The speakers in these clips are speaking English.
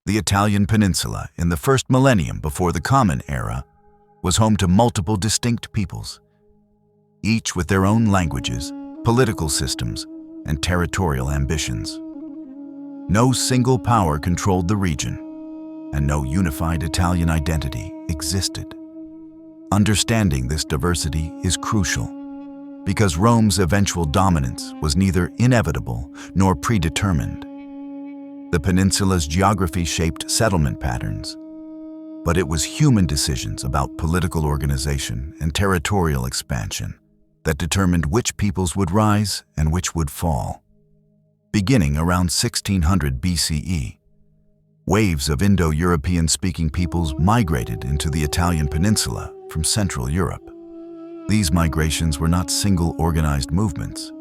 The Italian peninsula, in the first millennium before the Common Era, was home to multiple distinct peoples, each with their own languages, political systems, and territorial ambitions. No single power controlled the region, and no unified Italian identity existed. Understanding this diversity is crucial, because Rome's eventual dominance was neither inevitable nor predetermined. The peninsula's geography shaped settlement patterns, but it was human decisions about political organization and territorial expansion that determined which peoples would rise and which would fall. Beginning around 1600 BCE, waves of Indo-European-speaking peoples migrated into the Italian peninsula from Central Europe. These migrations were not single organized movements,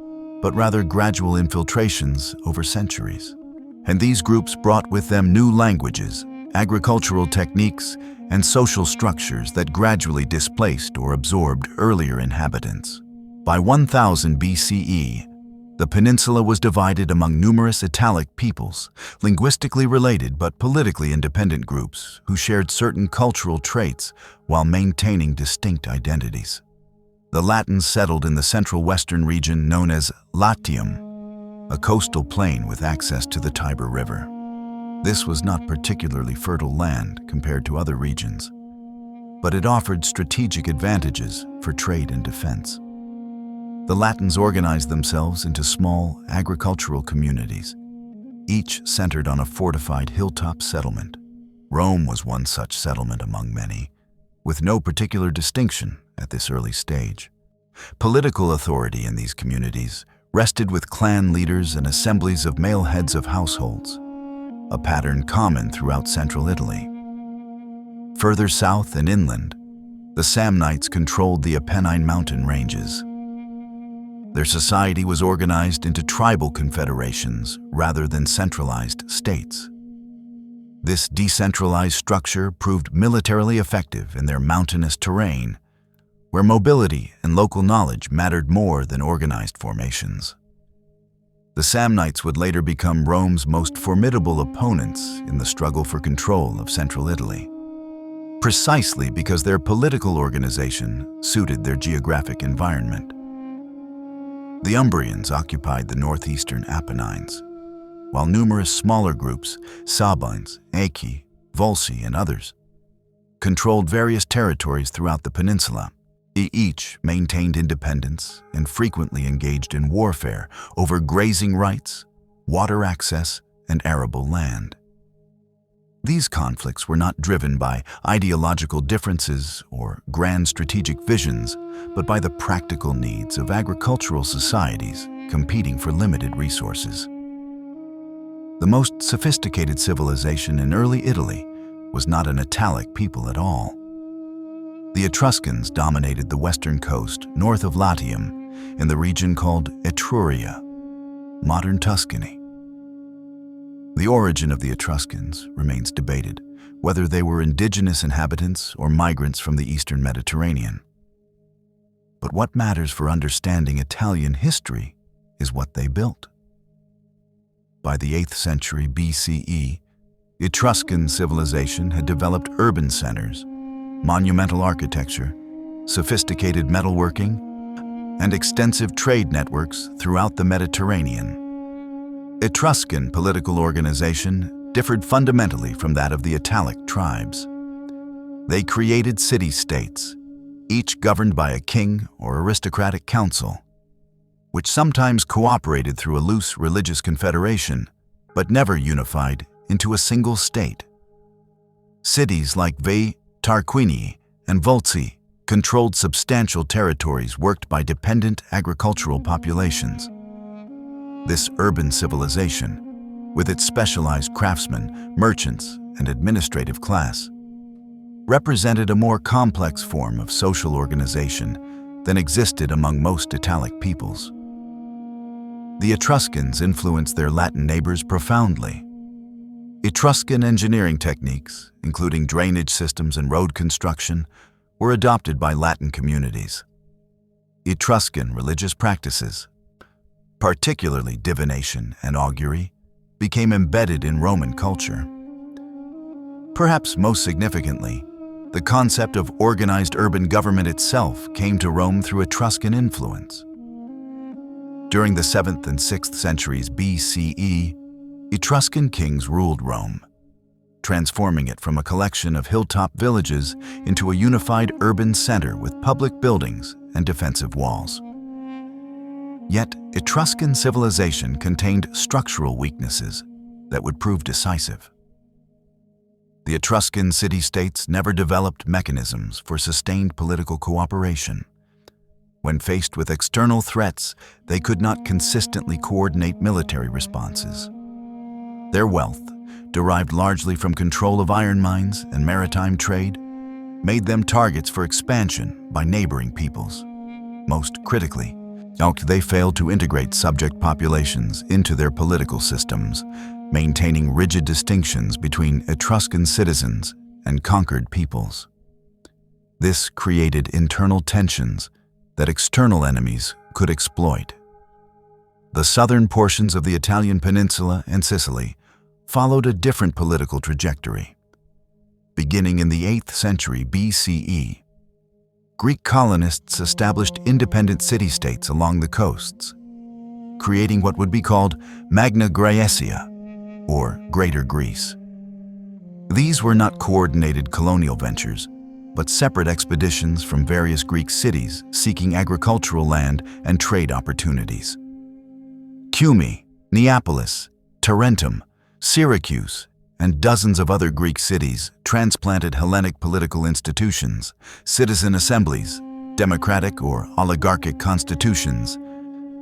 but rather gradual infiltrations over centuries. And these groups brought with them new languages, agricultural techniques, and social structures that gradually displaced or absorbed earlier inhabitants. By 1000 BCE, the peninsula was divided among numerous Italic peoples, linguistically related but politically independent groups who shared certain cultural traits while maintaining distinct identities. The Latins settled in the central western region known as Latium, a coastal plain with access to the Tiber River. This was not particularly fertile land compared to other regions, but it offered strategic advantages for trade and defense. The Latins organized themselves into small agricultural communities, each centered on a fortified hilltop settlement. Rome was one such settlement among many, with no particular distinction at this early stage. Political authority in these communities rested with clan leaders and assemblies of male heads of households, a pattern common throughout central Italy. Further south and inland, the Samnites controlled the Apennine mountain ranges. Their society was organized into tribal confederations rather than centralized states. This decentralized structure proved militarily effective in their mountainous terrain, where mobility and local knowledge mattered more than organized formations. The Samnites would later become Rome's most formidable opponents in the struggle for control of central Italy, precisely because their political organization suited their geographic environment. The Umbrians occupied the northeastern Apennines, while numerous smaller groups, Sabines, Aequi, Volsi, and others, controlled various territories throughout the peninsula. Each maintained independence and frequently engaged in warfare over grazing rights, water access, and arable land. These conflicts were not driven by ideological differences or grand strategic visions, but by the practical needs of agricultural societies competing for limited resources. The most sophisticated civilization in early Italy was not an Italic people at all. The Etruscans dominated the western coast north of Latium in the region called Etruria, modern Tuscany. The origin of the Etruscans remains debated, whether they were indigenous inhabitants or migrants from the eastern Mediterranean. But what matters for understanding Italian history is what they built. By the 8th century BCE, Etruscan civilization had developed urban centers, monumental architecture, sophisticated metalworking, and extensive trade networks throughout the Mediterranean. Etruscan political organization differed fundamentally from that of the Italic tribes. They created city-states, each governed by a king or aristocratic council, which sometimes cooperated through a loose religious confederation, but never unified into a single state. Cities like Veii, Tarquinii, and Volsi controlled substantial territories worked by dependent agricultural populations. This urban civilization, with its specialized craftsmen, merchants, and administrative class, represented a more complex form of social organization than existed among most Italic peoples. The Etruscans influenced their Latin neighbors profoundly. Etruscan engineering techniques, including drainage systems and road construction, were adopted by Latin communities. Etruscan religious practices, particularly divination and augury, became embedded in Roman culture. Perhaps most significantly, the concept of organized urban government itself came to Rome through Etruscan influence. During the 7th and 6th centuries BCE, Etruscan kings ruled Rome, transforming it from a collection of hilltop villages into a unified urban center with public buildings and defensive walls. Yet, Etruscan civilization contained structural weaknesses that would prove decisive. The Etruscan city-states never developed mechanisms for sustained political cooperation. When faced with external threats, they could not consistently coordinate military responses. Their wealth, derived largely from control of iron mines and maritime trade, made them targets for expansion by neighboring peoples. Most critically, they failed to integrate subject populations into their political systems, maintaining rigid distinctions between Etruscan citizens and conquered peoples. This created internal tensions that external enemies could exploit. The southern portions of the Italian peninsula and Sicily followed a different political trajectory. Beginning in the 8th century BCE, Greek colonists established independent city-states along the coasts, creating what would be called Magna Graecia, or Greater Greece. These were not coordinated colonial ventures, but separate expeditions from various Greek cities seeking agricultural land and trade opportunities. Cumae, Neapolis, Tarentum, Syracuse, and dozens of other Greek cities transplanted Hellenic political institutions, citizen assemblies, democratic or oligarchic constitutions,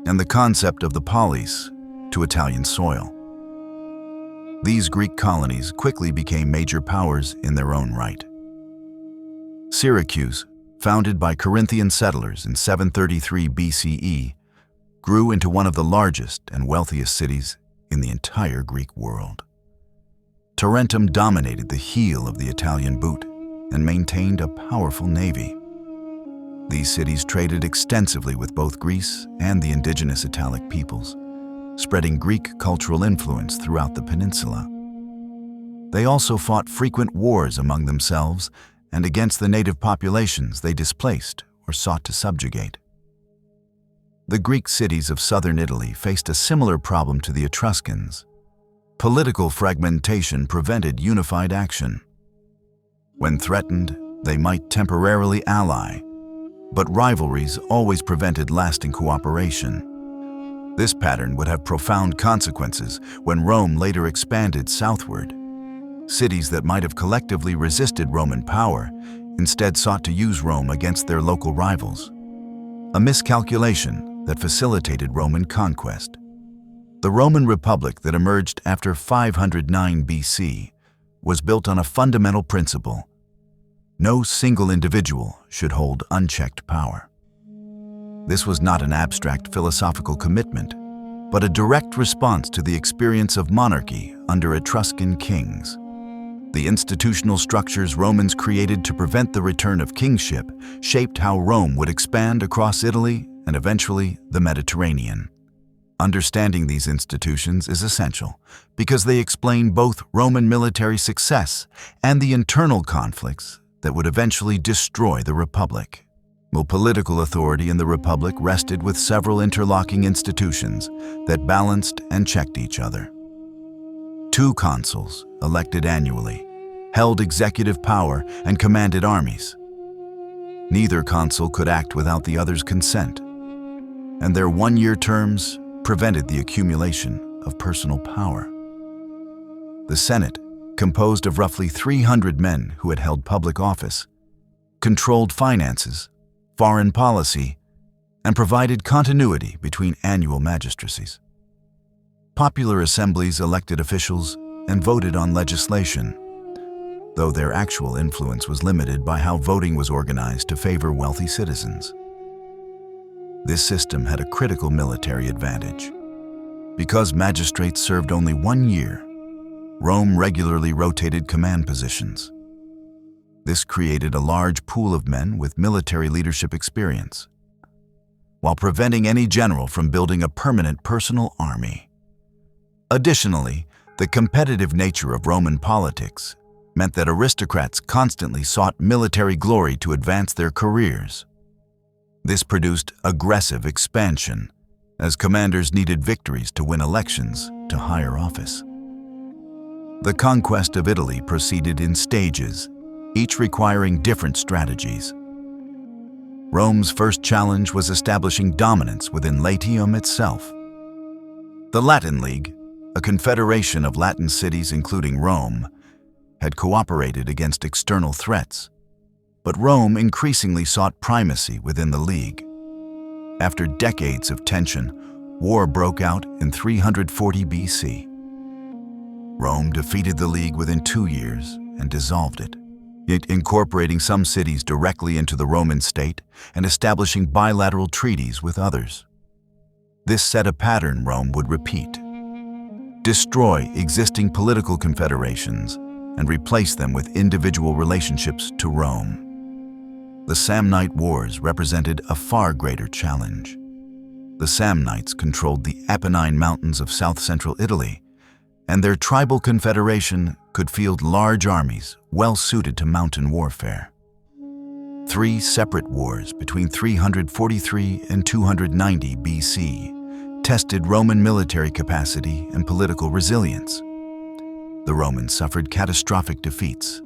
and the concept of the polis to Italian soil. These Greek colonies quickly became major powers in their own right. Syracuse, founded by Corinthian settlers in 733 BCE, grew into one of the largest and wealthiest cities in the entire Greek world. Tarentum dominated the heel of the Italian boot and maintained a powerful navy. These cities traded extensively with both Greece and the indigenous Italic peoples, spreading Greek cultural influence throughout the peninsula. They also fought frequent wars among themselves and against the native populations they displaced or sought to subjugate. The Greek cities of southern Italy faced a similar problem to the Etruscans. Political fragmentation prevented unified action. When threatened, they might temporarily ally, but rivalries always prevented lasting cooperation. This pattern would have profound consequences when Rome later expanded southward. Cities that might have collectively resisted Roman power instead sought to use Rome against their local rivals, a miscalculation that facilitated Roman conquest. The Roman Republic that emerged after 509 BC was built on a fundamental principle: no single individual should hold unchecked power. This was not an abstract philosophical commitment, but a direct response to the experience of monarchy under Etruscan kings. The institutional structures Romans created to prevent the return of kingship shaped how Rome would expand across Italy and eventually the Mediterranean. Understanding these institutions is essential because they explain both Roman military success and the internal conflicts that would eventually destroy the Republic. Political authority in the Republic rested with several interlocking institutions that balanced and checked each other. 2 consuls, elected annually, held executive power and commanded armies. Neither consul could act without the other's consent, and their 1-year terms prevented the accumulation of personal power. The Senate, composed of roughly 300 men who had held public office, controlled finances, foreign policy, and provided continuity between annual magistracies. Popular assemblies elected officials and voted on legislation, though their actual influence was limited by how voting was organized to favor wealthy citizens. This system had a critical military advantage. Because magistrates served only 1 year, Rome regularly rotated command positions. This created a large pool of men with military leadership experience, while preventing any general from building a permanent personal army. Additionally, the competitive nature of Roman politics meant that aristocrats constantly sought military glory to advance their careers. This produced aggressive expansion, as commanders needed victories to win elections to higher office. The conquest of Italy proceeded in stages, each requiring different strategies. Rome's first challenge was establishing dominance within Latium itself. The Latin League, a confederation of Latin cities including Rome, had cooperated against external threats, but Rome increasingly sought primacy within the League. After decades of tension, war broke out in 340 BC. Rome defeated the League within 2 years and dissolved it, incorporating some cities directly into the Roman state and establishing bilateral treaties with others. This set a pattern Rome would repeat: destroy existing political confederations and replace them with individual relationships to Rome. The Samnite Wars represented a far greater challenge. The Samnites controlled the Apennine Mountains of south-central Italy, and their tribal confederation could field large armies well-suited to mountain warfare. 3 separate wars between 343 and 290 BC tested Roman military capacity and political resilience. The Romans suffered catastrophic defeats,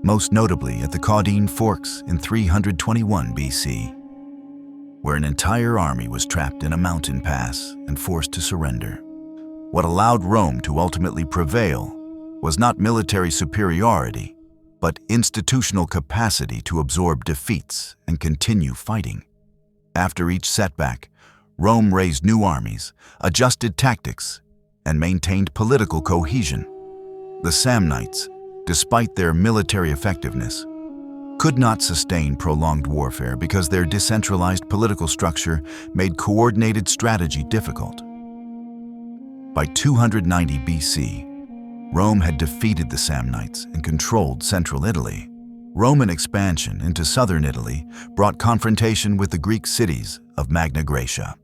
most notably at the Caudine Forks in 321 BC, where an entire army was trapped in a mountain pass and forced to surrender. What allowed Rome to ultimately prevail was not military superiority, but institutional capacity to absorb defeats and continue fighting. After each setback, Rome raised new armies, adjusted tactics, and maintained political cohesion. The Samnites, despite their military effectiveness, could not sustain prolonged warfare because their decentralized political structure made coordinated strategy difficult. By 290 BC, Rome had defeated the Samnites and controlled central Italy. Roman expansion into southern Italy brought confrontation with the Greek cities of Magna Graecia.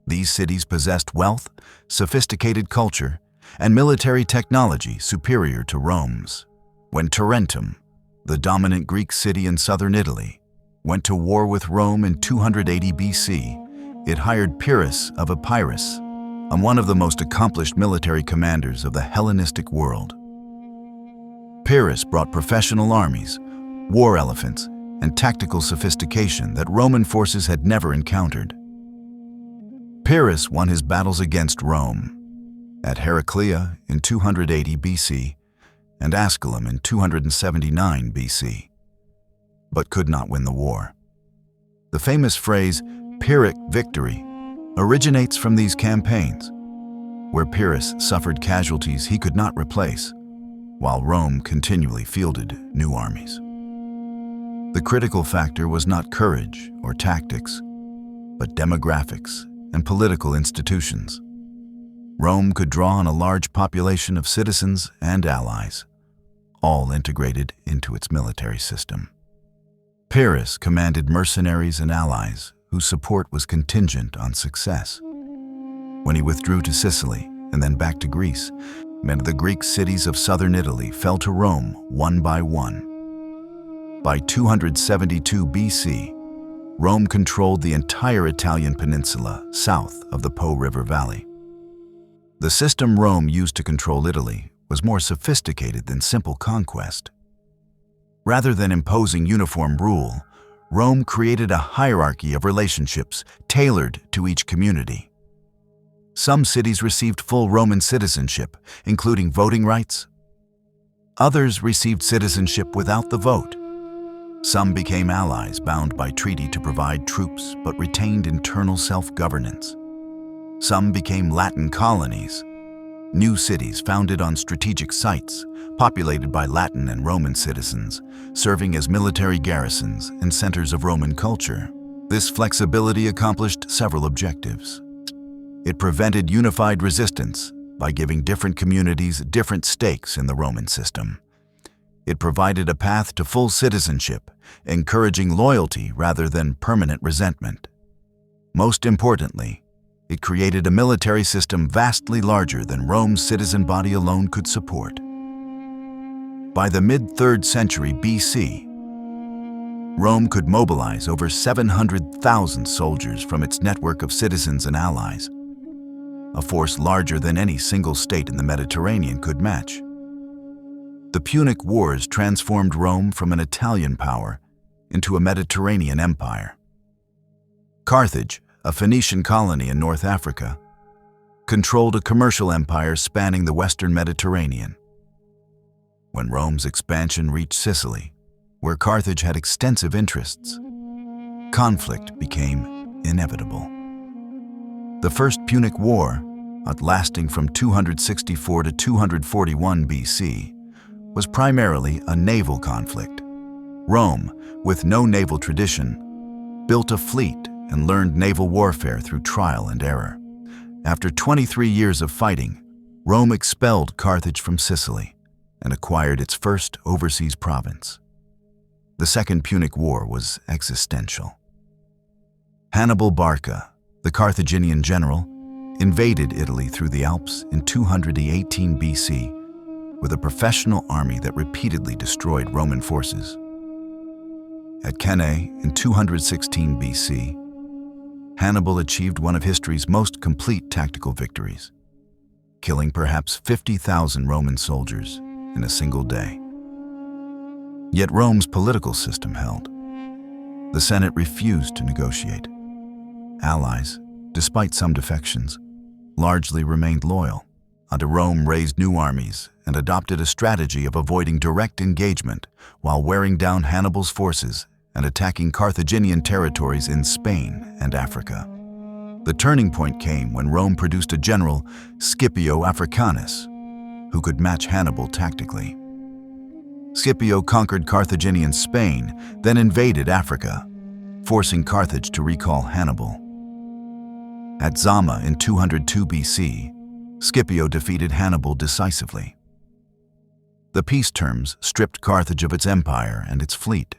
These cities possessed wealth, sophisticated culture, and military technology superior to Rome's. When Tarentum, the dominant Greek city in southern Italy, went to war with Rome in 280 BC, it hired Pyrrhus of Epirus, one of the most accomplished military commanders of the Hellenistic world. Pyrrhus brought professional armies, war elephants, and tactical sophistication that Roman forces had never encountered. Pyrrhus won his battles against Rome at Heraclea in 280 BC and Asculum in 279 BC, but could not win the war. The famous phrase, Pyrrhic victory, originates from these campaigns, where Pyrrhus suffered casualties he could not replace, while Rome continually fielded new armies. The critical factor was not courage or tactics, but demographics and political institutions. Rome could draw on a large population of citizens and allies, all integrated into its military system. Pyrrhus commanded mercenaries and allies whose support was contingent on success. When he withdrew to Sicily and then back to Greece, many of the Greek cities of southern Italy fell to Rome one by one. By 272 BC, Rome controlled the entire Italian peninsula south of the Po River Valley. The system Rome used to control Italy was more sophisticated than simple conquest. Rather than imposing uniform rule, Rome created a hierarchy of relationships tailored to each community. Some cities received full Roman citizenship, including voting rights. Others received citizenship without the vote. Some became allies bound by treaty to provide troops but retained internal self-governance. Some became Latin colonies, new cities founded on strategic sites, populated by Latin and Roman citizens, serving as military garrisons and centers of Roman culture. This flexibility accomplished several objectives. It prevented unified resistance by giving different communities different stakes in the Roman system. It provided a path to full citizenship, encouraging loyalty rather than permanent resentment. Most importantly, it created a military system vastly larger than Rome's citizen body alone could support. By the mid-3rd century BC, Rome could mobilize over 700,000 soldiers from its network of citizens and allies, a force larger than any single state in the Mediterranean could match. The Punic Wars transformed Rome from an Italian power into a Mediterranean empire. Carthage, a Phoenician colony in North Africa, controlled a commercial empire spanning the western Mediterranean. When Rome's expansion reached Sicily, where Carthage had extensive interests, conflict became inevitable. The First Punic War, lasting from 264 to 241 BC, was primarily a naval conflict. Rome, with no naval tradition, built a fleet and learned naval warfare through trial and error. After 23 years of fighting, Rome expelled Carthage from Sicily and acquired its first overseas province. The Second Punic War was existential. Hannibal Barca, the Carthaginian general, invaded Italy through the Alps in 218 BC with a professional army that repeatedly destroyed Roman forces. At Cannae in 216 BC, Hannibal achieved one of history's most complete tactical victories, killing perhaps 50,000 Roman soldiers in a single day. Yet Rome's political system held. The Senate refused to negotiate. Allies, despite some defections, largely remained loyal, until Rome raised new armies and adopted a strategy of avoiding direct engagement while wearing down Hannibal's forces and attacking Carthaginian territories in Spain and Africa. The turning point came when Rome produced a general, Scipio Africanus, who could match Hannibal tactically. Scipio conquered Carthaginian Spain, then invaded Africa, forcing Carthage to recall Hannibal. At Zama in 202 BC, Scipio defeated Hannibal decisively. The peace terms stripped Carthage of its empire and its fleet,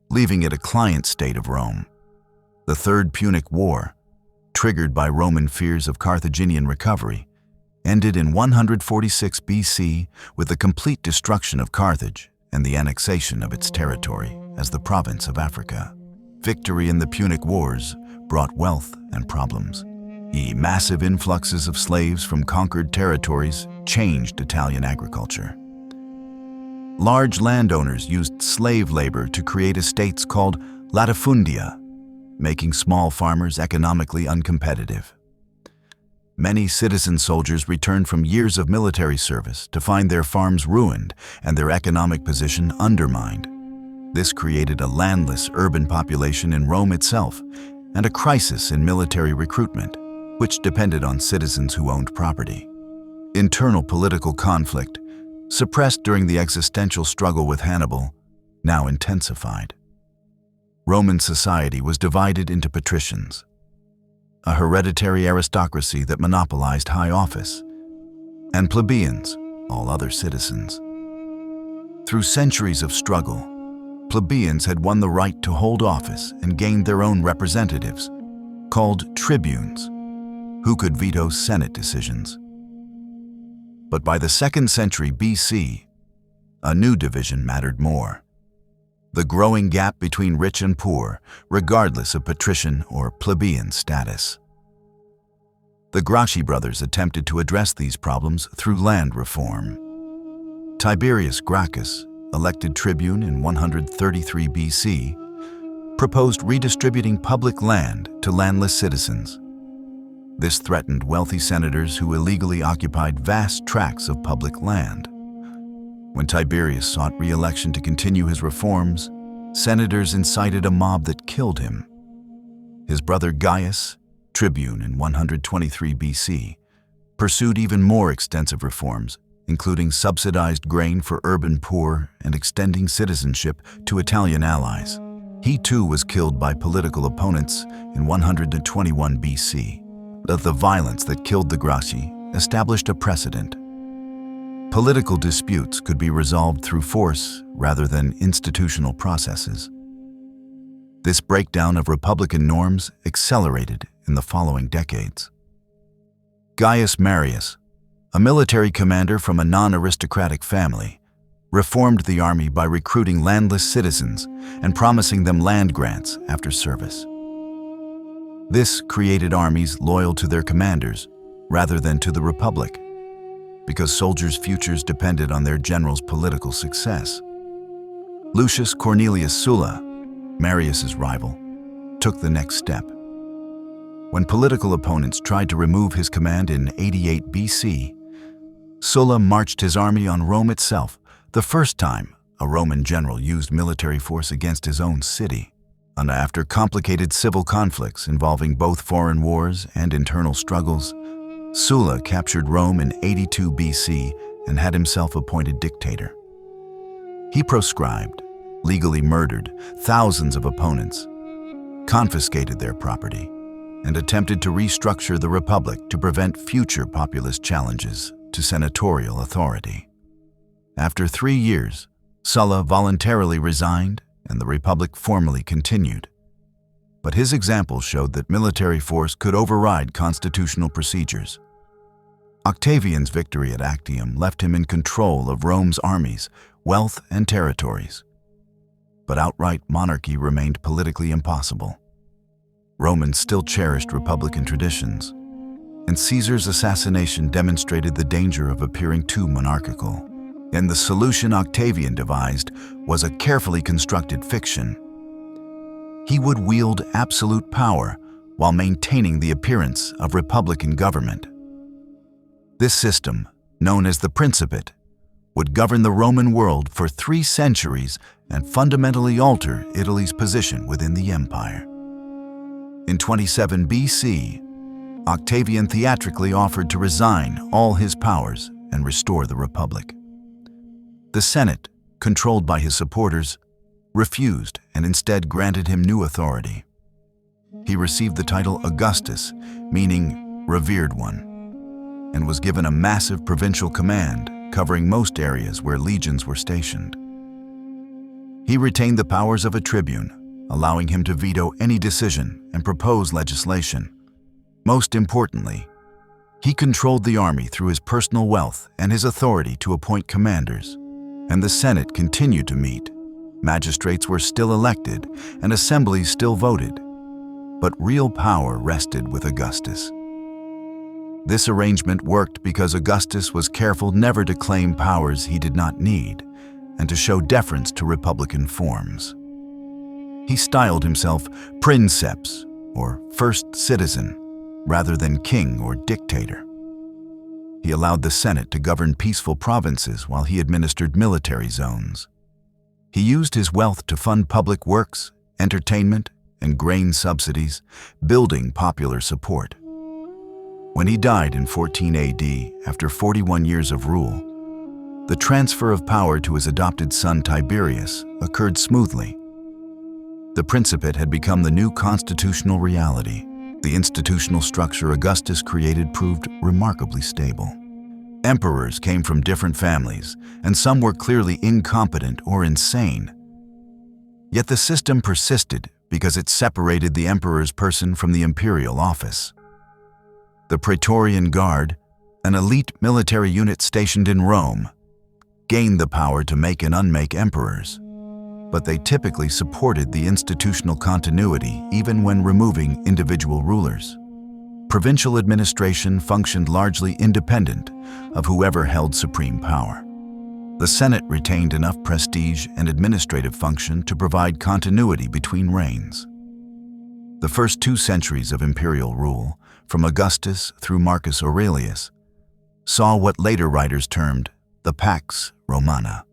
leaving it a client state of Rome. The Third Punic War, triggered by Roman fears of Carthaginian recovery, ended in 146 BC with the complete destruction of Carthage and the annexation of its territory as the province of Africa. Victory in the Punic Wars brought wealth and problems. Massive influxes of slaves from conquered territories changed Italian agriculture. Large landowners used slave labor to create estates called latifundia, making small farmers economically uncompetitive. Many citizen soldiers returned from years of military service to find their farms ruined and their economic position undermined. This created a landless urban population in Rome itself and a crisis in military recruitment, which depended on citizens who owned property. Internal political conflict, suppressed during the existential struggle with Hannibal, now intensified. Roman society was divided into patricians, a hereditary aristocracy that monopolized high office, and plebeians, all other citizens. Through centuries of struggle, plebeians had won the right to hold office and gained their own representatives, called tribunes, who could veto Senate decisions. But by the 2nd century BC, a new division mattered more: the growing gap between rich and poor, regardless of patrician or plebeian status. The Gracchi brothers attempted to address these problems through land reform. Tiberius Gracchus, elected tribune in 133 BC, proposed redistributing public land to landless citizens. This threatened wealthy senators who illegally occupied vast tracts of public land. When Tiberius sought re-election to continue his reforms, senators incited a mob that killed him. His brother Gaius, tribune in 123 BC, pursued even more extensive reforms, including subsidized grain for urban poor and extending citizenship to Italian allies. He too was killed by political opponents in 121 BC. But the violence that killed the Gracchi established a precedent. Political disputes could be resolved through force rather than institutional processes. This breakdown of republican norms accelerated in the following decades. Gaius Marius, a military commander from a non-aristocratic family, reformed the army by recruiting landless citizens and promising them land grants after service. This created armies loyal to their commanders rather than to the Republic, because soldiers' futures depended on their general's political success. Lucius Cornelius Sulla, Marius's rival, took the next step. When political opponents tried to remove his command in 88 BC, Sulla marched his army on Rome itself, the first time a Roman general used military force against his own city. And after complicated civil conflicts involving both foreign wars and internal struggles, Sulla captured Rome in 82 BC and had himself appointed dictator. He proscribed, legally murdered thousands of opponents, confiscated their property, and attempted to restructure the Republic to prevent future populist challenges to senatorial authority. After 3 years, Sulla voluntarily resigned and the Republic formally continued. But his example showed that military force could override constitutional procedures. Octavian's victory at Actium left him in control of Rome's armies, wealth, and territories. But outright monarchy remained politically impossible. Romans still cherished republican traditions, and Caesar's assassination demonstrated the danger of appearing too monarchical. And the solution Octavian devised was a carefully constructed fiction. He would wield absolute power while maintaining the appearance of republican government. This system, known as the principate, would govern the Roman world for 3 centuries and fundamentally alter Italy's position within the empire. In 27 BC, Octavian theatrically offered to resign all his powers and restore the Republic. The Senate, controlled by his supporters, refused and instead granted him new authority. He received the title Augustus, meaning revered one, and was given a massive provincial command covering most areas where legions were stationed. He retained the powers of a tribune, allowing him to veto any decision and propose legislation. Most importantly, he controlled the army through his personal wealth and his authority to appoint commanders, and the Senate continued to meet. Magistrates were still elected and assemblies still voted, but real power rested with Augustus. This arrangement worked because Augustus was careful never to claim powers he did not need and to show deference to republican forms. He styled himself princeps, or first citizen, rather than king or dictator. He allowed the Senate to govern peaceful provinces while he administered military zones. He used his wealth to fund public works, entertainment, and grain subsidies, building popular support. When he died in 14 AD, after 41 years of rule, the transfer of power to his adopted son Tiberius occurred smoothly. The Principate had become the new constitutional reality. The institutional structure Augustus created proved remarkably stable. Emperors came from different families, and some were clearly incompetent or insane. Yet the system persisted because it separated the emperor's person from the imperial office. The Praetorian Guard, an elite military unit stationed in Rome, gained the power to make and unmake emperors, but they typically supported the institutional continuity even when removing individual rulers. Provincial administration functioned largely independent of whoever held supreme power. The Senate retained enough prestige and administrative function to provide continuity between reigns. The first 2 centuries of imperial rule, from Augustus through Marcus Aurelius, saw what later writers termed the Pax Romana.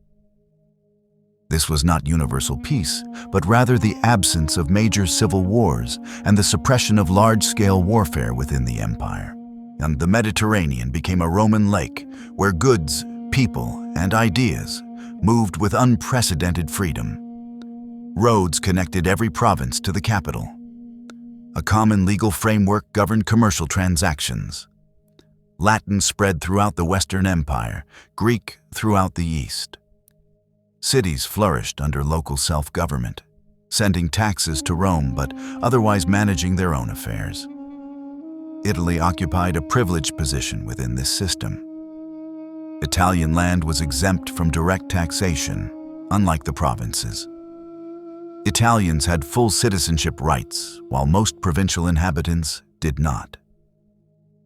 This was not universal peace, but rather the absence of major civil wars and the suppression of large-scale warfare within the empire. And the Mediterranean became a Roman lake where goods, people, and ideas moved with unprecedented freedom. Roads connected every province to the capital. A common legal framework governed commercial transactions. Latin spread throughout the Western Empire, Greek throughout the East. Cities flourished under local self-government, sending taxes to Rome but otherwise managing their own affairs. Italy occupied a privileged position within this system. Italian land was exempt from direct taxation, unlike the provinces. Italians had full citizenship rights, while most provincial inhabitants did not.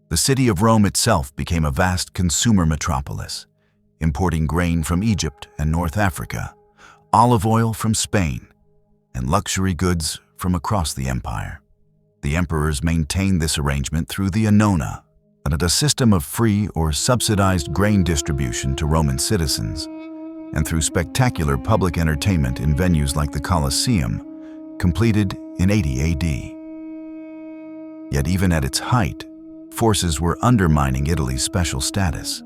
The city of Rome itself became a vast consumer metropolis, importing grain from Egypt and North Africa, olive oil from Spain, and luxury goods from across the empire. The emperors maintained this arrangement through the annona, and a system of free or subsidized grain distribution to Roman citizens, and through spectacular public entertainment in venues like the Colosseum, completed in 80 AD. Yet even at its height, forces were undermining Italy's special status.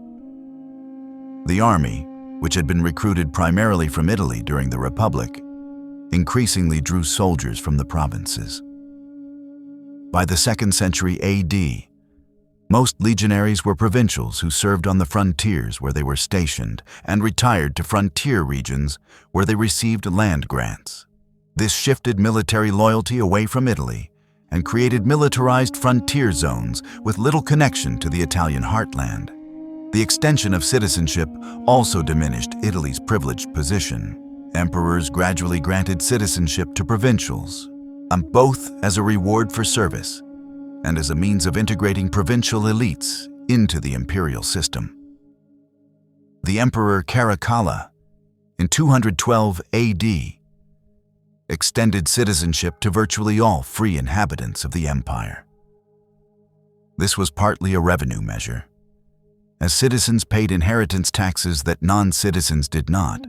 The army, which had been recruited primarily from Italy during the Republic, increasingly drew soldiers from the provinces. By the 2nd century AD, most legionaries were provincials who served on the frontiers where they were stationed and retired to frontier regions where they received land grants. This shifted military loyalty away from Italy and created militarized frontier zones with little connection to the Italian heartland. The extension of citizenship also diminished Italy's privileged position. Emperors gradually granted citizenship to provincials, both as a reward for service and as a means of integrating provincial elites into the imperial system. The Emperor Caracalla, in 212 AD, extended citizenship to virtually all free inhabitants of the empire. This was partly a revenue measure, as citizens paid inheritance taxes that non-citizens did not.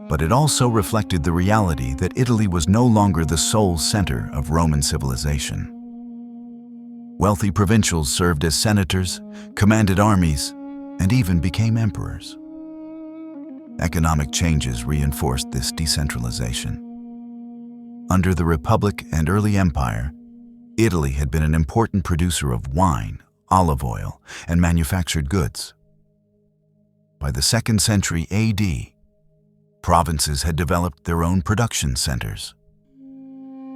But it also reflected the reality that Italy was no longer the sole center of Roman civilization. Wealthy provincials served as senators, commanded armies, and even became emperors. Economic changes reinforced this decentralization. Under the Republic and early Empire, Italy had been an important producer of wine, olive oil, and manufactured goods. By the 2nd century AD, provinces had developed their own production centers.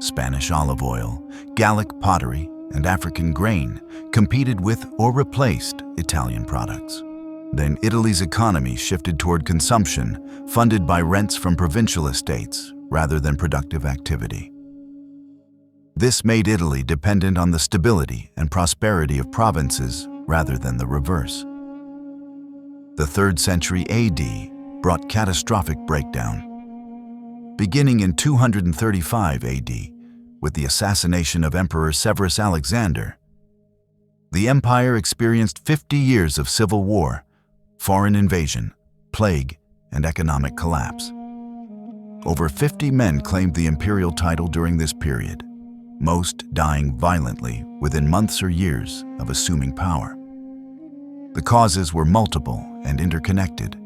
Spanish olive oil, Gallic pottery, and African grain competed with or replaced Italian products. Then Italy's economy shifted toward consumption, funded by rents from provincial estates rather than productive activity. This made Italy dependent on the stability and prosperity of provinces rather than the reverse. The 3rd century AD brought catastrophic breakdown. Beginning in 235 AD, with the assassination of Emperor Severus Alexander, the empire experienced 50 years of civil war, foreign invasion, plague, and economic collapse. Over 50 men claimed the imperial title during this period, most dying violently within months or years of assuming power. The causes were multiple and interconnected.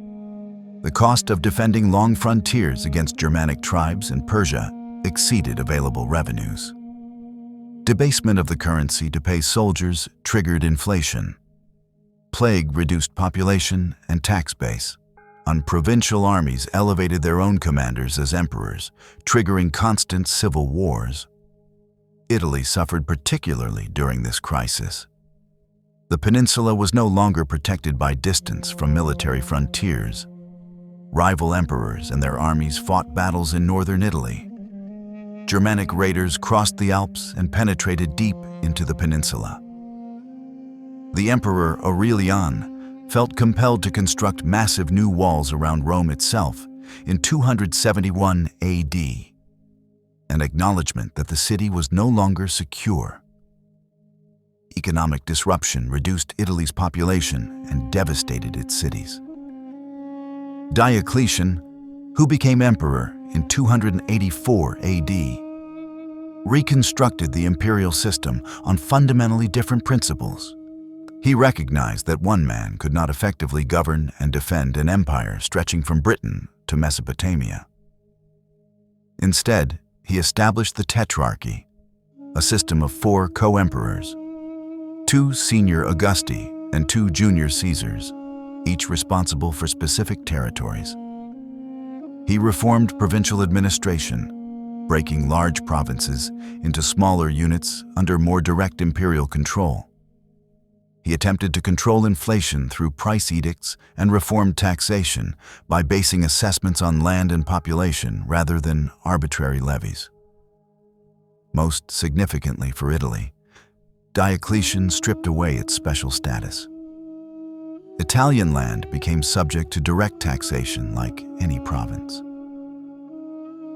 The cost of defending long frontiers against Germanic tribes in Persia exceeded available revenues. Debasement of the currency to pay soldiers triggered inflation. Plague reduced population and tax base. Provincial armies elevated their own commanders as emperors, triggering constant civil wars. Italy suffered particularly during this crisis. The peninsula was no longer protected by distance from military frontiers. Rival emperors and their armies fought battles in northern Italy. Germanic raiders crossed the Alps and penetrated deep into the peninsula. The Emperor Aurelian felt compelled to construct massive new walls around Rome itself in 271 AD, an acknowledgement that the city was no longer secure. Economic disruption reduced Italy's population and devastated its cities. Diocletian, who became emperor in 284 AD, reconstructed the imperial system on fundamentally different principles. He recognized that one man could not effectively govern and defend an empire stretching from Britain to Mesopotamia. Instead, he established the Tetrarchy, a system of 4 co-emperors, 2 senior Augusti and 2 junior Caesars, each responsible for specific territories. He reformed provincial administration, breaking large provinces into smaller units under more direct imperial control. He attempted to control inflation through price edicts and reformed taxation by basing assessments on land and population rather than arbitrary levies. Most significantly for Italy, Diocletian stripped away its special status. Italian land became subject to direct taxation like any province.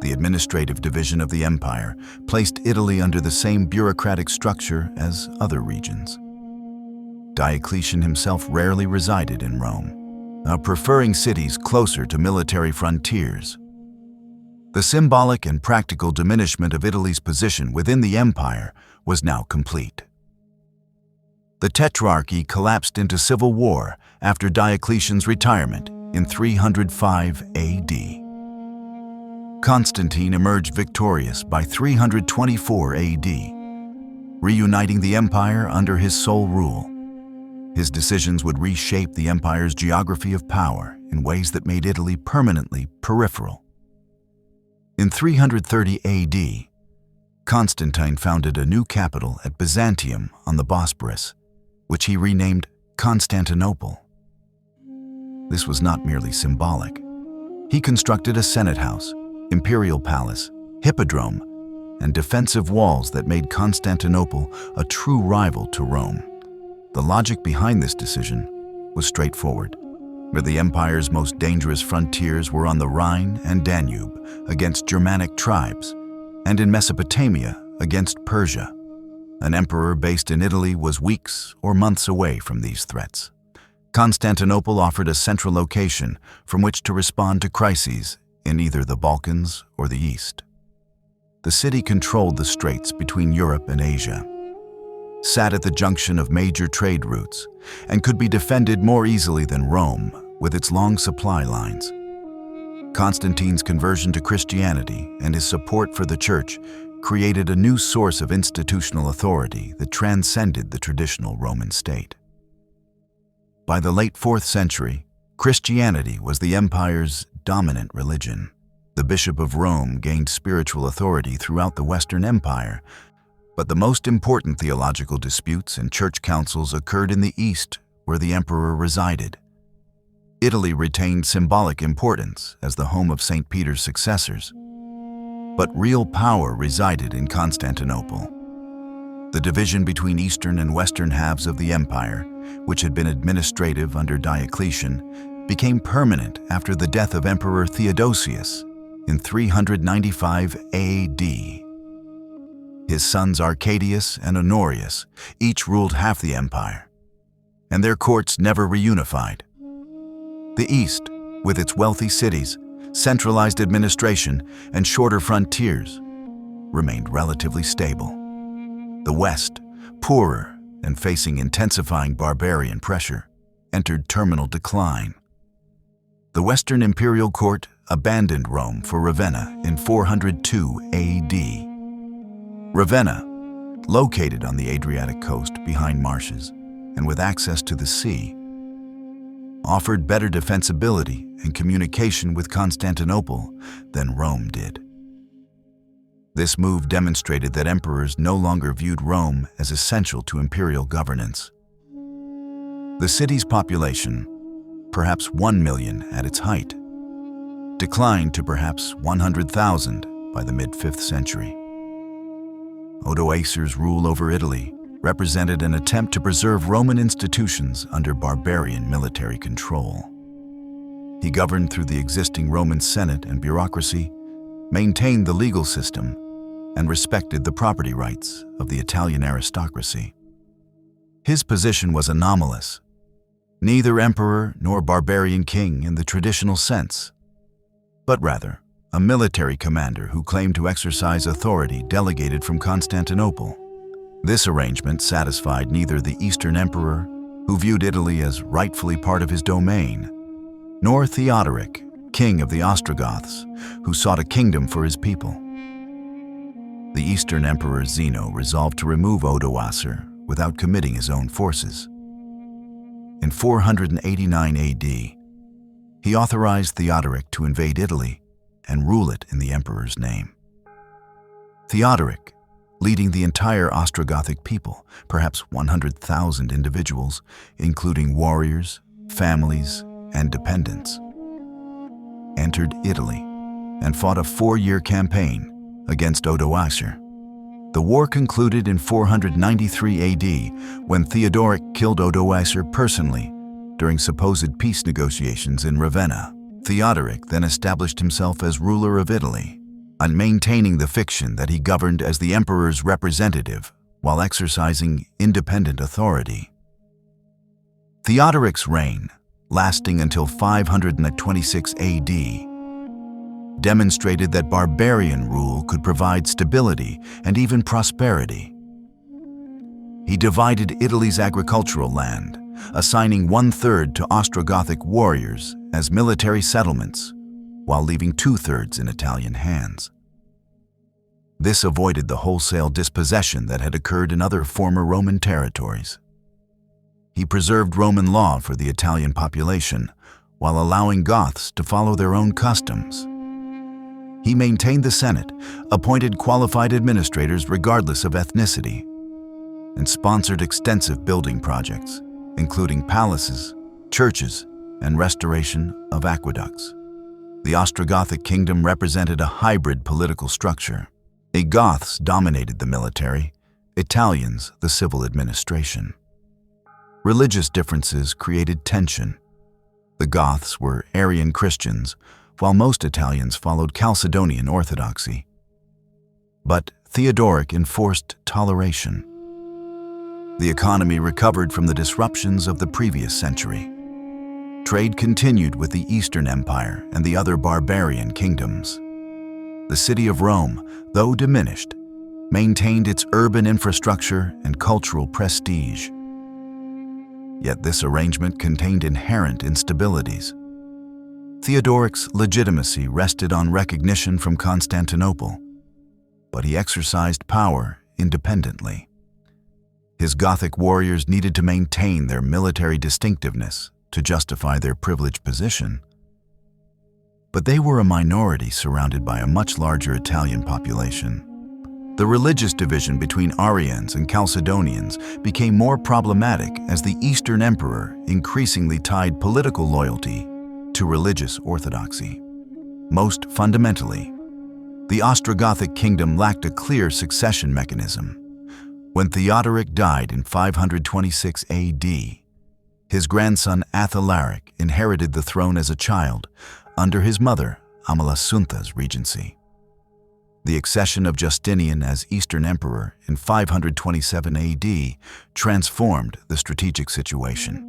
The administrative division of the empire placed Italy under the same bureaucratic structure as other regions. Diocletian himself rarely resided in Rome, preferring cities closer to military frontiers. The symbolic and practical diminishment of Italy's position within the empire was now complete. The Tetrarchy collapsed into civil war after Diocletian's retirement in 305 AD. Constantine emerged victorious by 324 AD, reuniting the empire under his sole rule. His decisions would reshape the empire's geography of power in ways that made Italy permanently peripheral. In 330 AD, Constantine founded a new capital at Byzantium on the Bosporus, which he renamed Constantinople. This was not merely symbolic. He constructed a senate house, imperial palace, hippodrome, and defensive walls that made Constantinople a true rival to Rome. The logic behind this decision was straightforward. Where the empire's most dangerous frontiers were on the Rhine and Danube against Germanic tribes, and in Mesopotamia against Persia. An emperor based in Italy was weeks or months away from these threats. Constantinople offered a central location from which to respond to crises in either the Balkans or the East. The city controlled the straits between Europe and Asia, sat at the junction of major trade routes, and could be defended more easily than Rome with its long supply lines. Constantine's conversion to Christianity and his support for the Church created a new source of institutional authority that transcended the traditional Roman state. By the late 4th century, Christianity was the empire's dominant religion. The Bishop of Rome gained spiritual authority throughout the Western Empire, but the most important theological disputes and church councils occurred in the East, where the emperor resided. Italy retained symbolic importance as the home of St. Peter's successors, but real power resided in Constantinople. The division between eastern and western halves of the empire, which had been administrative under Diocletian, became permanent after the death of Emperor Theodosius in 395 AD. His sons Arcadius and Honorius each ruled half the empire, and their courts never reunified. The East, with its wealthy cities, centralized administration, and shorter frontiers, remained relatively stable. The West, poorer and facing intensifying barbarian pressure, entered terminal decline. The Western imperial court abandoned Rome for Ravenna in 402 AD. Ravenna, located on the Adriatic coast behind marshes and with access to the sea, offered better defensibility and communication with Constantinople than Rome did. This move demonstrated that emperors no longer viewed Rome as essential to imperial governance. The city's population, perhaps 1 million at its height, declined to perhaps 100,000 by the mid-5th century. Odoacer's rule over Italy represented an attempt to preserve Roman institutions under barbarian military control. He governed through the existing Roman Senate and bureaucracy, maintained the legal system, and respected the property rights of the Italian aristocracy. His position was anomalous, neither emperor nor barbarian king in the traditional sense, but rather a military commander who claimed to exercise authority delegated from Constantinople. This arrangement satisfied neither the Eastern emperor, who viewed Italy as rightfully part of his domain, nor Theodoric, king of the Ostrogoths, who sought a kingdom for his people. The Eastern emperor Zeno resolved to remove Odoacer without committing his own forces. In 489 AD, he authorized Theodoric to invade Italy and rule it in the emperor's name. Theodoric, leading the entire Ostrogothic people, perhaps 100,000 individuals, including warriors, families, and dependents, entered Italy and fought a 4-year campaign against Odoacer. The war concluded in 493 AD when Theodoric killed Odoacer personally during supposed peace negotiations in Ravenna. Theodoric then established himself as ruler of Italy, and maintaining the fiction that he governed as the emperor's representative while exercising independent authority. Theodoric's reign, lasting until 526 AD, demonstrated that barbarian rule could provide stability and even prosperity. He divided Italy's agricultural land, assigning 1/3 to Ostrogothic warriors as military settlements, while leaving 2/3 in Italian hands. This avoided the wholesale dispossession that had occurred in other former Roman territories. He preserved Roman law for the Italian population, while allowing Goths to follow their own customs. He maintained the Senate, appointed qualified administrators regardless of ethnicity, and sponsored extensive building projects, including palaces, churches, and restoration of aqueducts. The Ostrogothic kingdom represented a hybrid political structure. The Goths dominated the military, Italians the civil administration. Religious differences created tension. The Goths were Arian Christians, while most Italians followed Chalcedonian orthodoxy. But Theodoric enforced toleration. The economy recovered from the disruptions of the previous century. Trade continued with the Eastern Empire and the other barbarian kingdoms. The city of Rome, though diminished, maintained its urban infrastructure and cultural prestige. Yet this arrangement contained inherent instabilities. Theodoric's legitimacy rested on recognition from Constantinople, but he exercised power independently. His Gothic warriors needed to maintain their military distinctiveness to justify their privileged position. But they were a minority surrounded by a much larger Italian population. The religious division between Arians and Chalcedonians became more problematic as the Eastern Emperor increasingly tied political loyalty to religious orthodoxy. Most fundamentally, the Ostrogothic kingdom lacked a clear succession mechanism. When Theodoric died in 526 AD, his grandson Athalaric inherited the throne as a child under his mother Amalasuntha's regency. The accession of Justinian as Eastern Emperor in 527 AD transformed the strategic situation.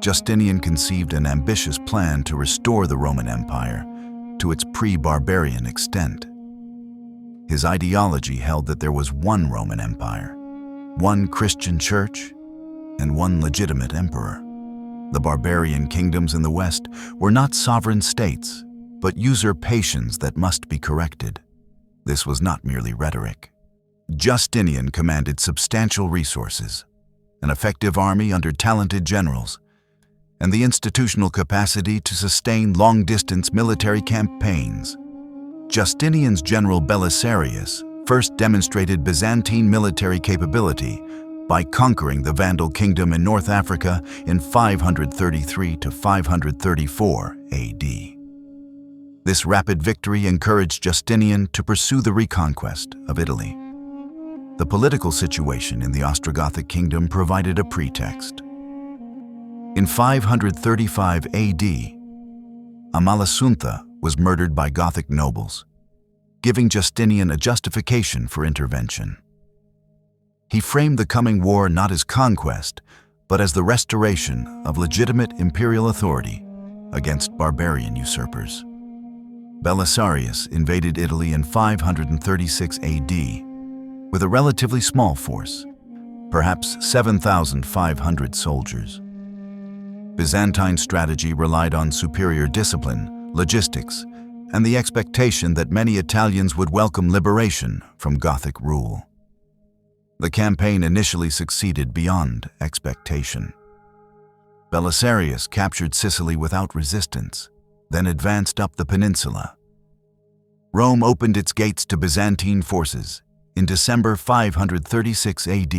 Justinian conceived an ambitious plan to restore the Roman Empire to its pre-barbarian extent. His ideology held that there was one Roman Empire, one Christian church, and one legitimate emperor. The barbarian kingdoms in the West were not sovereign states, but usurpations that must be corrected. This was not merely rhetoric. Justinian commanded substantial resources, an effective army under talented generals, and the institutional capacity to sustain long-distance military campaigns. Justinian's general Belisarius first demonstrated Byzantine military capability by conquering the Vandal kingdom in North Africa in 533 to 534 AD. This rapid victory encouraged Justinian to pursue the reconquest of Italy. The political situation in the Ostrogothic kingdom provided a pretext. In 535 AD, Amalasuntha was murdered by Gothic nobles, giving Justinian a justification for intervention. He framed the coming war not as conquest, but as the restoration of legitimate imperial authority against barbarian usurpers. Belisarius invaded Italy in 536 AD with a relatively small force, perhaps 7,500 soldiers. Byzantine strategy relied on superior discipline, logistics, and the expectation that many Italians would welcome liberation from Gothic rule. The campaign initially succeeded beyond expectation. Belisarius captured Sicily without resistance, then advanced up the peninsula. Rome opened its gates to Byzantine forces, in December 536 AD.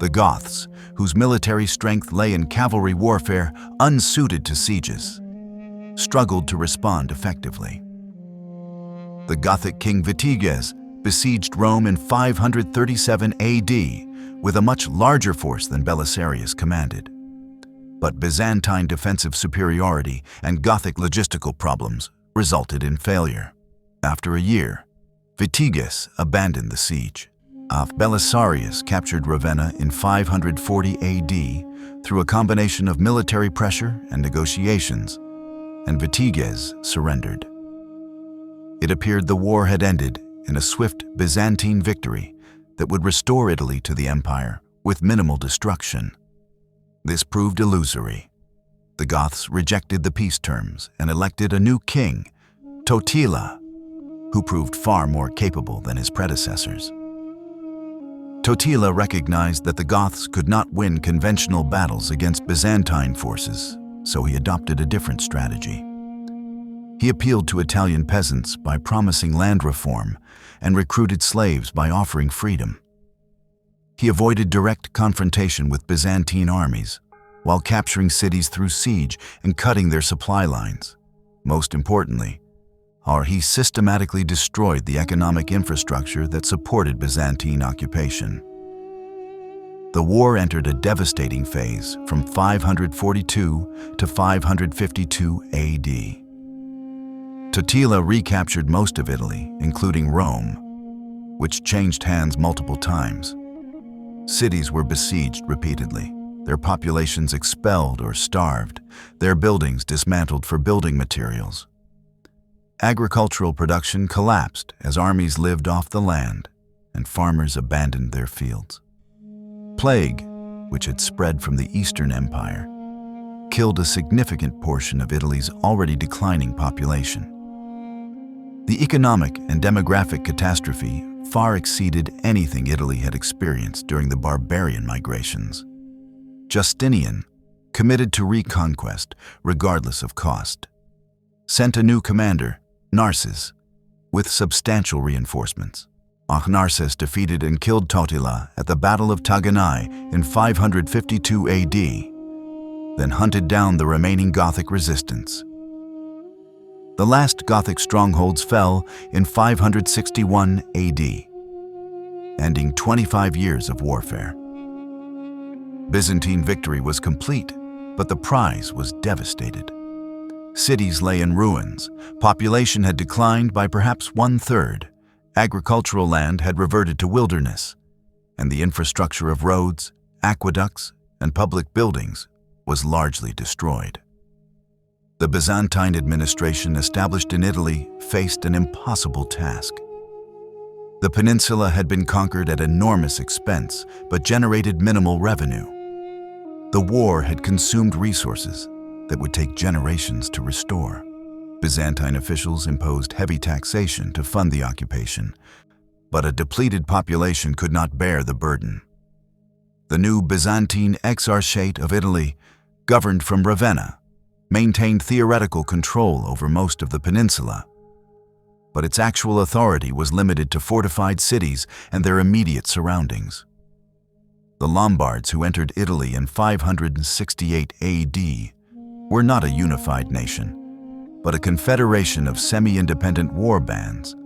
The Goths, whose military strength lay in cavalry warfare unsuited to sieges, struggled to respond effectively. The Gothic king Vitiges besieged Rome in 537 AD with a much larger force than Belisarius commanded. But Byzantine defensive superiority and Gothic logistical problems resulted in failure. After a year, Vitiges abandoned the siege. Belisarius captured Ravenna in 540 AD through a combination of military pressure and negotiations, and Vitiges surrendered. It appeared the war had ended in a swift Byzantine victory that would restore Italy to the empire with minimal destruction. This proved illusory. The Goths rejected the peace terms and elected a new king, Totila, who proved far more capable than his predecessors. Totila recognized that the Goths could not win conventional battles against Byzantine forces, so he adopted a different strategy. He appealed to Italian peasants by promising land reform and recruited slaves by offering freedom. He avoided direct confrontation with Byzantine armies while capturing cities through siege and cutting their supply lines. Most importantly, he systematically destroyed the economic infrastructure that supported Byzantine occupation. The war entered a devastating phase from 542 to 552 AD. Totila recaptured most of Italy, including Rome, which changed hands multiple times. Cities were besieged repeatedly, their populations expelled or starved, their buildings dismantled for building materials. Agricultural production collapsed as armies lived off the land and farmers abandoned their fields. Plague, which had spread from the Eastern Empire, killed a significant portion of Italy's already declining population. The economic and demographic catastrophe far exceeded anything Italy had experienced during the barbarian migrations. Justinian, committed to reconquest regardless of cost, sent a new commander, Narses, with substantial reinforcements. Narses defeated and killed Totila at the Battle of Taganai in 552 AD, then hunted down the remaining Gothic resistance. The last Gothic strongholds fell in 561 AD, ending 25 years of warfare. Byzantine victory was complete, but the prize was devastated. Cities lay in ruins, population had declined by perhaps 1/3, agricultural land had reverted to wilderness, and the infrastructure of roads, aqueducts, and public buildings was largely destroyed. The Byzantine administration established in Italy faced an impossible task. The peninsula had been conquered at enormous expense, but generated minimal revenue. The war had consumed resources that would take generations to restore. Byzantine officials imposed heavy taxation to fund the occupation, but a depleted population could not bear the burden. The new Byzantine Exarchate of Italy, governed from Ravenna, maintained theoretical control over most of the peninsula, but its actual authority was limited to fortified cities and their immediate surroundings. The Lombards, who entered Italy in 568 AD, were not a unified nation, but a confederation of semi-independent war bands,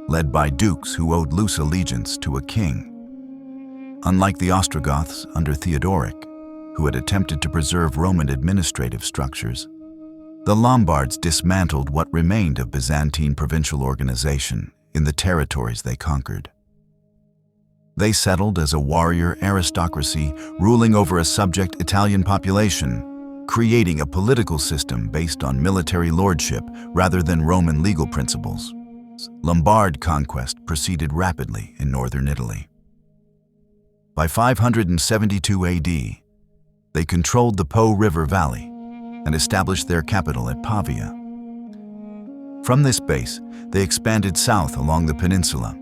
led by dukes who owed loose allegiance to a king. Unlike the Ostrogoths under Theodoric, who had attempted to preserve Roman administrative structures, the Lombards dismantled what remained of Byzantine provincial organization in the territories they conquered. They settled as a warrior aristocracy ruling over a subject Italian population, creating a political system based on military lordship rather than Roman legal principles. Lombard conquest proceeded rapidly in northern Italy. By 572 AD, they controlled the Po River Valley and established their capital at Pavia. From this base, they expanded south along the peninsula,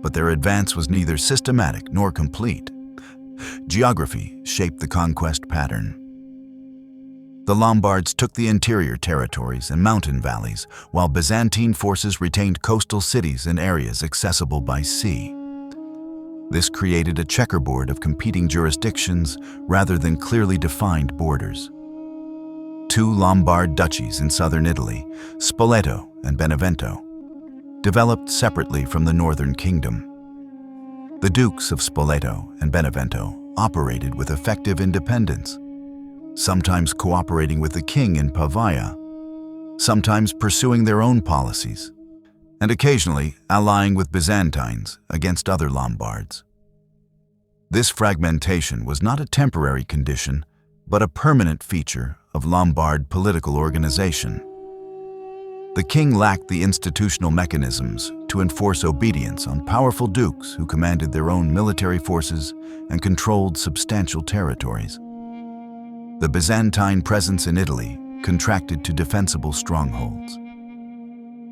but their advance was neither systematic nor complete. Geography shaped the conquest pattern. The Lombards took the interior territories and mountain valleys, while Byzantine forces retained coastal cities and areas accessible by sea. This created a checkerboard of competing jurisdictions rather than clearly defined borders. Two Lombard duchies in southern Italy, Spoleto and Benevento, developed separately from the northern kingdom. The dukes of Spoleto and Benevento operated with effective independence, sometimes cooperating with the king in Pavia, sometimes pursuing their own policies, and occasionally allying with Byzantines against other Lombards. This fragmentation was not a temporary condition, but a permanent feature of Lombard political organization. The king lacked the institutional mechanisms to enforce obedience on powerful dukes who commanded their own military forces and controlled substantial territories. The Byzantine presence in Italy contracted to defensible strongholds.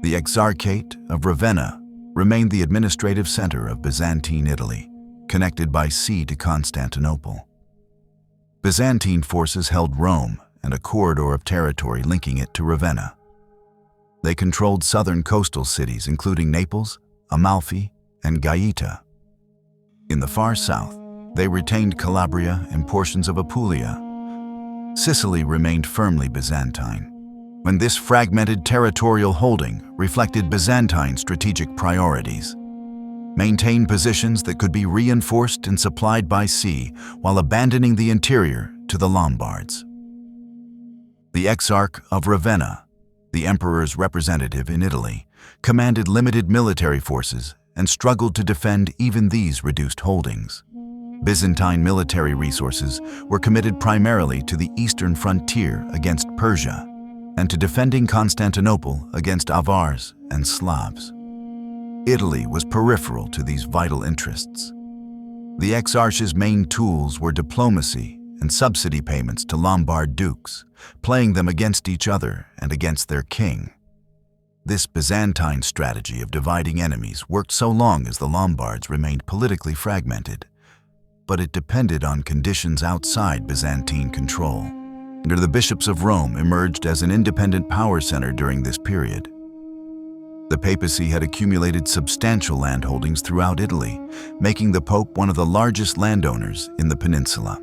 The Exarchate of Ravenna remained the administrative center of Byzantine Italy, connected by sea to Constantinople. Byzantine forces held Rome and a corridor of territory linking it to Ravenna. They controlled southern coastal cities including Naples, Amalfi, and Gaeta. In the far south, they retained Calabria and portions of Apulia. Sicily remained firmly Byzantine. When this fragmented territorial holding reflected Byzantine strategic priorities, maintain positions that could be reinforced and supplied by sea while abandoning the interior to the Lombards. The Exarch of Ravenna, the emperor's representative in Italy, commanded limited military forces and struggled to defend even these reduced holdings. Byzantine military resources were committed primarily to the eastern frontier against Persia and to defending Constantinople against Avars and Slavs. Italy was peripheral to these vital interests. The Exarch's main tools were diplomacy and subsidy payments to Lombard dukes, playing them against each other and against their king. This Byzantine strategy of dividing enemies worked so long as the Lombards remained politically fragmented, but it depended on conditions outside Byzantine control. The bishops of Rome emerged as an independent power center during this period. The papacy had accumulated substantial landholdings throughout Italy, making the Pope one of the largest landowners in the peninsula.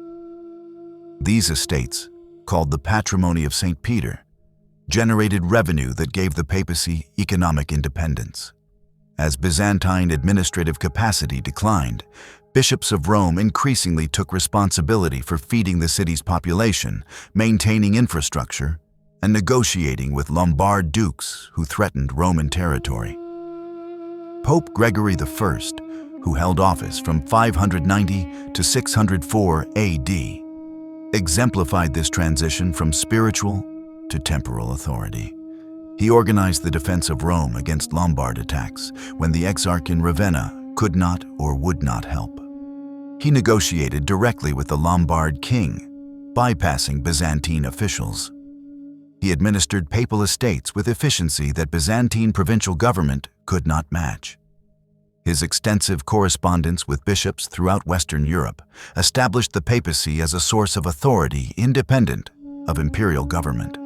These estates, called the Patrimony of St. Peter, generated revenue that gave the papacy economic independence. As Byzantine administrative capacity declined, bishops of Rome increasingly took responsibility for feeding the city's population, maintaining infrastructure, and negotiating with Lombard dukes who threatened Roman territory. Pope Gregory I, who held office from 590 to 604 AD, exemplified this transition from spiritual to temporal authority. He organized the defense of Rome against Lombard attacks when the Exarch in Ravenna could not or would not help. He negotiated directly with the Lombard king, bypassing Byzantine officials. He administered papal estates with efficiency that Byzantine provincial government could not match. His extensive correspondence with bishops throughout Western Europe established the papacy as a source of authority independent of imperial government.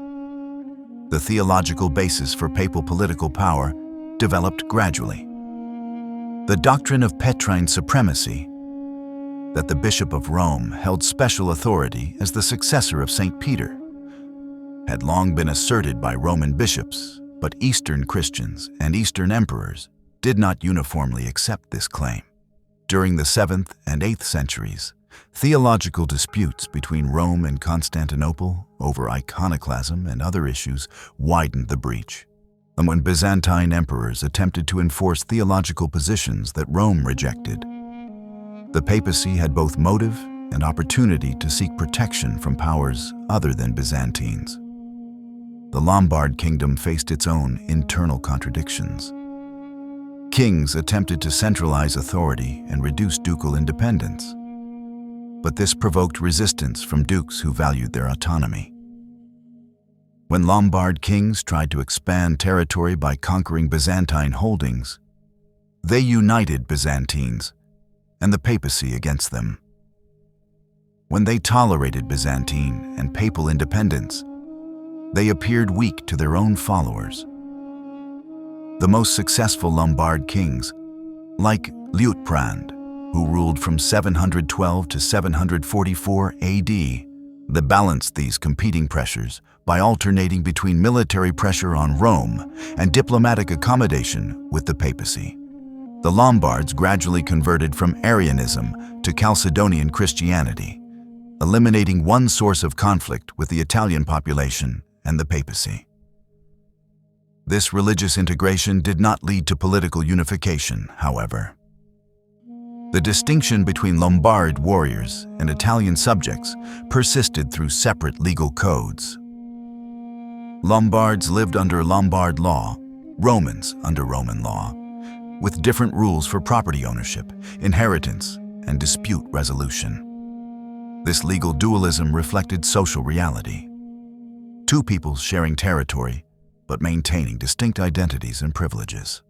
The theological basis for papal political power developed gradually. The doctrine of Petrine supremacy, that the Bishop of Rome held special authority as the successor of St. Peter, had long been asserted by Roman bishops, but Eastern Christians and Eastern emperors did not uniformly accept this claim. During the 7th and 8th centuries, theological disputes between Rome and Constantinople over iconoclasm and other issues widened the breach. And when Byzantine emperors attempted to enforce theological positions that Rome rejected, the papacy had both motive and opportunity to seek protection from powers other than Byzantines. The Lombard kingdom faced its own internal contradictions. Kings attempted to centralize authority and reduce ducal independence, but this provoked resistance from dukes who valued their autonomy. When Lombard kings tried to expand territory by conquering Byzantine holdings, they united Byzantines and the papacy against them. When they tolerated Byzantine and papal independence, they appeared weak to their own followers. The most successful Lombard kings, like Liutprand, who ruled from 712 to 744 AD, they balanced these competing pressures by alternating between military pressure on Rome and diplomatic accommodation with the papacy. The Lombards gradually converted from Arianism to Chalcedonian Christianity, eliminating one source of conflict with the Italian population and the papacy. This religious integration did not lead to political unification, however. The distinction between Lombard warriors and Italian subjects persisted through separate legal codes. Lombards lived under Lombard law, Romans under Roman law, with different rules for property ownership, inheritance, and dispute resolution. This legal dualism reflected social reality. Two peoples sharing territory, but maintaining distinct identities and privileges.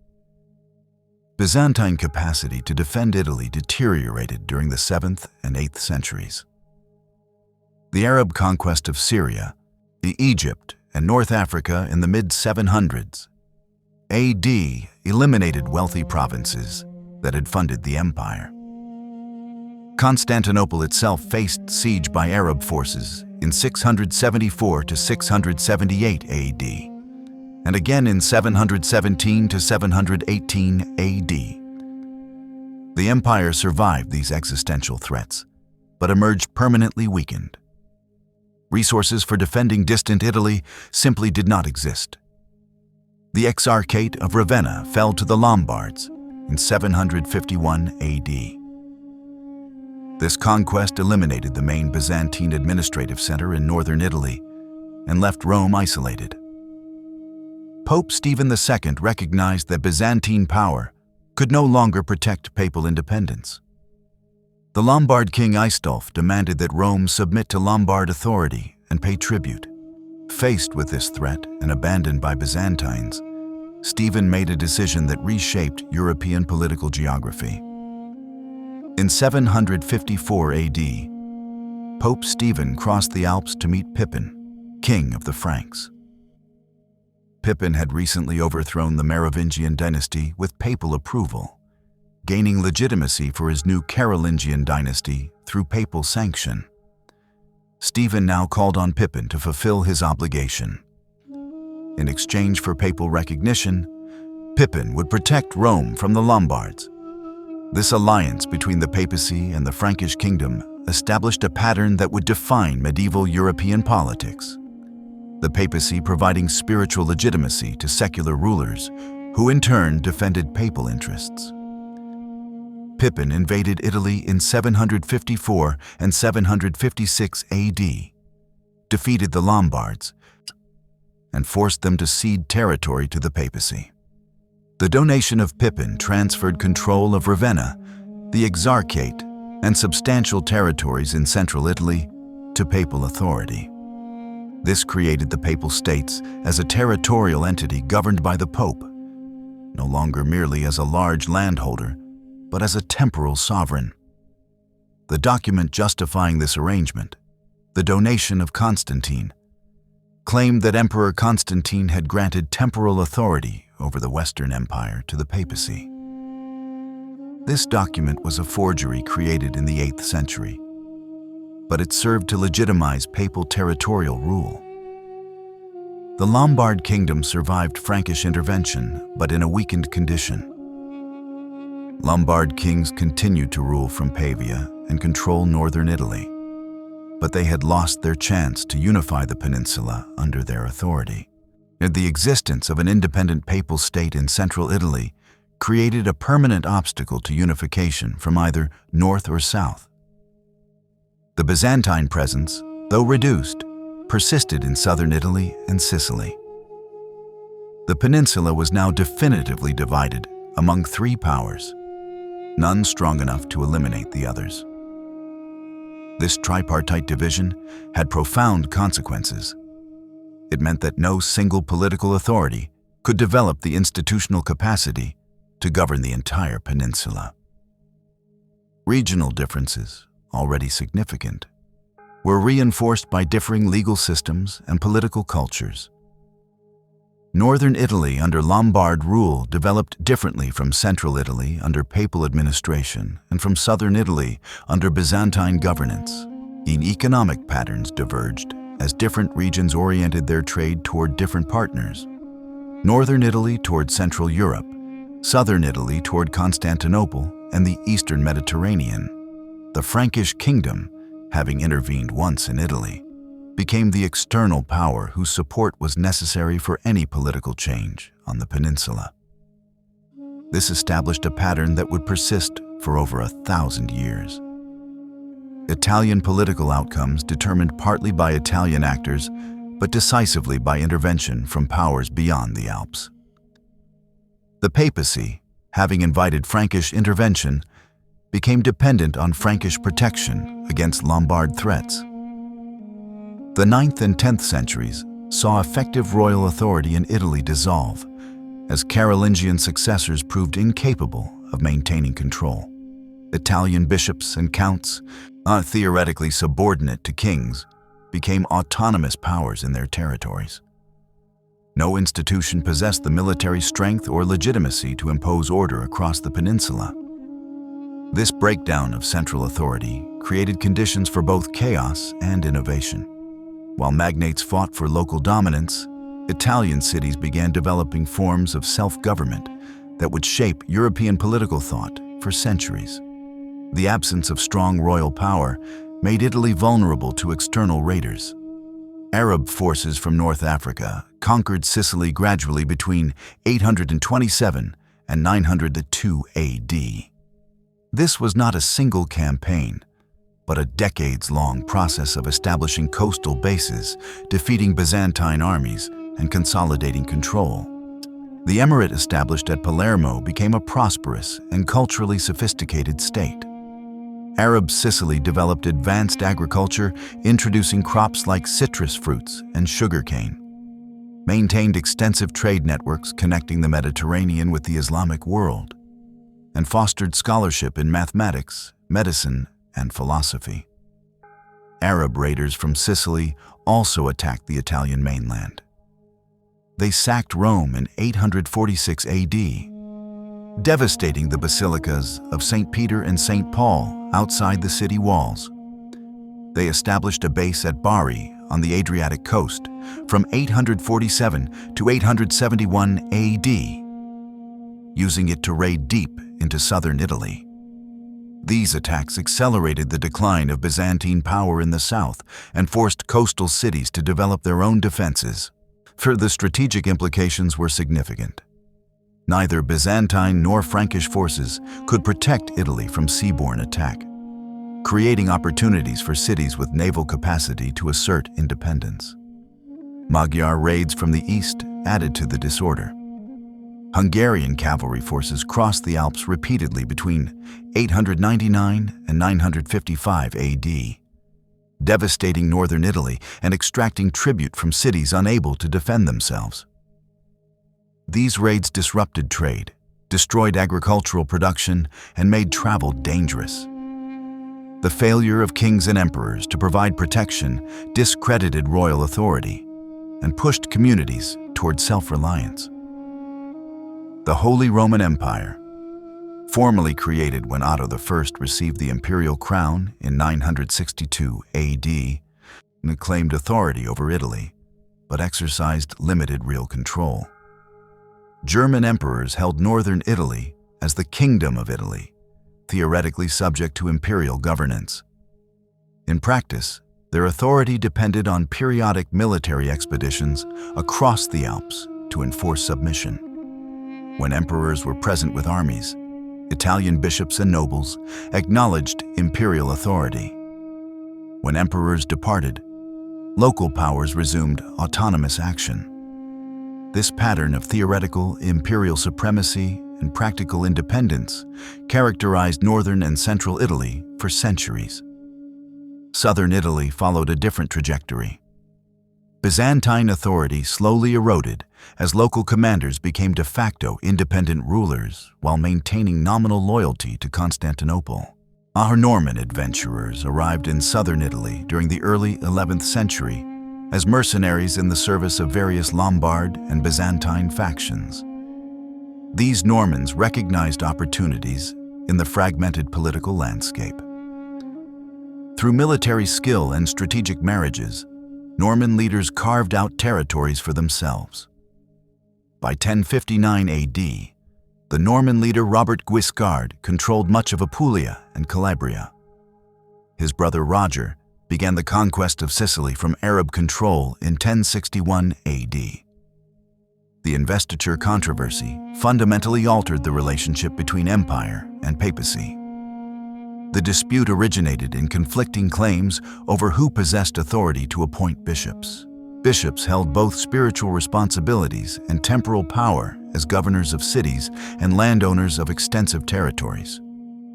Byzantine capacity to defend Italy deteriorated during the 7th and 8th centuries. The Arab conquest of Syria, Egypt, and North Africa in the mid-700s AD eliminated wealthy provinces that had funded the empire. Constantinople itself faced siege by Arab forces in 674 to 678 AD, and again in 717 to 718 AD. The empire survived these existential threats, but emerged permanently weakened. Resources for defending distant Italy simply did not exist. The Exarchate of Ravenna fell to the Lombards in 751 AD. This conquest eliminated the main Byzantine administrative center in northern Italy and left Rome isolated. Pope Stephen II recognized that Byzantine power could no longer protect papal independence. The Lombard king Aistulf demanded that Rome submit to Lombard authority and pay tribute. Faced with this threat and abandoned by Byzantines, Stephen made a decision that reshaped European political geography. In 754 AD, Pope Stephen crossed the Alps to meet Pippin, king of the Franks. Pippin had recently overthrown the Merovingian dynasty with papal approval, gaining legitimacy for his new Carolingian dynasty through papal sanction. Stephen now called on Pippin to fulfill his obligation. In exchange for papal recognition, Pippin would protect Rome from the Lombards. This alliance between the papacy and the Frankish kingdom established a pattern that would define medieval European politics. The papacy providing spiritual legitimacy to secular rulers, who in turn defended papal interests. Pippin invaded Italy in 754 and 756 AD, defeated the Lombards, and forced them to cede territory to the papacy. The donation of Pippin transferred control of Ravenna, the Exarchate, and substantial territories in central Italy to papal authority. This created the Papal States as a territorial entity governed by the Pope, no longer merely as a large landholder, but as a temporal sovereign. The document justifying this arrangement, the donation of Constantine, claimed that Emperor Constantine had granted temporal authority over the Western Empire to the papacy. This document was a forgery created in the 8th century, but it served to legitimize papal territorial rule. The Lombard kingdom survived Frankish intervention, but in a weakened condition. Lombard kings continued to rule from Pavia and control northern Italy, but they had lost their chance to unify the peninsula under their authority. The existence of an independent papal state in central Italy created a permanent obstacle to unification from either north or south. The Byzantine presence, though reduced, persisted in southern Italy and Sicily. The peninsula was now definitively divided among three powers, none strong enough to eliminate the others. This tripartite division had profound consequences. It meant that no single political authority could develop the institutional capacity to govern the entire peninsula. Regional differences, already significant, were reinforced by differing legal systems and political cultures. Northern Italy under Lombard rule developed differently from central Italy under papal administration and from southern Italy under Byzantine governance. Economic patterns diverged as different regions oriented their trade toward different partners. Northern Italy toward Central Europe, southern Italy toward Constantinople and the Eastern Mediterranean. The Frankish kingdom, having intervened once in Italy, became the external power whose support was necessary for any political change on the peninsula. This established a pattern that would persist for over 1,000 years. Italian political outcomes determined partly by Italian actors, but decisively by intervention from powers beyond the Alps. The papacy, having invited Frankish intervention, became dependent on Frankish protection against Lombard threats. The 9th and 10th centuries saw effective royal authority in Italy dissolve, as Carolingian successors proved incapable of maintaining control. Italian bishops and counts, theoretically subordinate to kings, became autonomous powers in their territories. No institution possessed the military strength or legitimacy to impose order across the peninsula. This breakdown of central authority created conditions for both chaos and innovation. While magnates fought for local dominance, Italian cities began developing forms of self-government that would shape European political thought for centuries. The absence of strong royal power made Italy vulnerable to external raiders. Arab forces from North Africa conquered Sicily gradually between 827 and 902 AD. This was not a single campaign, but a decades-long process of establishing coastal bases, defeating Byzantine armies, and consolidating control. The emirate established at Palermo became a prosperous and culturally sophisticated state. Arab Sicily developed advanced agriculture, introducing crops like citrus fruits and sugarcane, maintained extensive trade networks connecting the Mediterranean with the Islamic world, and fostered scholarship in mathematics, medicine, and philosophy. Arab raiders from Sicily also attacked the Italian mainland. They sacked Rome in 846 AD, devastating the basilicas of St. Peter and St. Paul outside the city walls. They established a base at Bari on the Adriatic coast from 847 to 871 AD, using it to raid deep into southern Italy. These attacks accelerated the decline of Byzantine power in the south and forced coastal cities to develop their own defenses. For the strategic implications were significant. Neither Byzantine nor Frankish forces could protect Italy from seaborne attack, creating opportunities for cities with naval capacity to assert independence. Magyar raids from the east added to the disorder. Hungarian cavalry forces crossed the Alps repeatedly between 899 and 955 AD, devastating northern Italy and extracting tribute from cities unable to defend themselves. These raids disrupted trade, destroyed agricultural production, and made travel dangerous. The failure of kings and emperors to provide protection discredited royal authority and pushed communities toward self-reliance. The Holy Roman Empire, formally created when Otto I received the imperial crown in 962 AD, claimed authority over Italy, but exercised limited real control. German emperors held northern Italy as the Kingdom of Italy, theoretically subject to imperial governance. In practice, their authority depended on periodic military expeditions across the Alps to enforce submission. When emperors were present with armies, Italian bishops and nobles acknowledged imperial authority. When emperors departed, local powers resumed autonomous action. This pattern of theoretical imperial supremacy and practical independence characterized northern and central Italy for centuries. Southern Italy followed a different trajectory. Byzantine authority slowly eroded as local commanders became de facto independent rulers while maintaining nominal loyalty to Constantinople. Our Norman adventurers arrived in southern Italy during the early 11th century as mercenaries in the service of various Lombard and Byzantine factions. These Normans recognized opportunities in the fragmented political landscape. Through military skill and strategic marriages, Norman leaders carved out territories for themselves. By 1059 AD, the Norman leader Robert Guiscard controlled much of Apulia and Calabria. His brother Roger began the conquest of Sicily from Arab control in 1061 AD. The investiture controversy fundamentally altered the relationship between empire and papacy. The dispute originated in conflicting claims over who possessed authority to appoint bishops. Bishops held both spiritual responsibilities and temporal power as governors of cities and landowners of extensive territories.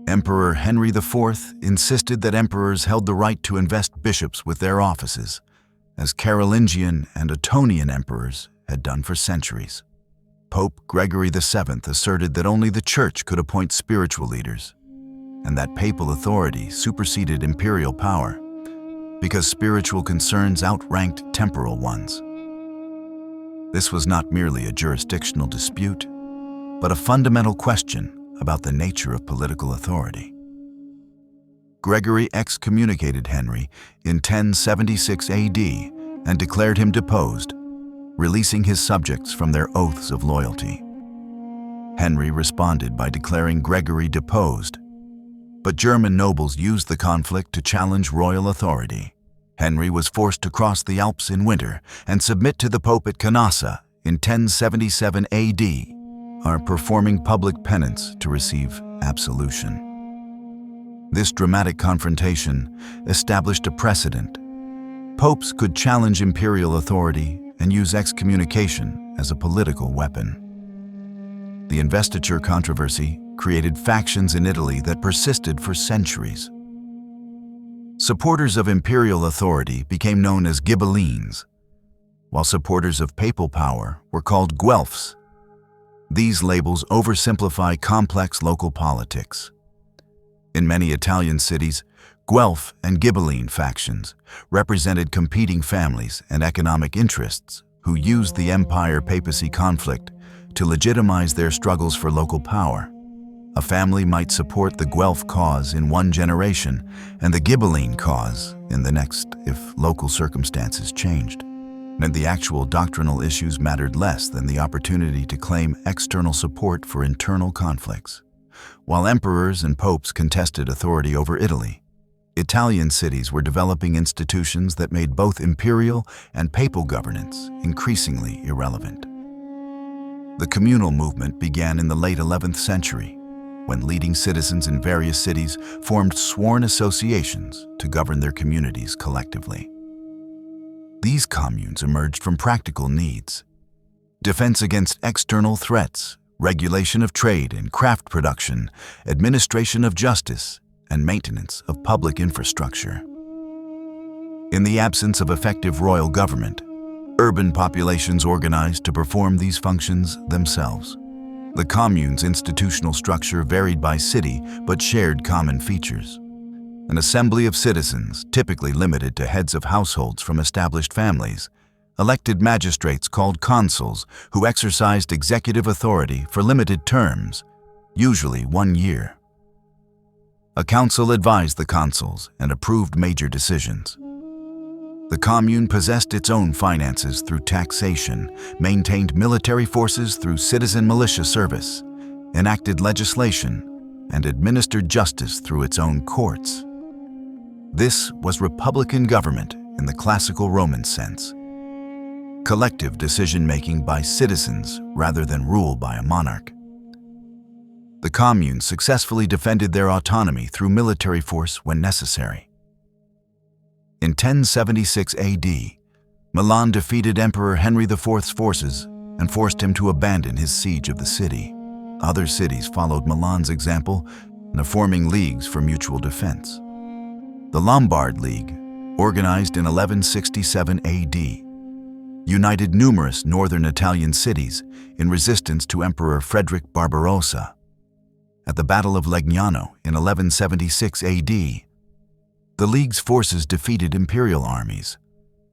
Emperor Henry IV insisted that emperors held the right to invest bishops with their offices, as Carolingian and Ottonian emperors had done for centuries. Pope Gregory VII asserted that only the Church could appoint spiritual leaders, and that papal authority superseded imperial power because spiritual concerns outranked temporal ones. This was not merely a jurisdictional dispute, but a fundamental question about the nature of political authority. Gregory excommunicated Henry in 1076 AD and declared him deposed, releasing his subjects from their oaths of loyalty. Henry responded by declaring Gregory deposed, but German nobles used the conflict to challenge royal authority. Henry was forced to cross the Alps in winter and submit to the Pope at Canossa in 1077 AD, performing public penance to receive absolution. This dramatic confrontation established a precedent. Popes could challenge imperial authority and use excommunication as a political weapon. The investiture controversy created factions in Italy that persisted for centuries. Supporters of imperial authority became known as Ghibellines, while supporters of papal power were called Guelphs. These labels oversimplify complex local politics. In many Italian cities, Guelph and Ghibelline factions represented competing families and economic interests who used the empire-papacy conflict to legitimize their struggles for local power. A family might support the Guelph cause in one generation and the Ghibelline cause in the next if local circumstances changed. And the actual doctrinal issues mattered less than the opportunity to claim external support for internal conflicts. While emperors and popes contested authority over Italy, Italian cities were developing institutions that made both imperial and papal governance increasingly irrelevant. The communal movement began in the late 11th century, when leading citizens in various cities formed sworn associations to govern their communities collectively. These communes emerged from practical needs: defense against external threats, regulation of trade and craft production, administration of justice, and maintenance of public infrastructure. In the absence of effective royal government, urban populations organized to perform these functions themselves. The commune's institutional structure varied by city but shared common features. An assembly of citizens, typically limited to heads of households from established families, elected magistrates called consuls who exercised executive authority for limited terms, usually 1 year. A council advised the consuls and approved major decisions. The commune possessed its own finances through taxation, maintained military forces through citizen militia service, enacted legislation, and administered justice through its own courts. This was republican government in the classical Roman sense. Collective decision-making by citizens rather than rule by a monarch. The commune successfully defended their autonomy through military force when necessary. In 1076 AD, Milan defeated Emperor Henry IV's forces and forced him to abandon his siege of the city. Other cities followed Milan's example, forming leagues for mutual defense. The Lombard League, organized in 1167 AD, united numerous northern Italian cities in resistance to Emperor Frederick Barbarossa. At the Battle of Legnano in 1176 AD, the League's forces defeated imperial armies,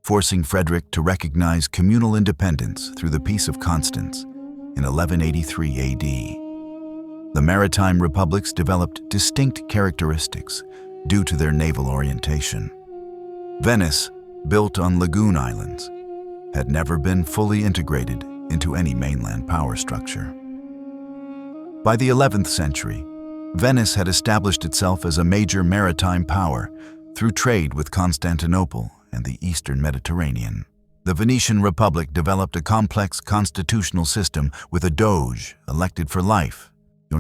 forcing Frederick to recognize communal independence through the Peace of Constance in 1183 AD. The maritime republics developed distinct characteristics due to their naval orientation. Venice, built on lagoon islands, had never been fully integrated into any mainland power structure. By the 11th century, Venice had established itself as a major maritime power through trade with Constantinople and the Eastern Mediterranean. The Venetian Republic developed a complex constitutional system with a doge elected for life,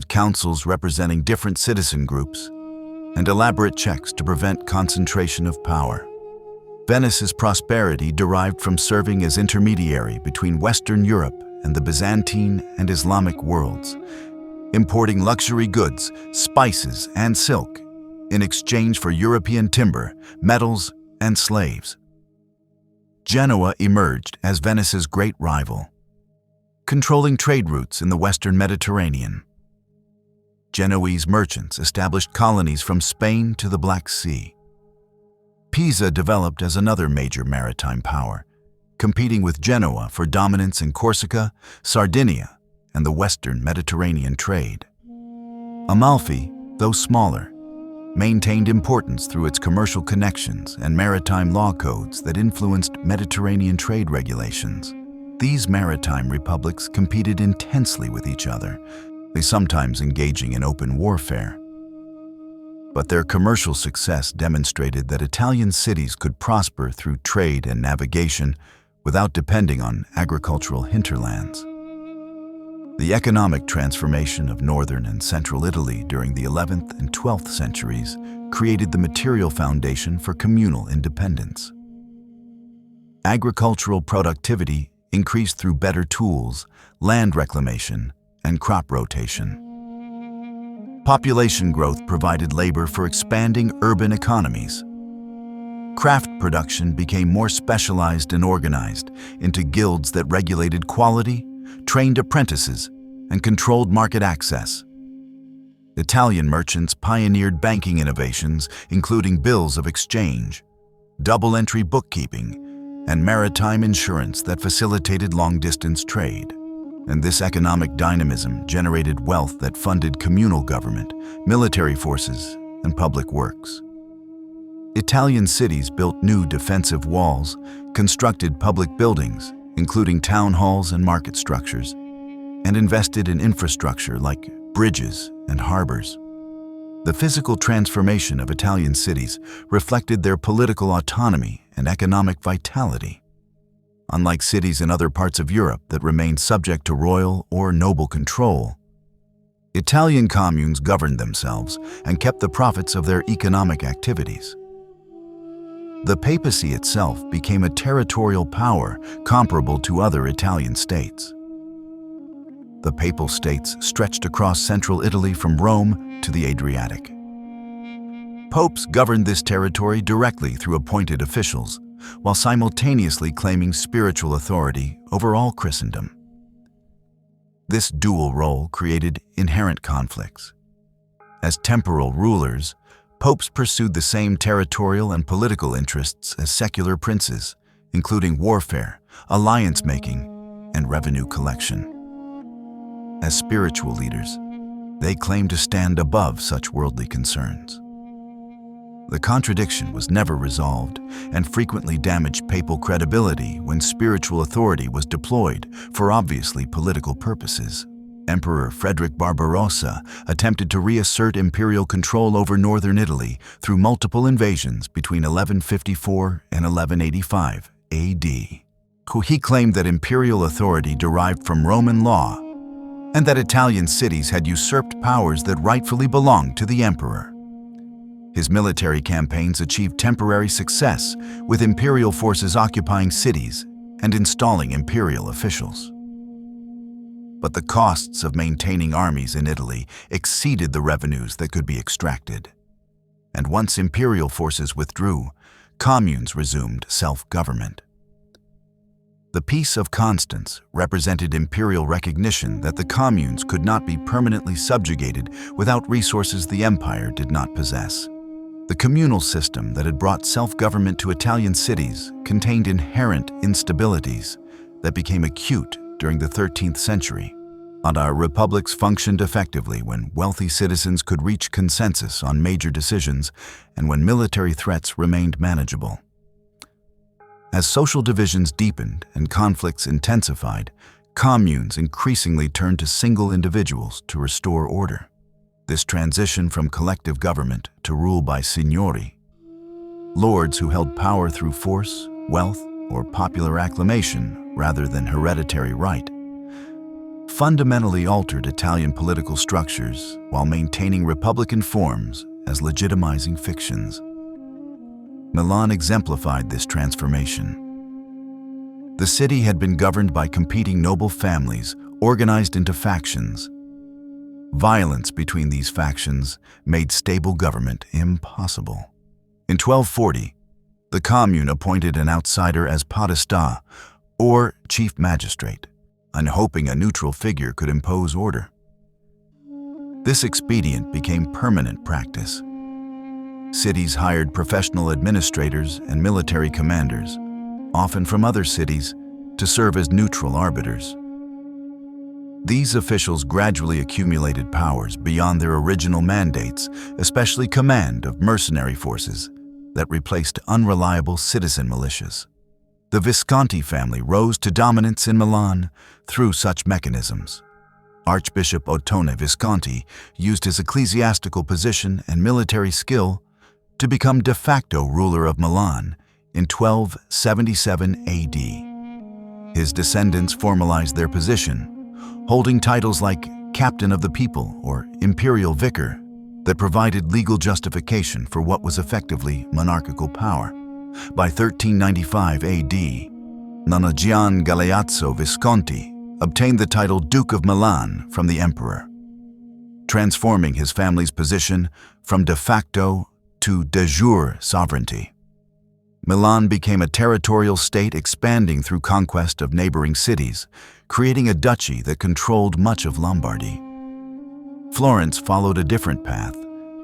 councils representing different citizen groups, and elaborate checks to prevent concentration of power. Venice's prosperity derived from serving as intermediary between Western Europe and the Byzantine and Islamic worlds, importing luxury goods, spices, and silk in exchange for European timber, metals, and slaves. Genoa emerged as Venice's great rival, controlling trade routes in the Western Mediterranean. Genoese merchants established colonies from Spain to the Black Sea. Pisa developed as another major maritime power, competing with Genoa for dominance in Corsica, Sardinia, and the Western Mediterranean trade. Amalfi, though smaller, maintained importance through its commercial connections and maritime law codes that influenced Mediterranean trade regulations. These maritime republics competed intensely with each other, sometimes engaging in open warfare. But their commercial success demonstrated that Italian cities could prosper through trade and navigation without depending on agricultural hinterlands. The economic transformation of northern and central Italy during the 11th and 12th centuries created the material foundation for communal independence. Agricultural productivity increased through better tools, land reclamation, and crop rotation. Population growth provided labor for expanding urban economies. Craft production became more specialized and organized into guilds that regulated quality, trained apprentices, and controlled market access. Italian merchants pioneered banking innovations, including bills of exchange, double-entry bookkeeping, and maritime insurance that facilitated long-distance trade. And this economic dynamism generated wealth that funded communal government, military forces, and public works. Italian cities built new defensive walls, constructed public buildings, including town halls and market structures, and invested in infrastructure like bridges and harbors. The physical transformation of Italian cities reflected their political autonomy and economic vitality. Unlike cities in other parts of Europe that remained subject to royal or noble control, Italian communes governed themselves and kept the profits of their economic activities. The papacy itself became a territorial power comparable to other Italian states. The papal states stretched across central Italy from Rome to the Adriatic. Popes governed this territory directly through appointed officials, while simultaneously claiming spiritual authority over all Christendom. This dual role created inherent conflicts. As temporal rulers, popes pursued the same territorial and political interests as secular princes, including warfare, alliance-making, and revenue collection. As spiritual leaders, they claimed to stand above such worldly concerns. The contradiction was never resolved and frequently damaged papal credibility when spiritual authority was deployed for obviously political purposes. Emperor Frederick Barbarossa attempted to reassert imperial control over northern Italy through multiple invasions between 1154 and 1185 AD. He claimed that imperial authority derived from Roman law and that Italian cities had usurped powers that rightfully belonged to the emperor. His military campaigns achieved temporary success, with imperial forces occupying cities and installing imperial officials. But the costs of maintaining armies in Italy exceeded the revenues that could be extracted. And once imperial forces withdrew, communes resumed self-government. The Peace of Constance represented imperial recognition that the communes could not be permanently subjugated without resources the empire did not possess. The communal system that had brought self-government to Italian cities contained inherent instabilities that became acute during the 13th century. And our republics functioned effectively when wealthy citizens could reach consensus on major decisions and when military threats remained manageable. As social divisions deepened and conflicts intensified, communes increasingly turned to single individuals to restore order. This transition from collective government to rule by signori, lords who held power through force, wealth, or popular acclamation rather than hereditary right, fundamentally altered Italian political structures while maintaining republican forms as legitimizing fictions. Milan exemplified this transformation. The city had been governed by competing noble families organized into factions. Violence between these factions made stable government impossible. In 1240, the commune appointed an outsider as podesta, or chief magistrate, and hoping a neutral figure could impose order. This expedient became permanent practice. Cities hired professional administrators and military commanders, often from other cities, to serve as neutral arbiters. These officials gradually accumulated powers beyond their original mandates, especially command of mercenary forces that replaced unreliable citizen militias. The Visconti family rose to dominance in Milan through such mechanisms. Archbishop Ottone Visconti used his ecclesiastical position and military skill to become de facto ruler of Milan in 1277 AD. His descendants formalized their position, holding titles like Captain of the People or Imperial Vicar that provided legal justification for what was effectively monarchical power. By 1395 AD, Nonno Gian Galeazzo Visconti obtained the title Duke of Milan from the emperor, transforming his family's position from de facto to de jure sovereignty. Milan became a territorial state expanding through conquest of neighboring cities, creating a duchy that controlled much of Lombardy. Florence followed a different path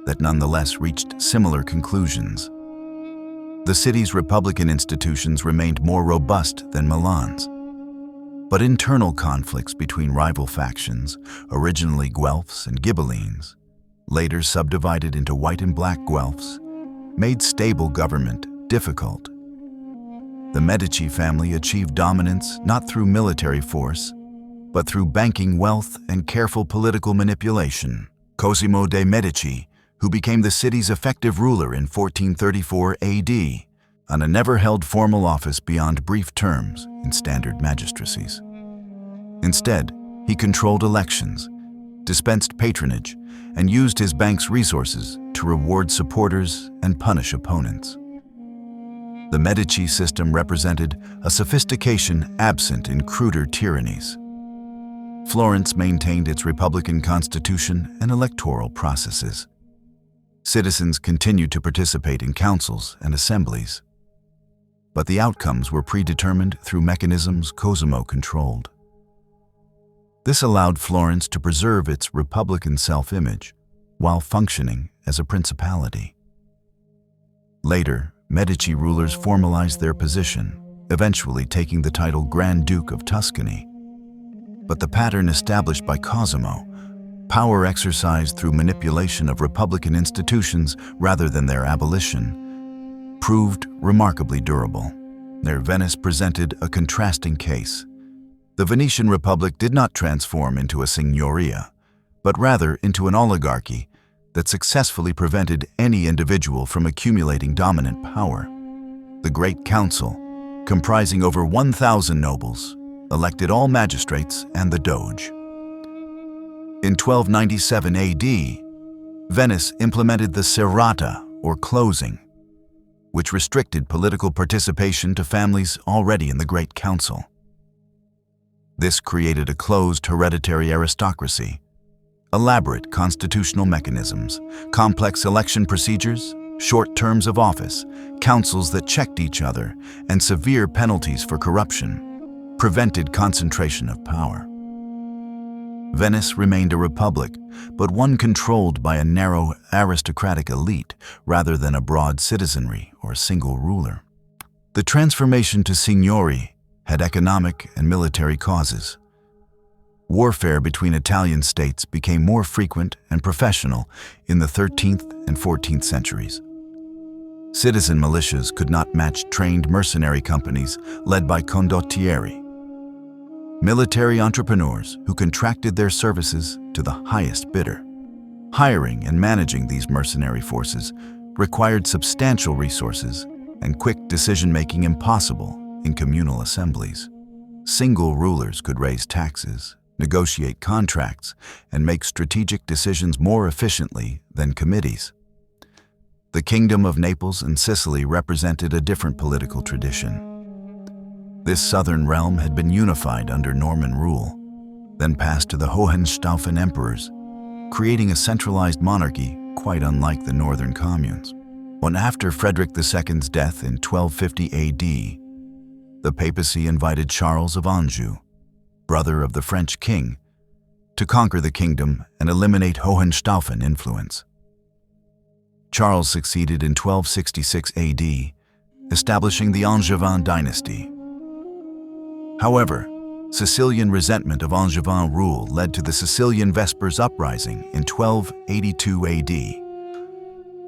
that nonetheless reached similar conclusions. The city's republican institutions remained more robust than Milan's. But internal conflicts between rival factions, originally Guelphs and Ghibellines, later subdivided into white and black Guelphs, made stable government difficult. The Medici family achieved dominance not through military force, but through banking wealth and careful political manipulation. Cosimo de' Medici, who became the city's effective ruler in 1434 AD, and never held formal office beyond brief terms in standard magistracies. Instead, he controlled elections, dispensed patronage, and used his bank's resources to reward supporters and punish opponents. The Medici system represented a sophistication absent in cruder tyrannies. Florence maintained its republican constitution and electoral processes. Citizens continued to participate in councils and assemblies, but the outcomes were predetermined through mechanisms Cosimo controlled. This allowed Florence to preserve its republican self-image while functioning as a principality. Later, Medici rulers formalized their position, eventually taking the title Grand Duke of Tuscany. But the pattern established by Cosimo, power exercised through manipulation of republican institutions rather than their abolition, proved remarkably durable. Their Venice presented a contrasting case. The Venetian Republic did not transform into a signoria, but rather into an oligarchy that successfully prevented any individual from accumulating dominant power. The Great Council, comprising over 1,000 nobles, elected all magistrates and the Doge. In 1297 AD, Venice implemented the serrata, or closing, which restricted political participation to families already in the Great Council. This created a closed hereditary aristocracy, elaborate constitutional mechanisms, complex election procedures, short terms of office, councils that checked each other, and severe penalties for corruption. prevented concentration of power. Venice remained a republic, but one controlled by a narrow aristocratic elite rather than a broad citizenry or single ruler. The transformation to signori had economic and military causes. Warfare between Italian states became more frequent and professional in the 13th and 14th centuries. Citizen militias could not match trained mercenary companies led by condottieri, military entrepreneurs who contracted their services to the highest bidder. Hiring and managing these mercenary forces required substantial resources and quick decision-making impossible in communal assemblies. Single rulers could raise taxes, negotiate contracts, and make strategic decisions more efficiently than committees. The Kingdom of Naples and Sicily represented a different political tradition. This southern realm had been unified under Norman rule, then passed to the Hohenstaufen emperors, creating a centralized monarchy quite unlike the northern communes. When after Frederick II's death in 1250 AD, the papacy invited Charles of Anjou, brother of the French king, to conquer the kingdom and eliminate Hohenstaufen influence. Charles succeeded in 1266 AD, establishing the Angevin dynasty. However, Sicilian resentment of Angevin rule led to the Sicilian Vespers uprising in 1282 AD,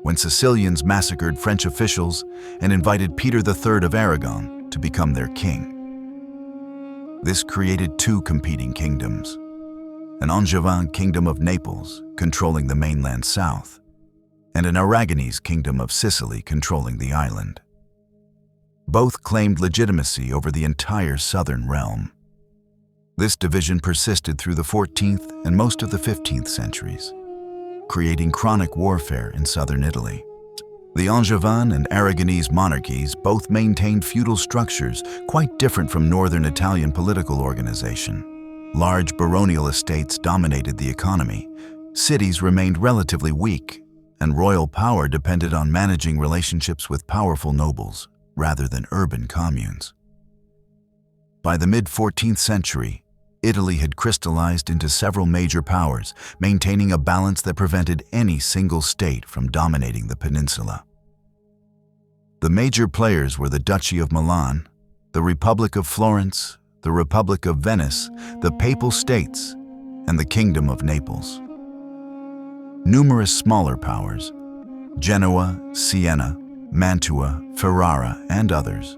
when Sicilians massacred French officials and invited Peter III of Aragon to become their king. This created two competing kingdoms, an Angevin kingdom of Naples controlling the mainland south, and an Aragonese kingdom of Sicily controlling the island. Both claimed legitimacy over the entire southern realm. This division persisted through the 14th and most of the 15th centuries, creating chronic warfare in southern Italy. The Angevin and Aragonese monarchies both maintained feudal structures quite different from northern Italian political organization. Large baronial estates dominated the economy, cities remained relatively weak, and royal power depended on managing relationships with powerful nobles rather than urban communes. By the mid-14th century, Italy had crystallized into several major powers, maintaining a balance that prevented any single state from dominating the peninsula. The major players were the Duchy of Milan, the Republic of Florence, the Republic of Venice, the Papal States, and the Kingdom of Naples. Numerous smaller powers, Genoa, Siena, Mantua, Ferrara, and others,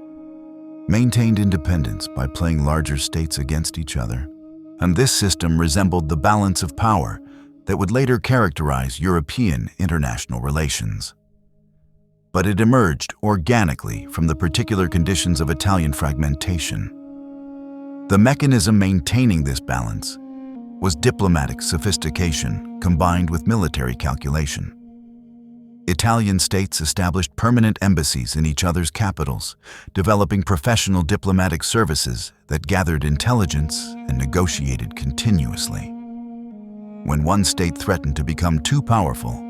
maintained independence by playing larger states against each other. And this system resembled the balance of power that would later characterize European international relations. But it emerged organically from the particular conditions of Italian fragmentation. The mechanism maintaining this balance was diplomatic sophistication combined with military calculation. Italian states established permanent embassies in each other's capitals, developing professional diplomatic services that gathered intelligence and negotiated continuously. When one state threatened to become too powerful,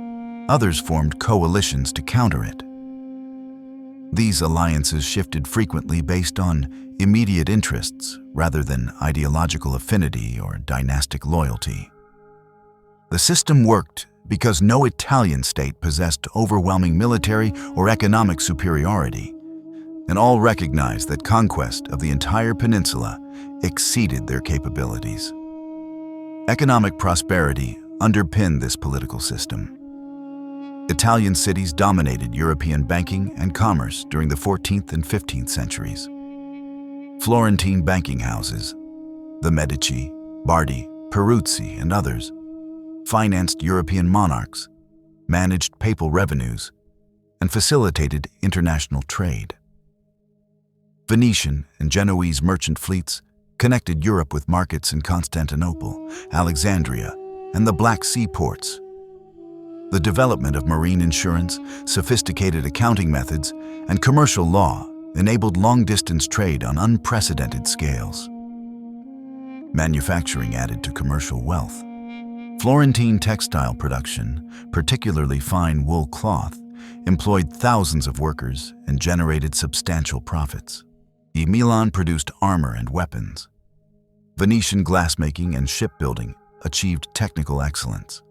others formed coalitions to counter it. These alliances shifted frequently based on immediate interests rather than ideological affinity or dynastic loyalty. The system worked because no Italian state possessed overwhelming military or economic superiority, and all recognized that conquest of the entire peninsula exceeded their capabilities. Economic prosperity underpinned this political system. Italian cities dominated European banking and commerce during the 14th and 15th centuries. Florentine banking houses, the Medici, Bardi, Peruzzi, and others, financed European monarchs, managed papal revenues, and facilitated international trade. Venetian and Genoese merchant fleets connected Europe with markets in Constantinople, Alexandria, and the Black Sea ports. The development of marine insurance, sophisticated accounting methods, and commercial law enabled long-distance trade on unprecedented scales. Manufacturing added to commercial wealth. Florentine textile production, particularly fine wool cloth, employed thousands of workers and generated substantial profits. Milan produced armor and weapons. Venetian glassmaking and shipbuilding achieved technical excellence.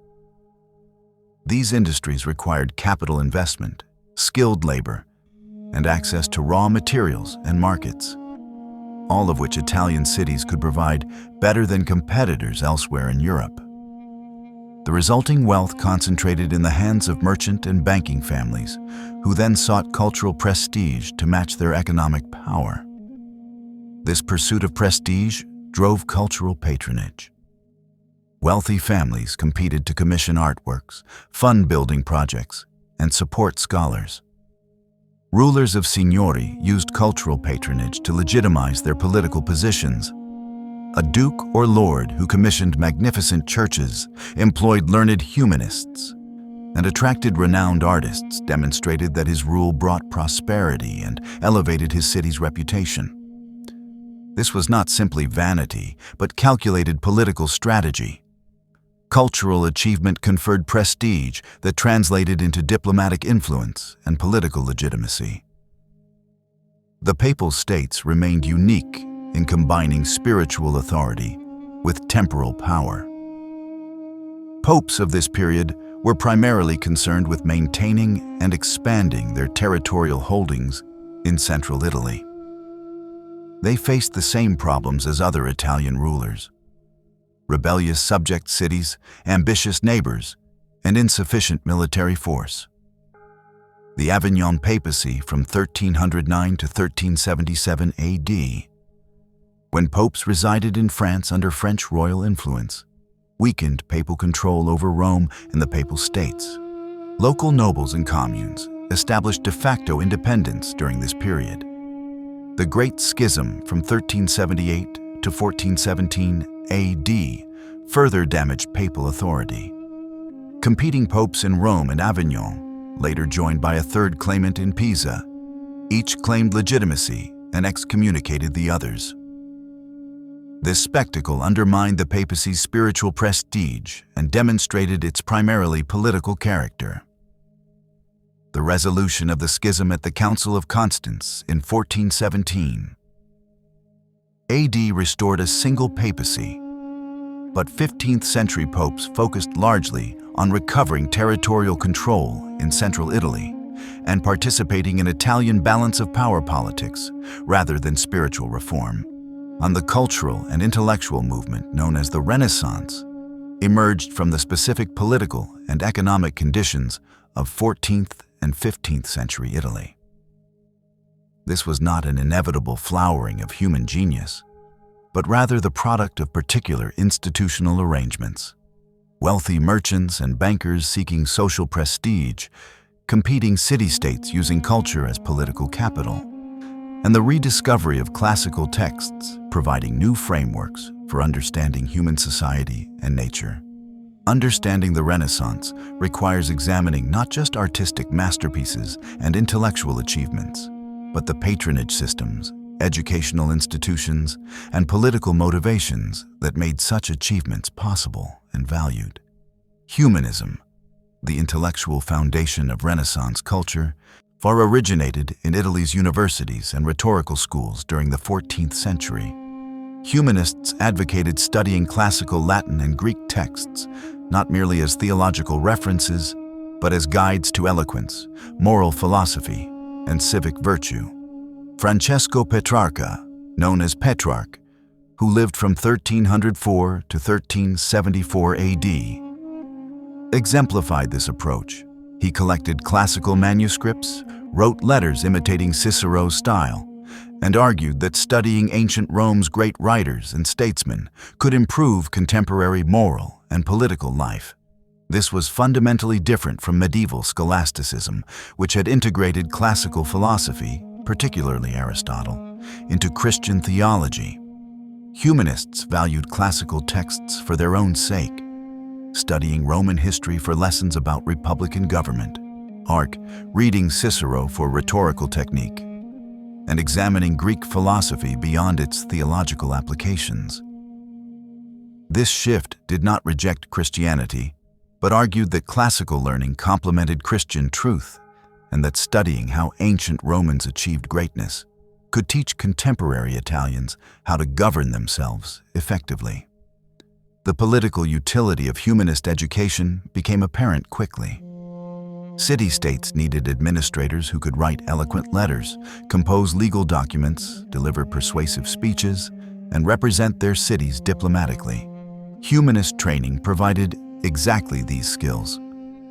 These industries required capital investment, skilled labor, and access to raw materials and markets, all of which Italian cities could provide better than competitors elsewhere in Europe. The resulting wealth concentrated in the hands of merchant and banking families, who then sought cultural prestige to match their economic power. This pursuit of prestige drove cultural patronage. Wealthy families competed to commission artworks, fund building projects, and support scholars. Rulers of signori used cultural patronage to legitimize their political positions. A duke or lord who commissioned magnificent churches, employed learned humanists, and attracted renowned artists demonstrated that his rule brought prosperity and elevated his city's reputation. This was not simply vanity, but calculated political strategy. Cultural achievement conferred prestige that translated into diplomatic influence and political legitimacy. The Papal States remained unique in combining spiritual authority with temporal power. Popes of this period were primarily concerned with maintaining and expanding their territorial holdings in central Italy. They faced the same problems as other Italian rulers: rebellious subject cities, ambitious neighbors, and insufficient military force. The Avignon papacy from 1309 to 1377 AD, when popes resided in France under French royal influence, weakened papal control over Rome and the Papal States. Local nobles and communes established de facto independence during this period. The Great Schism from 1378 to 1417 AD further damaged papal authority. Competing popes in Rome and Avignon, later joined by a third claimant in Pisa, each claimed legitimacy and excommunicated the others. This spectacle undermined the papacy's spiritual prestige and demonstrated its primarily political character. The resolution of the schism at the Council of Constance in 1417 AD restored a single papacy, but 15th century popes focused largely on recovering territorial control in central Italy and participating in Italian balance of power politics rather than spiritual reform. On the cultural and intellectual movement known as the Renaissance emerged from the specific political and economic conditions of 14th and 15th century Italy. This was not an inevitable flowering of human genius, but rather the product of particular institutional arrangements. Wealthy merchants and bankers seeking social prestige, competing city-states using culture as political capital, and the rediscovery of classical texts providing new frameworks for understanding human society and nature. Understanding the Renaissance requires examining not just artistic masterpieces and intellectual achievements, but the patronage systems, educational institutions, and political motivations that made such achievements possible and valued. Humanism, the intellectual foundation of Renaissance culture, far originated in Italy's universities and rhetorical schools during the 14th century. Humanists advocated studying classical Latin and Greek texts, not merely as theological references, but as guides to eloquence, moral philosophy, and civic virtue. Francesco Petrarca, known as Petrarch, who lived from 1304 to 1374 AD, exemplified this approach. He collected classical manuscripts, wrote letters imitating Cicero's style, and argued that studying ancient Rome's great writers and statesmen could improve contemporary moral and political life. This was fundamentally different from medieval scholasticism, which had integrated classical philosophy, particularly Aristotle, into Christian theology. Humanists valued classical texts for their own sake, studying Roman history for lessons about republican government, reading Cicero for rhetorical technique, and examining Greek philosophy beyond its theological applications. This shift did not reject Christianity, but argued that classical learning complemented Christian truth and that studying how ancient Romans achieved greatness could teach contemporary Italians how to govern themselves effectively. The political utility of humanist education became apparent quickly. City-states needed administrators who could write eloquent letters, compose legal documents, deliver persuasive speeches, and represent their cities diplomatically. Humanist training provided exactly these skills.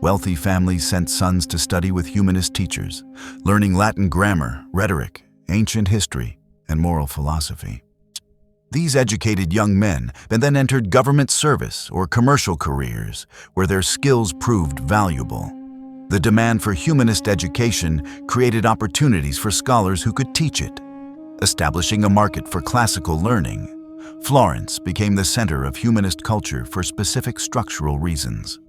Wealthy families sent sons to study with humanist teachers, learning Latin grammar, rhetoric, ancient history, and moral philosophy. These educated young men then entered government service or commercial careers where their skills proved valuable. The demand for humanist education created opportunities for scholars who could teach it. Establishing a market for classical learning, Florence became the center of humanist culture for specific structural reasons.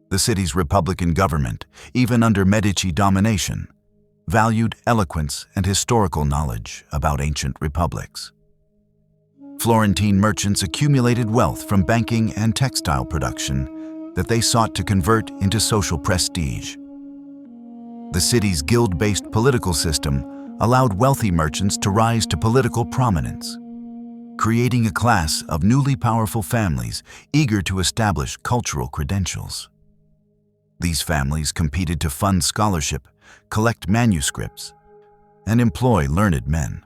The city's republican government, even under Medici domination, valued eloquence and historical knowledge about ancient republics. Florentine merchants accumulated wealth from banking and textile production that they sought to convert into social prestige. The city's guild-based political system allowed wealthy merchants to rise to political prominence, creating a class of newly powerful families eager to establish cultural credentials. These families competed to fund scholarship, collect manuscripts, and employ learned men.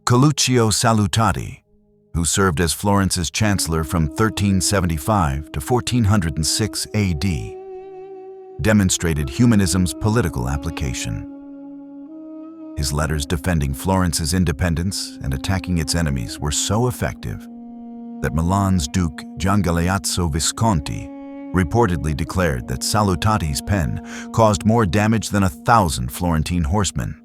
Coluccio Salutati, who served as Florence's chancellor from 1375 to 1406 AD, demonstrated humanism's political application. His letters defending Florence's independence and attacking its enemies were so effective that Milan's Duke Gian Galeazzo Visconti reportedly declared that Salutati's pen caused more damage than 1,000 Florentine horsemen.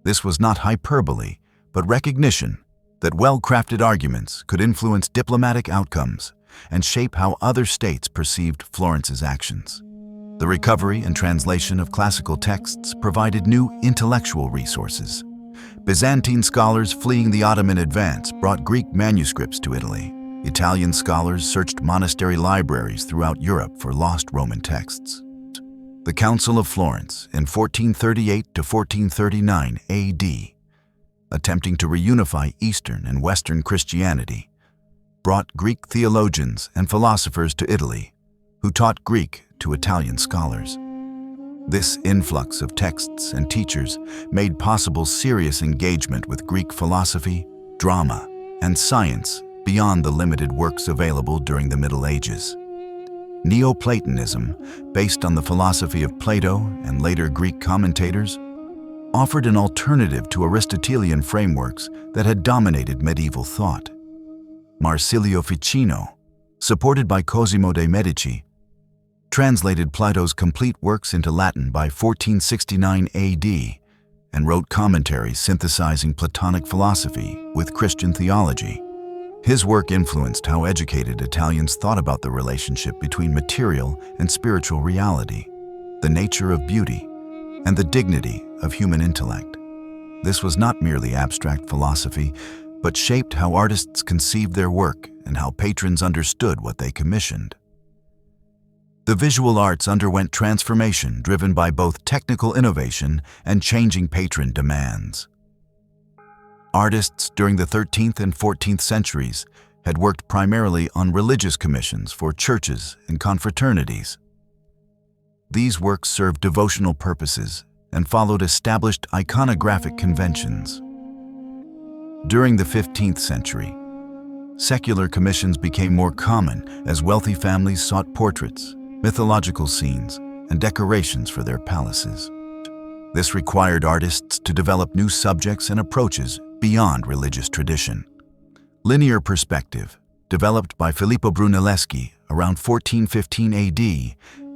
This was not hyperbole, but recognition that well-crafted arguments could influence diplomatic outcomes and shape how other states perceived Florence's actions. The recovery and translation of classical texts provided new intellectual resources. Byzantine scholars fleeing the Ottoman advance brought Greek manuscripts to Italy. Italian scholars searched monastery libraries throughout Europe for lost Roman texts. The Council of Florence in 1438 to 1439 AD, attempting to reunify Eastern and Western Christianity, brought Greek theologians and philosophers to Italy, who taught Greek to Italian scholars. This influx of texts and teachers made possible serious engagement with Greek philosophy, drama, and science beyond the limited works available during the Middle Ages. Neoplatonism, based on the philosophy of Plato and later Greek commentators, offered an alternative to Aristotelian frameworks that had dominated medieval thought. Marsilio Ficino, supported by Cosimo de' Medici, translated Plato's complete works into Latin by 1469 AD and wrote commentaries synthesizing Platonic philosophy with Christian theology. His work influenced how educated Italians thought about the relationship between material and spiritual reality, the nature of beauty, and the dignity of human intellect. This was not merely abstract philosophy, but shaped how artists conceived their work and how patrons understood what they commissioned. The visual arts underwent transformation driven by both technical innovation and changing patron demands. Artists during the 13th and 14th centuries had worked primarily on religious commissions for churches and confraternities. These works served devotional purposes and followed established iconographic conventions. During the 15th century, secular commissions became more common as wealthy families sought portraits, mythological scenes, and decorations for their palaces. This required artists to develop new subjects and approaches beyond religious tradition. Linear perspective, developed by Filippo Brunelleschi around 1415 AD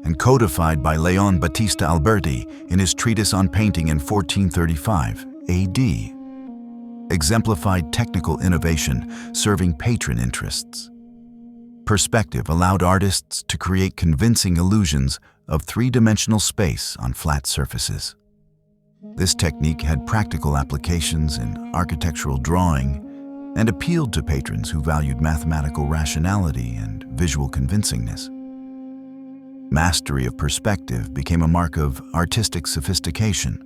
and codified by Leon Battista Alberti in his treatise on painting in 1435 AD, exemplified technical innovation serving patron interests. Perspective allowed artists to create convincing illusions of three-dimensional space on flat surfaces. This technique had practical applications in architectural drawing and appealed to patrons who valued mathematical rationality and visual convincingness. Mastery of perspective became a mark of artistic sophistication,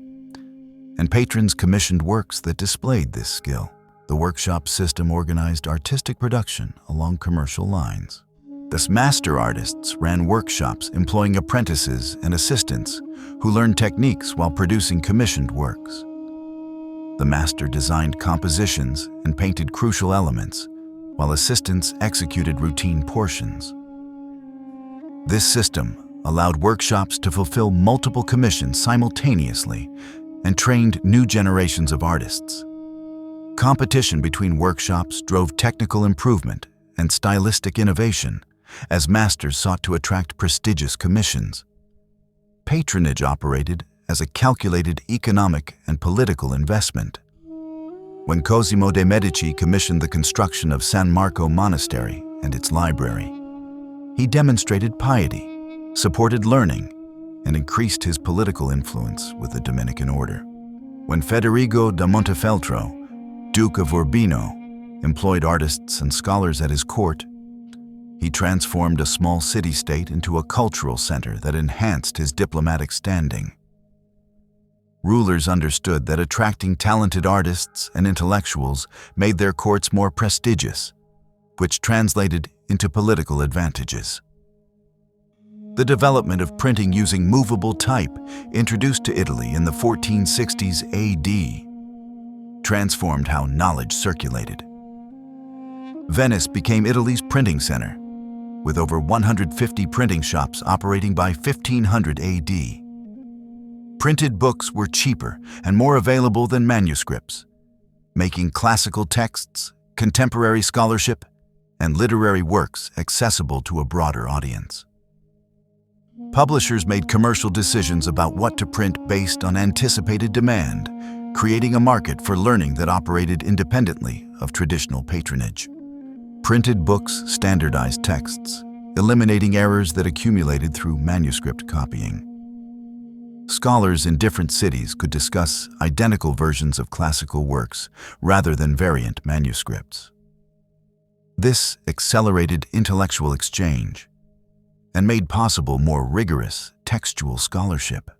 and patrons commissioned works that displayed this skill. The workshop system organized artistic production along commercial lines. Thus, master artists ran workshops employing apprentices and assistants who learned techniques while producing commissioned works. The master designed compositions and painted crucial elements, while assistants executed routine portions. This system allowed workshops to fulfill multiple commissions simultaneously and trained new generations of artists. Competition between workshops drove technical improvement and stylistic innovation as masters sought to attract prestigious commissions. Patronage operated as a calculated economic and political investment. When Cosimo de' Medici commissioned the construction of San Marco Monastery and its library, he demonstrated piety, supported learning, and increased his political influence with the Dominican order. When Federico da Montefeltro, Duke of Urbino, employed artists and scholars at his court, he transformed a small city-state into a cultural center that enhanced his diplomatic standing. Rulers understood that attracting talented artists and intellectuals made their courts more prestigious, which translated into political advantages. The development of printing using movable type, introduced to Italy in the 1460s AD, transformed how knowledge circulated. Venice became Italy's printing center, with over 150 printing shops operating by 1500 AD. Printed books were cheaper and more available than manuscripts, making classical texts, contemporary scholarship, and literary works accessible to a broader audience. Publishers made commercial decisions about what to print based on anticipated demand, creating a market for learning that operated independently of traditional patronage. Printed books standardized texts, eliminating errors that accumulated through manuscript copying. Scholars in different cities could discuss identical versions of classical works rather than variant manuscripts. This accelerated intellectual exchange and made possible more rigorous textual scholarship.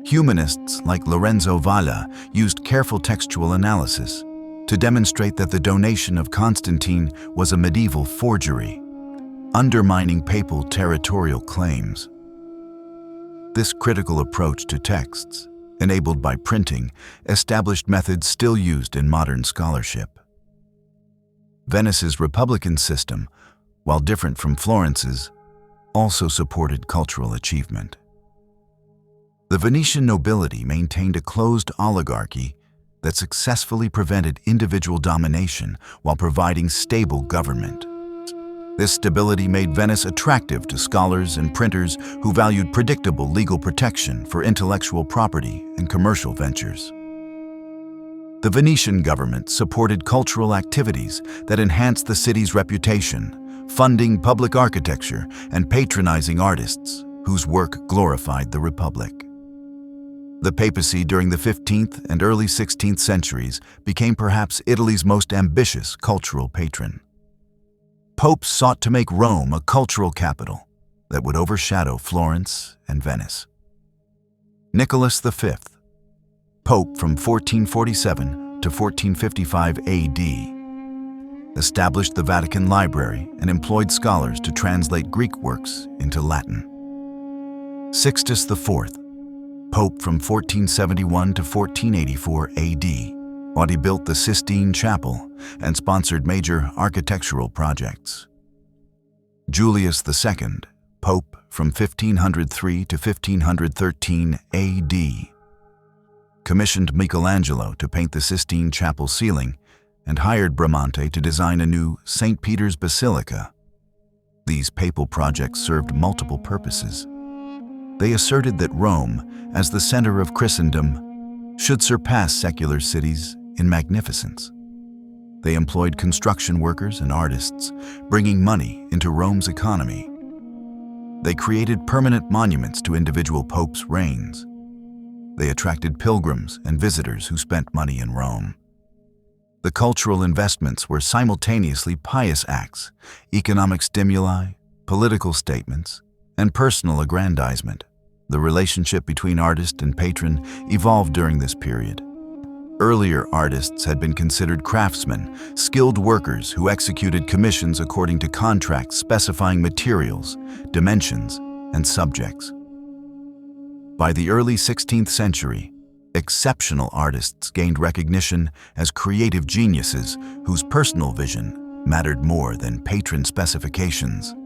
Humanists like Lorenzo Valla used careful textual analysis to demonstrate that the donation of Constantine was a medieval forgery, undermining papal territorial claims. This critical approach to texts, enabled by printing, established methods still used in modern scholarship. Venice's republican system, while different from Florence's, also supported cultural achievement. The Venetian nobility maintained a closed oligarchy that successfully prevented individual domination while providing stable government. This stability made Venice attractive to scholars and printers who valued predictable legal protection for intellectual property and commercial ventures. The Venetian government supported cultural activities that enhanced the city's reputation, funding public architecture and patronizing artists whose work glorified the Republic. The papacy during the 15th and early 16th centuries became perhaps Italy's most ambitious cultural patron. Popes sought to make Rome a cultural capital that would overshadow Florence and Venice. Nicholas V, Pope from 1447 to 1455 AD, established the Vatican Library and employed scholars to translate Greek works into Latin. Sixtus IV, Pope from 1471 to 1484 AD, he built the Sistine Chapel and sponsored major architectural projects. Julius II, Pope from 1503 to 1513 AD, commissioned Michelangelo to paint the Sistine Chapel ceiling and hired Bramante to design a new St. Peter's Basilica. These papal projects served multiple purposes. They asserted that Rome, as the center of Christendom, should surpass secular cities in magnificence. They employed construction workers and artists, bringing money into Rome's economy. They created permanent monuments to individual popes' reigns. They attracted pilgrims and visitors who spent money in Rome. The cultural investments were simultaneously pious acts, economic stimuli, political statements, and personal aggrandizement. The relationship between artist and patron evolved during this period, Earlier artists had been considered craftsmen, skilled workers who executed commissions according to contracts specifying materials, dimensions, and subjects. By the early 16th century, exceptional artists gained recognition as creative geniuses whose personal vision mattered more than patron specifications.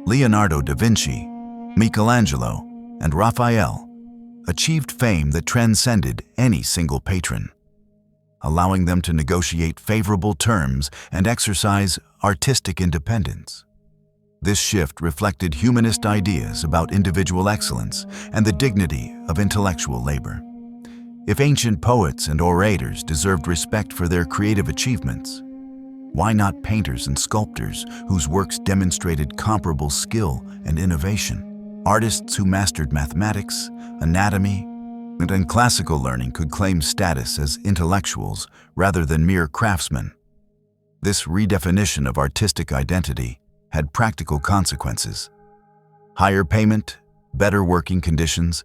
Leonardo da Vinci, Michelangelo, and Raphael achieved fame that transcended any single patron, allowing them to negotiate favorable terms and exercise artistic independence. This shift reflected humanist ideas about individual excellence and the dignity of intellectual labor. If ancient poets and orators deserved respect for their creative achievements, why not painters and sculptors whose works demonstrated comparable skill and innovation? Artists who mastered mathematics, anatomy, and classical learning could claim status as intellectuals rather than mere craftsmen. This redefinition of artistic identity had practical consequences: higher payment, better working conditions,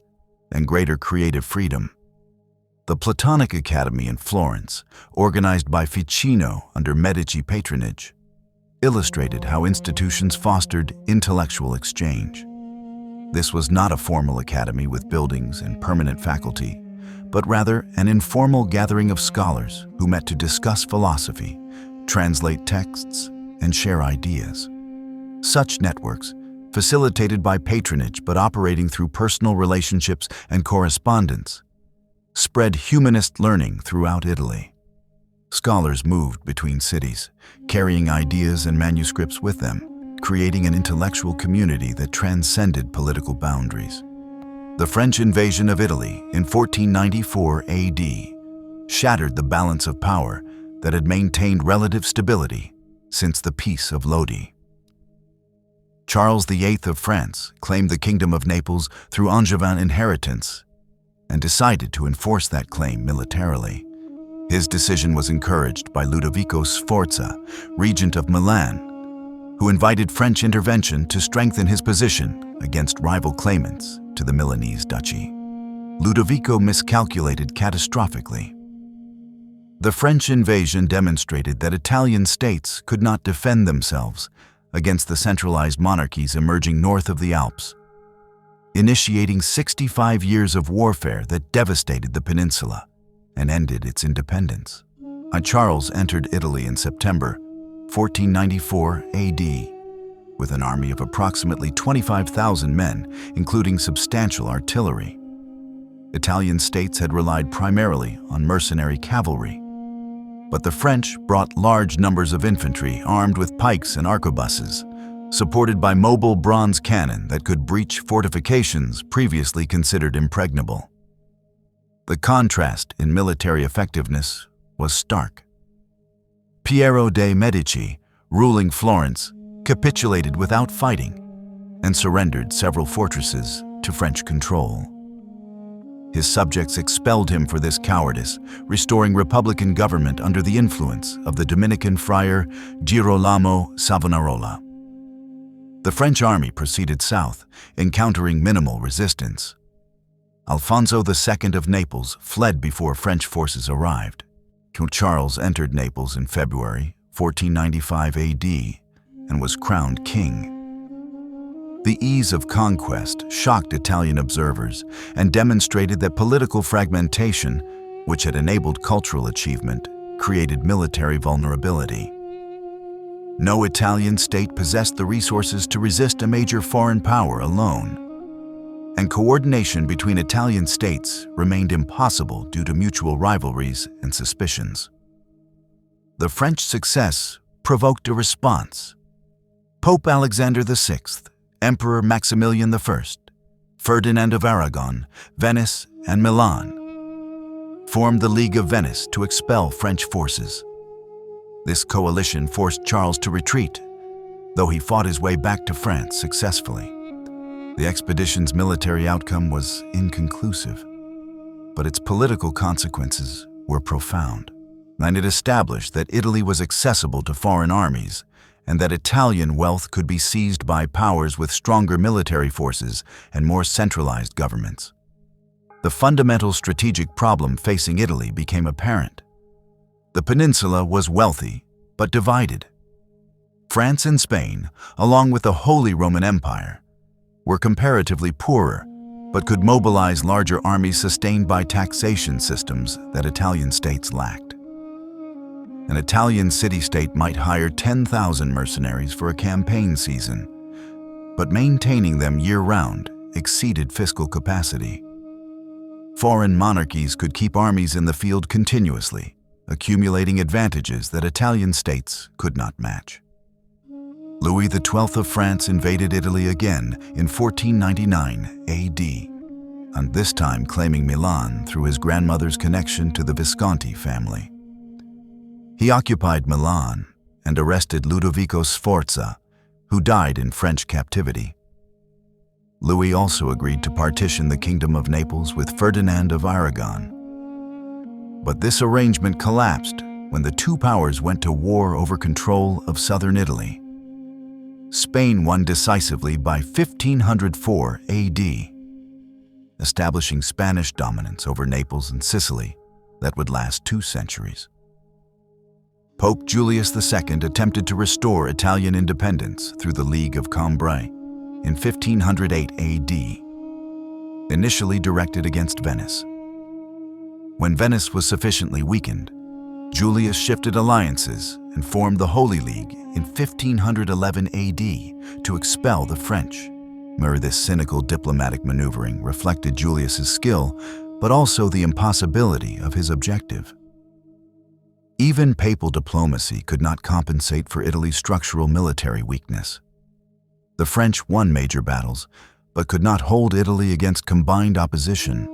and greater creative freedom. The Platonic Academy in Florence, organized by Ficino under Medici patronage, illustrated how institutions fostered intellectual exchange. This was not a formal academy with buildings and permanent faculty, but rather an informal gathering of scholars who met to discuss philosophy, translate texts, and share ideas. Such networks, facilitated by patronage but operating through personal relationships and correspondence, spread humanist learning throughout Italy. Scholars moved between cities, carrying ideas and manuscripts with them, creating an intellectual community that transcended political boundaries. The French invasion of Italy in 1494 AD shattered the balance of power that had maintained relative stability since the Peace of Lodi. Charles VIII of France claimed the Kingdom of Naples through Angevin inheritance and decided to enforce that claim militarily. His decision was encouraged by Ludovico Sforza, regent of Milan, who invited French intervention to strengthen his position against rival claimants to the Milanese duchy. Ludovico miscalculated catastrophically. The French invasion demonstrated that Italian states could not defend themselves against the centralized monarchies emerging north of the Alps, initiating 65 years of warfare that devastated the peninsula and ended its independence. Charles entered Italy in September 1494 AD with an army of approximately 25,000 men, including substantial artillery. Italian states had relied primarily on mercenary cavalry, but the French brought large numbers of infantry armed with pikes and arquebuses, supported by mobile bronze cannon that could breach fortifications previously considered impregnable. The contrast in military effectiveness was stark. Piero de' Medici, ruling Florence, capitulated without fighting and surrendered several fortresses to French control. His subjects expelled him for this cowardice, restoring republican government under the influence of the Dominican friar Girolamo Savonarola. The French army proceeded south, encountering minimal resistance. Alfonso II of Naples fled before French forces arrived. Charles entered Naples in February 1495 AD and was crowned king. The ease of conquest shocked Italian observers and demonstrated that political fragmentation, which had enabled cultural achievement, created military vulnerability. No Italian state possessed the resources to resist a major foreign power alone, and coordination between Italian states remained impossible due to mutual rivalries and suspicions. The French success provoked a response. Pope Alexander VI, Emperor Maximilian I, Ferdinand of Aragon, Venice, and Milan formed the League of Venice to expel French forces. This coalition forced Charles to retreat, though he fought his way back to France successfully. The expedition's military outcome was inconclusive, but its political consequences were profound, and it established that Italy was accessible to foreign armies and that Italian wealth could be seized by powers with stronger military forces and more centralized governments. the fundamental strategic problem facing Italy became apparent. The peninsula was wealthy, but divided. France and Spain, along with the Holy Roman Empire, were comparatively poorer, but could mobilize larger armies sustained by taxation systems that Italian states lacked. An Italian city-state might hire 10,000 mercenaries for a campaign season, but maintaining them year-round exceeded fiscal capacity. Foreign monarchies could keep armies in the field continuously, accumulating advantages that Italian states could not match. Louis XII of France invaded Italy again in 1499 AD, and this time claiming Milan through his grandmother's connection to the Visconti family. He occupied Milan and arrested Ludovico Sforza, who died in French captivity. Louis also agreed to partition the Kingdom of Naples with Ferdinand of Aragon. But this arrangement collapsed when the two powers went to war over control of southern Italy. Spain won decisively by 1504 AD, establishing Spanish dominance over Naples and Sicily that would last 2 centuries. Pope Julius II attempted to restore Italian independence through the League of Cambrai in 1508 AD, initially directed against Venice. When Venice was sufficiently weakened, Julius shifted alliances and formed the Holy League in 1511 AD to expel the French. This cynical diplomatic maneuvering reflected Julius's skill, but also the impossibility of his objective. Even papal diplomacy could not compensate for Italy's structural military weakness. The French won major battles, but could not hold Italy against combined opposition,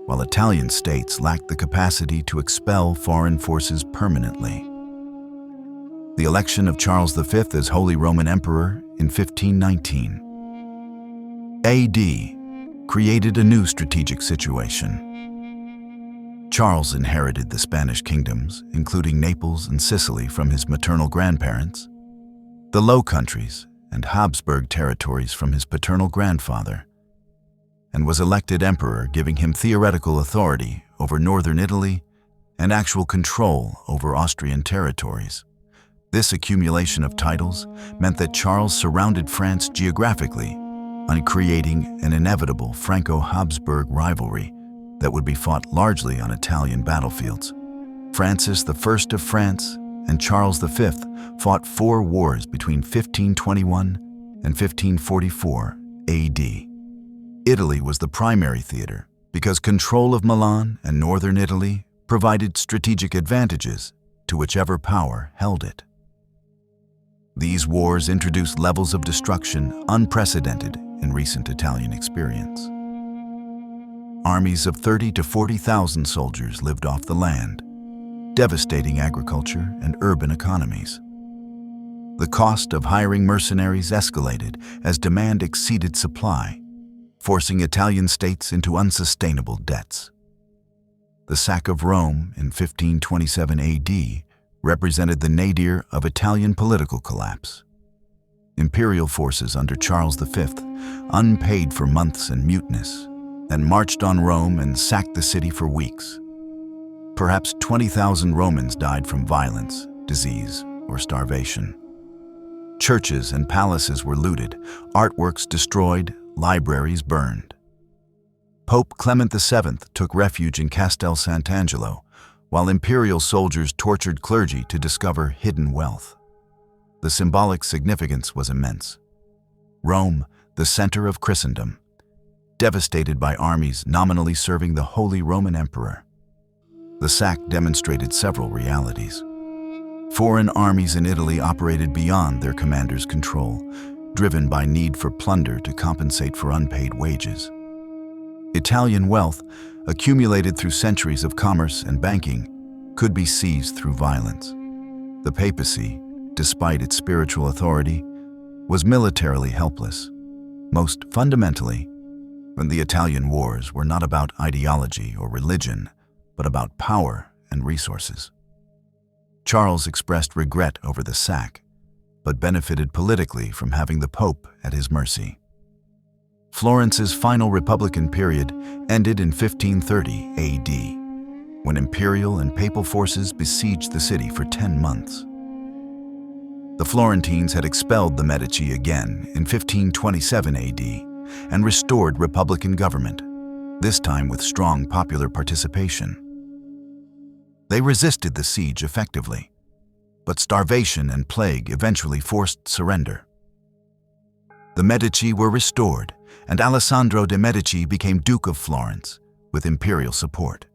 while Italian states lacked the capacity to expel foreign forces permanently. The election of Charles V as Holy Roman Emperor in 1519 AD created a new strategic situation. Charles inherited the Spanish kingdoms, including Naples and Sicily, from his maternal grandparents, the Low Countries and Habsburg territories from his paternal grandfather, and was elected emperor, giving him theoretical authority over northern Italy and actual control over Austrian territories. This accumulation of titles meant that Charles surrounded France geographically, on creating an inevitable Franco-Habsburg rivalry that would be fought largely on Italian battlefields. Francis I of France and Charles V fought 4 wars between 1521 and 1544 AD. Italy was the primary theater because control of Milan and northern Italy provided strategic advantages to whichever power held it. These wars introduced levels of destruction unprecedented in recent Italian experience. Armies of 30,000 to 40,000 soldiers lived off the land, devastating agriculture and urban economies. The cost of hiring mercenaries escalated as demand exceeded supply, forcing Italian states into unsustainable debts. The sack of Rome in 1527 AD represented the nadir of Italian political collapse. Imperial forces under Charles V, unpaid for months and mutinous, then marched on Rome and sacked the city for weeks. Perhaps 20,000 Romans died from violence, disease, or starvation. Churches and palaces were looted, artworks destroyed, libraries burned. Pope Clement VII took refuge in Castel Sant'Angelo, while imperial soldiers tortured clergy to discover hidden wealth. The symbolic significance was immense. Rome, the center of Christendom, devastated by armies nominally serving the Holy Roman Emperor. The sack demonstrated several realities. Foreign armies in Italy operated beyond their commanders' control, driven by need for plunder to compensate for unpaid wages. Italian wealth, accumulated through centuries of commerce and banking, could be seized through violence. The papacy, despite its spiritual authority, was militarily helpless. Most fundamentally, when the Italian wars were not about ideology or religion, but about power and resources. Charles expressed regret over the sack, but benefited politically from having the Pope at his mercy. Florence's final republican period ended in 1530 AD, when imperial and papal forces besieged the city for 10 months. The Florentines had expelled the Medici again in 1527 AD and restored republican government, this time with strong popular participation. They resisted the siege effectively, but starvation and plague eventually forced surrender. The Medici were restored, and Alessandro de' Medici became Duke of Florence, with imperial support.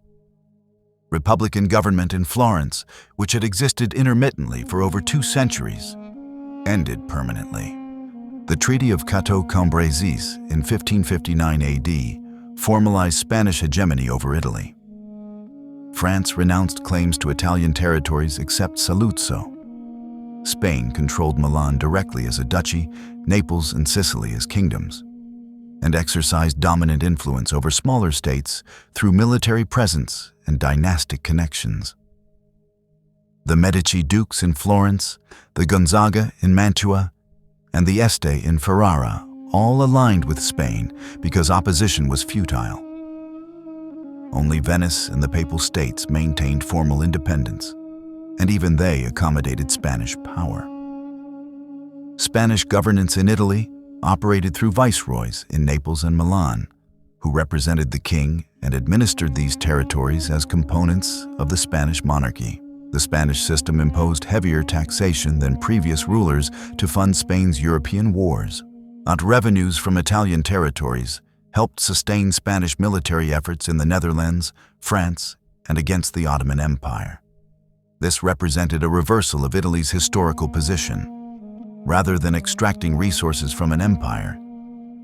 Republican government in Florence, which had existed intermittently for over 2 centuries, ended permanently. The Treaty of Cateau-Cambrésis in 1559 AD formalized Spanish hegemony over Italy. France renounced claims to Italian territories except Saluzzo. Spain controlled Milan directly as a duchy, Naples and Sicily as kingdoms, and exercised dominant influence over smaller states through military presence and dynastic connections. The Medici dukes in Florence, the Gonzaga in Mantua, and the Este in Ferrara all aligned with Spain because opposition was futile. Only Venice and the Papal States maintained formal independence, and even they accommodated Spanish power. Spanish governance in Italy operated through viceroys in Naples and Milan, who represented the king and administered these territories as components of the Spanish monarchy. The Spanish system imposed heavier taxation than previous rulers to fund Spain's European wars. But revenues from Italian territories helped sustain Spanish military efforts in the Netherlands, France, and against the Ottoman Empire. This represented a reversal of Italy's historical position. Rather than extracting resources from an empire,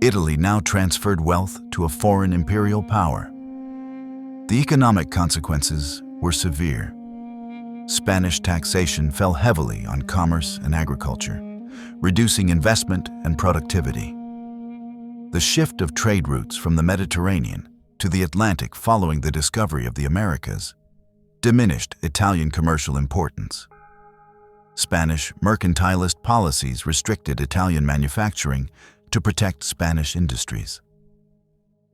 Italy now transferred wealth to a foreign imperial power. The economic consequences were severe. Spanish taxation fell heavily on commerce and agriculture, reducing investment and productivity. The shift of trade routes from the Mediterranean to the Atlantic following the discovery of the Americas diminished Italian commercial importance. Spanish mercantilist policies restricted Italian manufacturing to protect Spanish industries.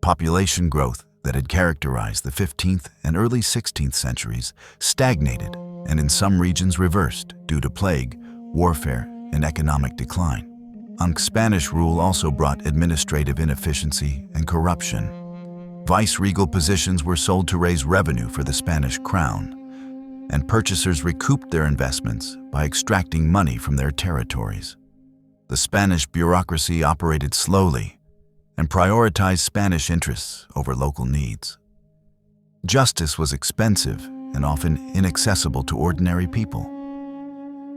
Population growth that had characterized the 15th and early 16th centuries stagnated and in some regions reversed due to plague, warfare, and economic decline. Spanish rule also brought administrative inefficiency and corruption. Vice-regal positions were sold to raise revenue for the Spanish crown, and purchasers recouped their investments by extracting money from their territories. The Spanish bureaucracy operated slowly and prioritized Spanish interests over local needs. Justice was expensive and often inaccessible to ordinary people.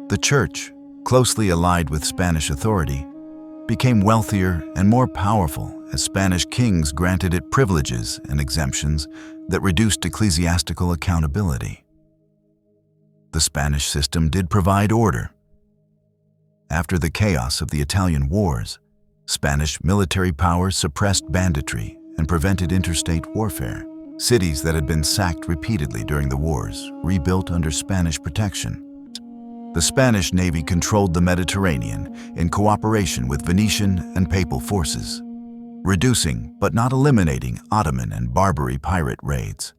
The church, closely allied with Spanish authority, became wealthier and more powerful as Spanish kings granted it privileges and exemptions that reduced ecclesiastical accountability. The Spanish system did provide order. After the chaos of the Italian wars, Spanish military powers suppressed banditry and prevented interstate warfare. Cities that had been sacked repeatedly during the wars rebuilt under Spanish protection. The Spanish Navy controlled the Mediterranean in cooperation with Venetian and Papal forces, reducing but not eliminating Ottoman and Barbary pirate raids.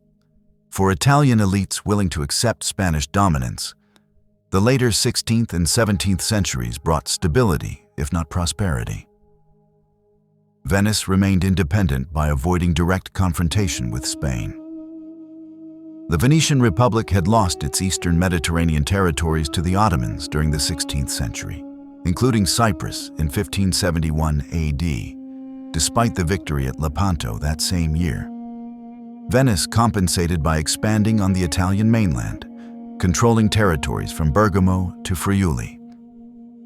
For Italian elites willing to accept Spanish dominance, the later 16th and 17th centuries brought stability, if not prosperity. Venice remained independent by avoiding direct confrontation with Spain. The Venetian Republic had lost its eastern Mediterranean territories to the Ottomans during the 16th century, including Cyprus in 1571 AD, despite the victory at Lepanto that same year. Venice compensated by expanding on the Italian mainland, controlling territories from Bergamo to Friuli.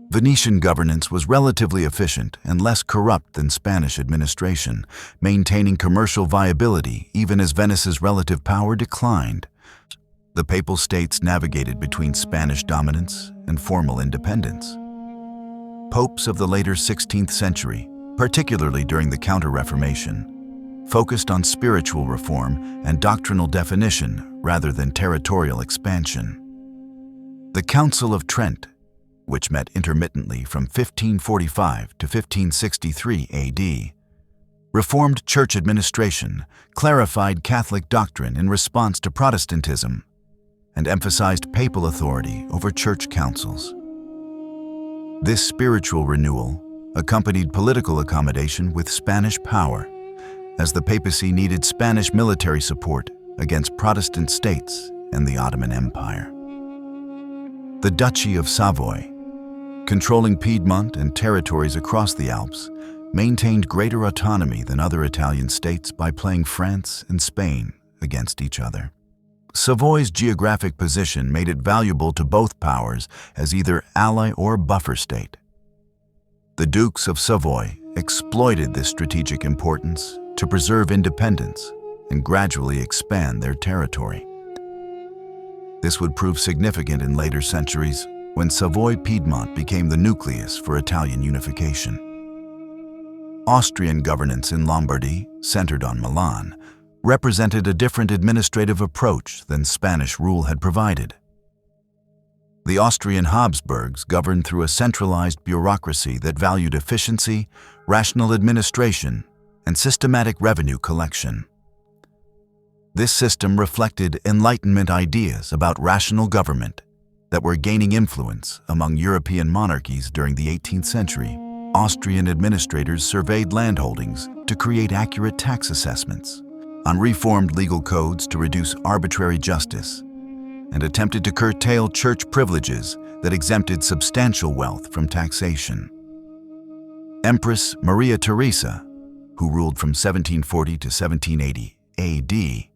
Venetian governance was relatively efficient and less corrupt than Spanish administration, maintaining commercial viability even as Venice's relative power declined. The Papal States navigated between Spanish dominance and formal independence. Popes of the later 16th century, particularly during the Counter-Reformation, focused on spiritual reform and doctrinal definition rather than territorial expansion. The Council of Trent, which met intermittently from 1545 to 1563 AD, reformed church administration, clarified Catholic doctrine in response to Protestantism, and emphasized papal authority over church councils. This spiritual renewal accompanied political accommodation with Spanish power, as the papacy needed Spanish military support against Protestant states and the Ottoman Empire. The Duchy of Savoy, controlling Piedmont and territories across the Alps, maintained greater autonomy than other Italian states by playing France and Spain against each other. Savoy's geographic position made it valuable to both powers as either ally or buffer state. The Dukes of Savoy exploited this strategic importance to preserve independence and gradually expand their territory. This would prove significant in later centuries when Savoy-Piedmont became the nucleus for Italian unification. Austrian governance in Lombardy, centered on Milan, represented a different administrative approach than Spanish rule had provided. The Austrian Habsburgs governed through a centralized bureaucracy that valued efficiency, rational administration, and systematic revenue collection. This system reflected Enlightenment ideas about rational government that were gaining influence among European monarchies during the 18th century. Austrian administrators surveyed landholdings to create accurate tax assessments, reformed legal codes to reduce arbitrary justice, and attempted to curtail church privileges that exempted substantial wealth from taxation. Empress Maria Theresa, who ruled from 1740 to 1780 AD,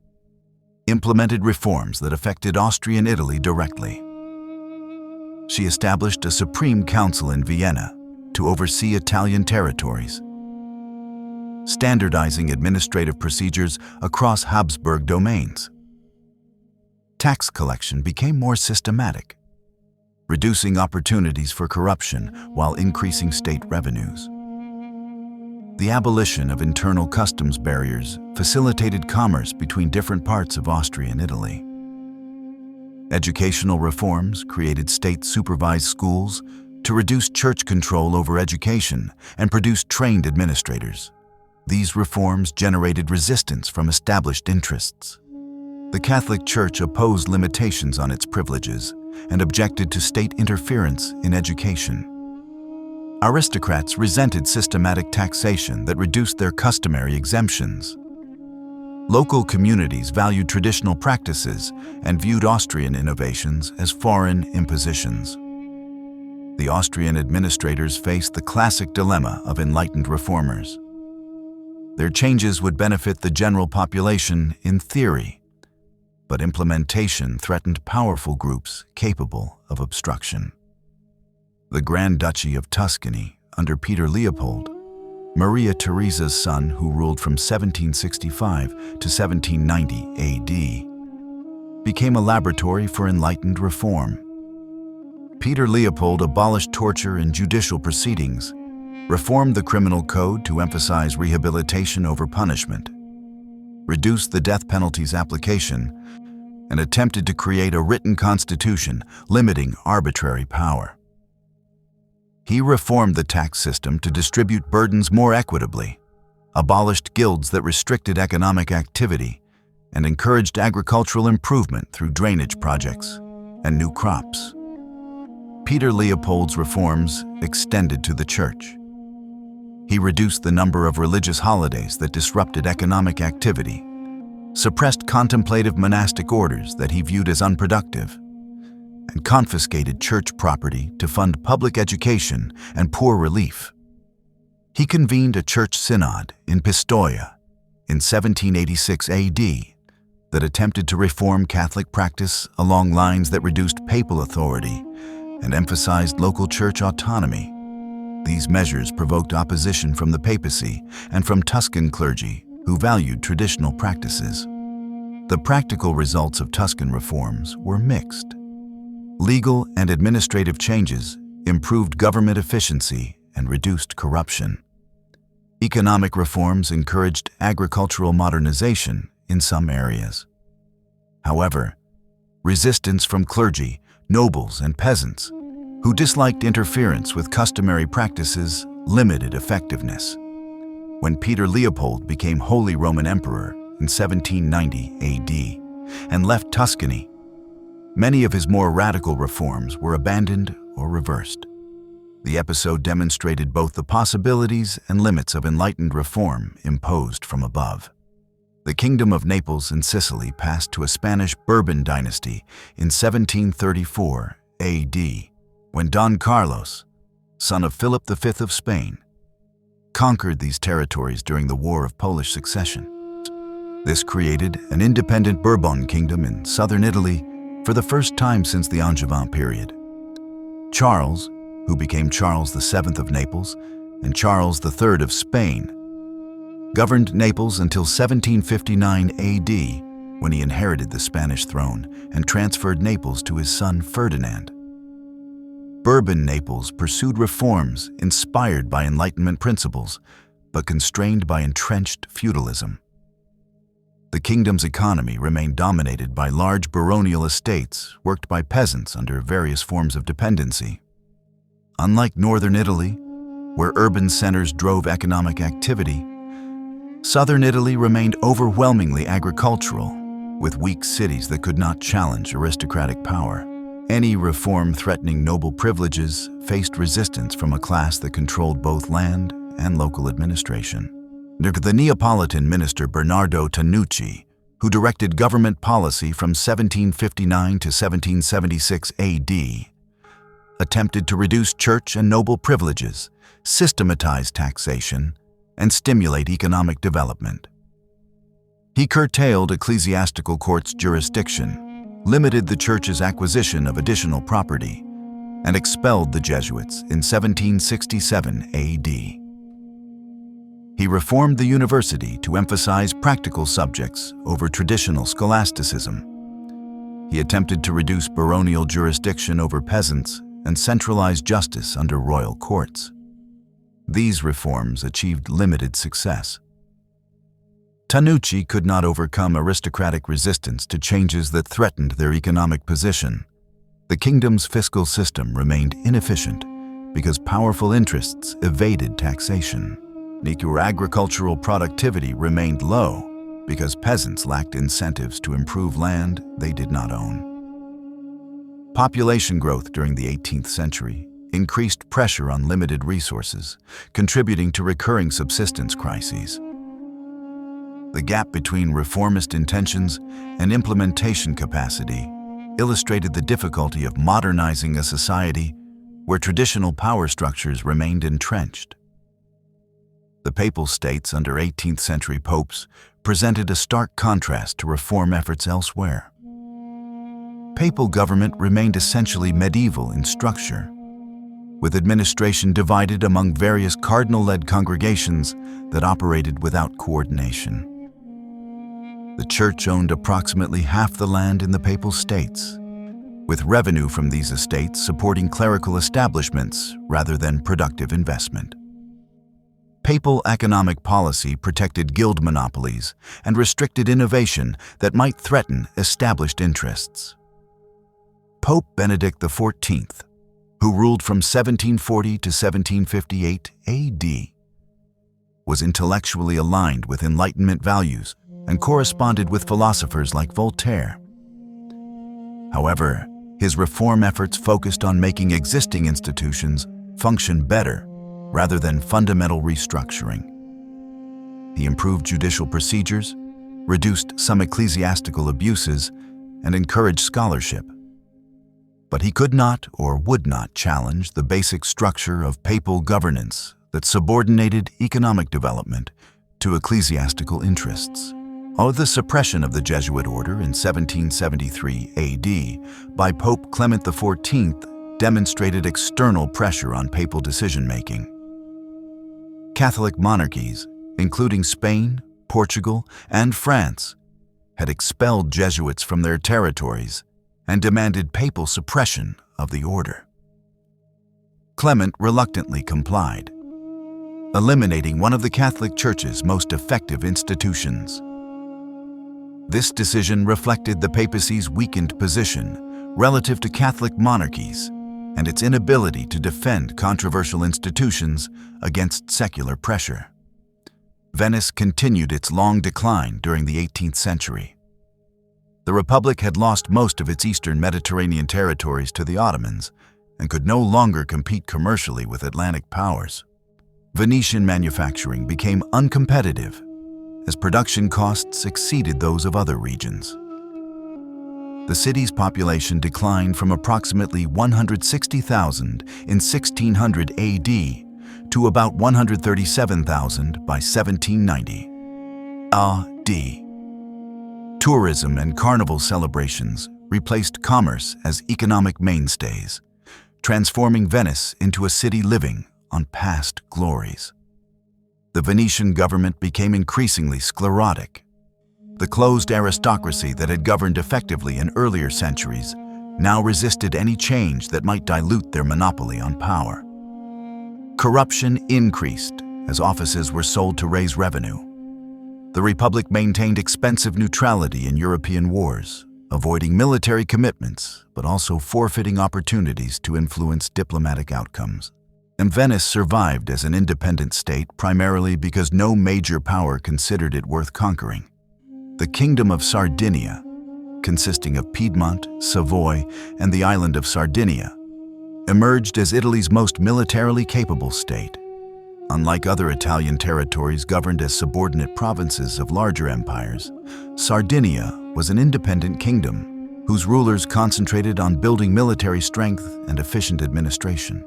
implemented reforms that affected Austrian Italy directly. She established a Supreme Council in Vienna to oversee Italian territories, standardizing administrative procedures across Habsburg domains. Tax collection became more systematic, reducing opportunities for corruption while increasing state revenues. The abolition of internal customs barriers facilitated commerce between different parts of Austrian Italy. Educational reforms created state-supervised schools to reduce church control over education and produce trained administrators. These reforms generated resistance from established interests. The Catholic Church opposed limitations on its privileges and objected to state interference in education. Aristocrats resented systematic taxation that reduced their customary exemptions. Local communities valued traditional practices and viewed Austrian innovations as foreign impositions. The Austrian administrators faced the classic dilemma of enlightened reformers. Their changes would benefit the general population in theory, but implementation threatened powerful groups capable of obstruction. The Grand Duchy of Tuscany, under Peter Leopold, Maria Theresa's son who ruled from 1765 to 1790 AD, became a laboratory for enlightened reform. Peter Leopold abolished torture in judicial proceedings, reformed the criminal code to emphasize rehabilitation over punishment, reduced the death penalty's application, and attempted to create a written constitution limiting arbitrary power. He reformed the tax system to distribute burdens more equitably, abolished guilds that restricted economic activity, and encouraged agricultural improvement through drainage projects and new crops. Peter Leopold's reforms extended to the church. He reduced the number of religious holidays that disrupted economic activity, suppressed contemplative monastic orders that he viewed as unproductive, and confiscated church property to fund public education and poor relief. He convened a church synod in Pistoia in 1786 AD that attempted to reform Catholic practice along lines that reduced papal authority and emphasized local church autonomy. These measures provoked opposition from the papacy and from Tuscan clergy who valued traditional practices. The practical results of Tuscan reforms were mixed. Legal and administrative changes improved government efficiency and reduced corruption. Economic reforms encouraged agricultural modernization in some areas. However, resistance from clergy, nobles, and peasants who disliked interference with customary practices limited effectiveness. when Peter Leopold became Holy Roman Emperor in 1790 AD and left Tuscany, many of his more radical reforms were abandoned or reversed. The episode demonstrated both the possibilities and limits of enlightened reform imposed from above. The Kingdom of Naples and Sicily passed to a Spanish Bourbon dynasty in 1734 AD, when Don Carlos, son of Philip V of Spain, conquered these territories during the War of Polish Succession. This created an independent Bourbon kingdom in southern Italy for the first time since the Angevin period. Charles, who became Charles VII of Naples and Charles III of Spain, governed Naples until 1759 AD, when he inherited the Spanish throne and transferred Naples to his son Ferdinand. Bourbon Naples pursued reforms inspired by Enlightenment principles, but constrained by entrenched feudalism. The kingdom's economy remained dominated by large baronial estates worked by peasants under various forms of dependency. Unlike northern Italy, where urban centers drove economic activity, southern Italy remained overwhelmingly agricultural, with weak cities that could not challenge aristocratic power. Any reform threatening noble privileges faced resistance from a class that controlled both land and local administration. The Neapolitan minister Bernardo Tanucci, who directed government policy from 1759 to 1776 AD, attempted to reduce church and noble privileges, systematize taxation, and stimulate economic development. He curtailed ecclesiastical courts' jurisdiction, limited the church's acquisition of additional property, and expelled the Jesuits in 1767 AD. He reformed the university to emphasize practical subjects over traditional scholasticism. He attempted to reduce baronial jurisdiction over peasants and centralize justice under royal courts. These reforms achieved limited success. Tanucci could not overcome aristocratic resistance to changes that threatened their economic position. The kingdom's fiscal system remained inefficient because powerful interests evaded taxation. Agricultural productivity remained low because peasants lacked incentives to improve land they did not own. Population growth during the 18th century increased pressure on limited resources, contributing to recurring subsistence crises. The gap between reformist intentions and implementation capacity illustrated the difficulty of modernizing a society where traditional power structures remained entrenched. The Papal States under 18th century popes presented a stark contrast to reform efforts elsewhere. Papal government remained essentially medieval in structure, with administration divided among various cardinal-led congregations that operated without coordination. The Church owned approximately half the land in the Papal States, with revenue from these estates supporting clerical establishments rather than productive investment. Papal economic policy protected guild monopolies and restricted innovation that might threaten established interests. Pope Benedict XIV, who ruled from 1740 to 1758 AD, was intellectually aligned with Enlightenment values and corresponded with philosophers like Voltaire. However, his reform efforts focused on making existing institutions function better rather than fundamental restructuring. He improved judicial procedures, reduced some ecclesiastical abuses, and encouraged scholarship. But he could not or would not challenge the basic structure of papal governance that subordinated economic development to ecclesiastical interests. The suppression of the Jesuit order in 1773 AD by Pope Clement XIV demonstrated external pressure on papal decision-making. Catholic monarchies, including Spain, Portugal, and France, had expelled Jesuits from their territories and demanded papal suppression of the order. Clement reluctantly complied, eliminating one of the Catholic Church's most effective institutions. This decision reflected the papacy's weakened position relative to Catholic monarchies and its inability to defend controversial institutions against secular pressure. Venice continued its long decline during the 18th century. The Republic had lost most of its eastern Mediterranean territories to the Ottomans and could no longer compete commercially with Atlantic powers. Venetian manufacturing became uncompetitive as production costs exceeded those of other regions. The city's population declined from approximately 160,000 in 1600 AD to about 137,000 by 1790 AD. Tourism and carnival celebrations replaced commerce as economic mainstays, transforming Venice into a city living on past glories. The Venetian government became increasingly sclerotic. The closed aristocracy that had governed effectively in earlier centuries now resisted any change that might dilute their monopoly on power. Corruption increased as offices were sold to raise revenue. The Republic maintained expensive neutrality in European wars, avoiding military commitments but also forfeiting opportunities to influence diplomatic outcomes. And Venice survived as an independent state primarily because no major power considered it worth conquering. The Kingdom of Sardinia, consisting of Piedmont, Savoy, and the island of Sardinia, emerged as Italy's most militarily capable state. Unlike other Italian territories governed as subordinate provinces of larger empires, Sardinia was an independent kingdom whose rulers concentrated on building military strength and efficient administration.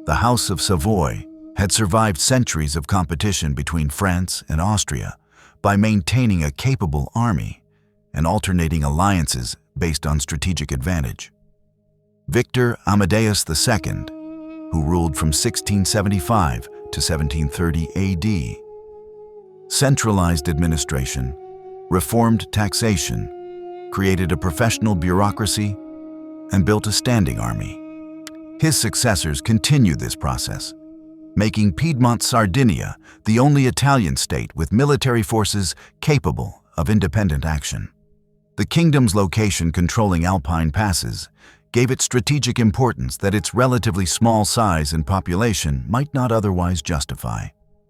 The House of Savoy had survived centuries of competition between France and Austria by maintaining a capable army and alternating alliances based on strategic advantage. Victor Amadeus II, who ruled from 1675 to 1730 AD, centralized administration, reformed taxation, created a professional bureaucracy, and built a standing army. His successors continued this process, making Piedmont Sardinia the only Italian state with military forces capable of independent action. The kingdom's location controlling alpine passes gave it strategic importance that its relatively small size and population might not otherwise justify.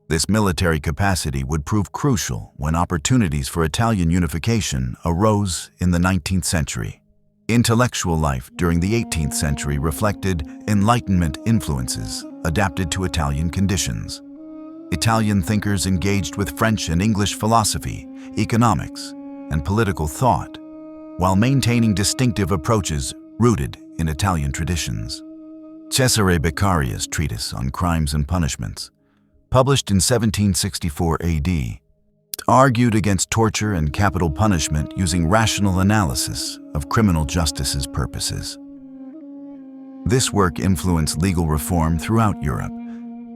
This military capacity would prove crucial when opportunities for Italian unification arose in the 19th century. Intellectual life during the 18th century reflected Enlightenment influences adapted to Italian conditions. Italian thinkers engaged with French and English philosophy, economics, and political thought, while maintaining distinctive approaches rooted in Italian traditions. Cesare Beccaria's treatise on crimes and punishments, published in 1764 AD, argued against torture and capital punishment using rational analysis of criminal justice's purposes. This work influenced legal reform throughout Europe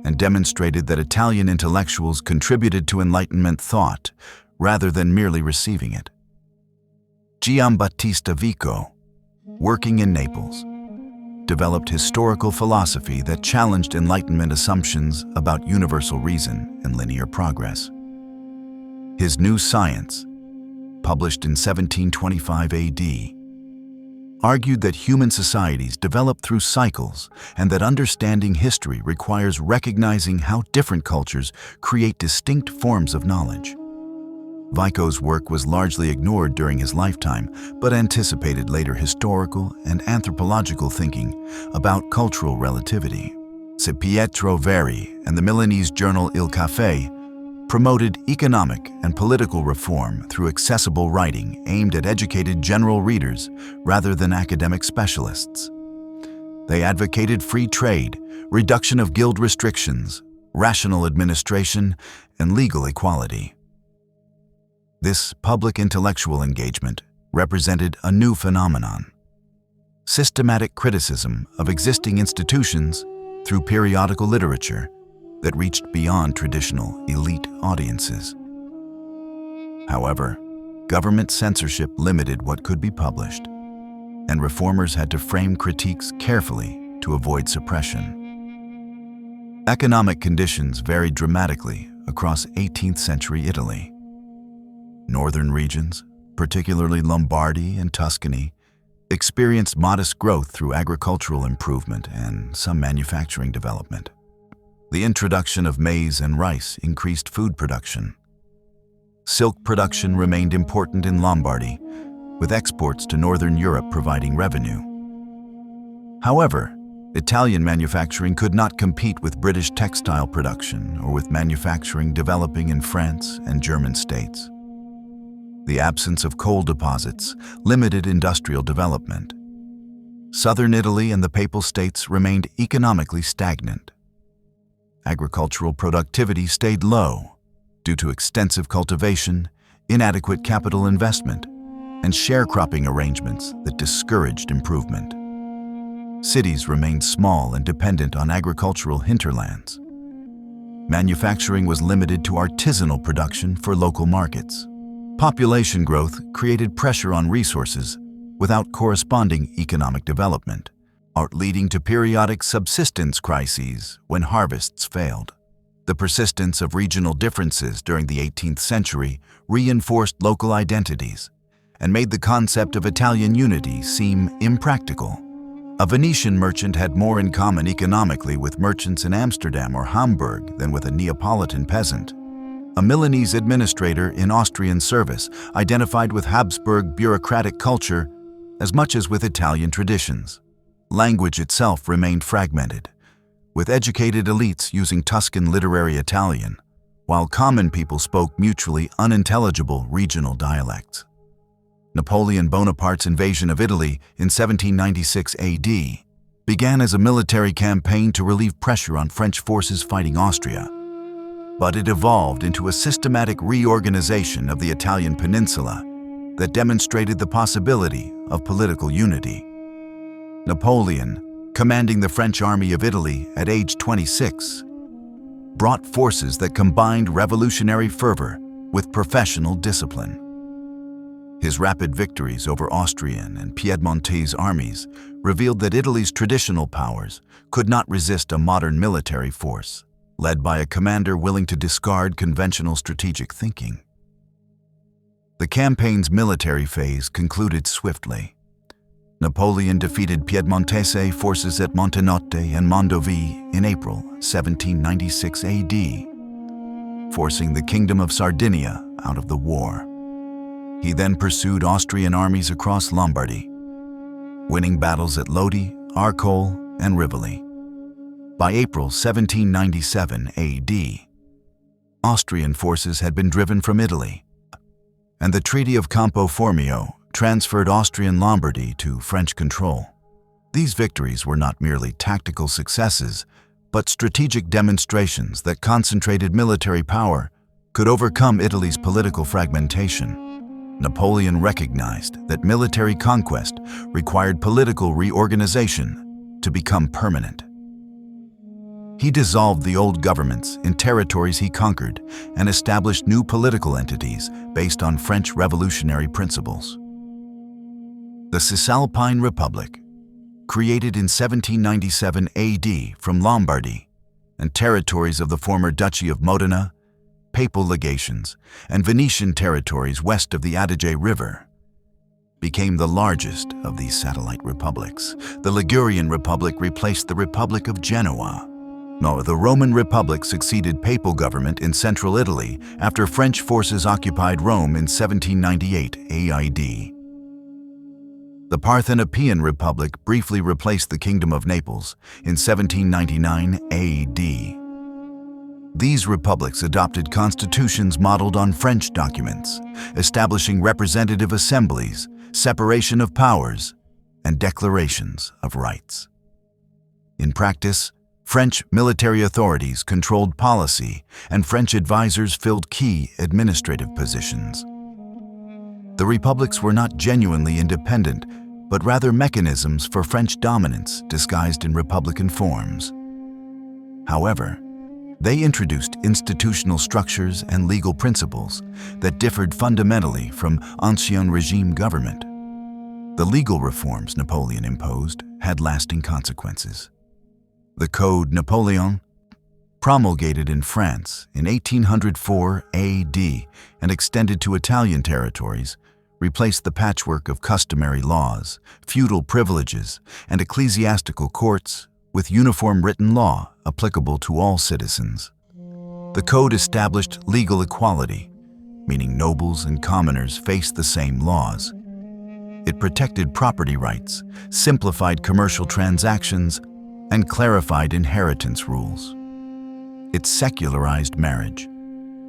and demonstrated that Italian intellectuals contributed to Enlightenment thought rather than merely receiving it. Giambattista Vico, working in Naples, developed historical philosophy that challenged Enlightenment assumptions about universal reason and linear progress. His New Science, published in 1725 AD, argued that human societies develop through cycles and that understanding history requires recognizing how different cultures create distinct forms of knowledge. Vico's work was largely ignored during his lifetime, but anticipated later historical and anthropological thinking about cultural relativity. Pietro Verri and the Milanese journal Il Caffè promoted economic and political reform through accessible writing aimed at educated general readers rather than academic specialists. They advocated free trade, reduction of guild restrictions, rational administration, and legal equality. This public intellectual engagement represented a new phenomenon: systematic criticism of existing institutions through periodical literature that reached beyond traditional elite audiences. However, government censorship limited what could be published, and reformers had to frame critiques carefully to avoid suppression. Economic conditions varied dramatically across 18th century Italy. Northern regions, particularly Lombardy and Tuscany, experienced modest growth through agricultural improvement and some manufacturing development. The introduction of maize and rice increased food production. Silk production remained important in Lombardy, with exports to northern Europe providing revenue. However, Italian manufacturing could not compete with British textile production or with manufacturing developing in France and German states. The absence of coal deposits limited industrial development. Southern Italy and the Papal States remained economically stagnant. Agricultural productivity stayed low due to extensive cultivation, inadequate capital investment, and sharecropping arrangements that discouraged improvement. Cities remained small and dependent on agricultural hinterlands. Manufacturing was limited to artisanal production for local markets. Population growth created pressure on resources without corresponding economic development, leading to periodic subsistence crises when harvests failed. The persistence of regional differences during the 18th century reinforced local identities and made the concept of Italian unity seem impractical. A Venetian merchant had more in common economically with merchants in Amsterdam or Hamburg than with a Neapolitan peasant. A Milanese administrator in Austrian service identified with Habsburg bureaucratic culture as much as with Italian traditions. Language itself remained fragmented, with educated elites using Tuscan literary Italian, while common people spoke mutually unintelligible regional dialects. Napoleon Bonaparte's invasion of Italy in 1796 AD began as a military campaign to relieve pressure on French forces fighting Austria, but it evolved into a systematic reorganization of the Italian peninsula that demonstrated the possibility of political unity. Napoleon, commanding the French army of Italy at age 26, brought forces that combined revolutionary fervor with professional discipline. His rapid victories over Austrian and Piedmontese armies revealed that Italy's traditional powers could not resist a modern military force, led by a commander willing to discard conventional strategic thinking. The campaign's military phase concluded swiftly. Napoleon defeated Piedmontese forces at Montenotte and Mondovì in April 1796 AD, forcing the Kingdom of Sardinia out of the war. He then pursued Austrian armies across Lombardy, winning battles at Lodi, Arcole, and Rivoli. By April 1797 AD, Austrian forces had been driven from Italy, and the Treaty of Campo Formio transferred Austrian Lombardy to French control. These victories were not merely tactical successes, but strategic demonstrations that concentrated military power could overcome Italy's political fragmentation. Napoleon recognized that military conquest required political reorganization to become permanent. He dissolved the old governments in territories he conquered and established new political entities based on French revolutionary principles. The Cisalpine Republic, created in 1797 AD from Lombardy and territories of the former Duchy of Modena, Papal legations, and Venetian territories west of the Adige River, became the largest of these satellite republics. The Ligurian Republic replaced the Republic of Genoa. The Roman Republic succeeded papal government in central Italy after French forces occupied Rome in 1798 AD. The Parthenopean Republic briefly replaced the Kingdom of Naples in 1799 AD. These republics adopted constitutions modeled on French documents, establishing representative assemblies, separation of powers, and declarations of rights. In practice, French military authorities controlled policy, and French advisors filled key administrative positions. The republics were not genuinely independent, but rather mechanisms for French dominance disguised in republican forms. However, they introduced institutional structures and legal principles that differed fundamentally from Ancien Regime government. The legal reforms Napoleon imposed had lasting consequences. The Code Napoleon, promulgated in France in 1804 AD and extended to Italian territories, replaced the patchwork of customary laws, feudal privileges, and ecclesiastical courts with uniform written law applicable to all citizens. The code established legal equality, meaning nobles and commoners faced the same laws. It protected property rights, simplified commercial transactions, and clarified inheritance rules. It secularized marriage,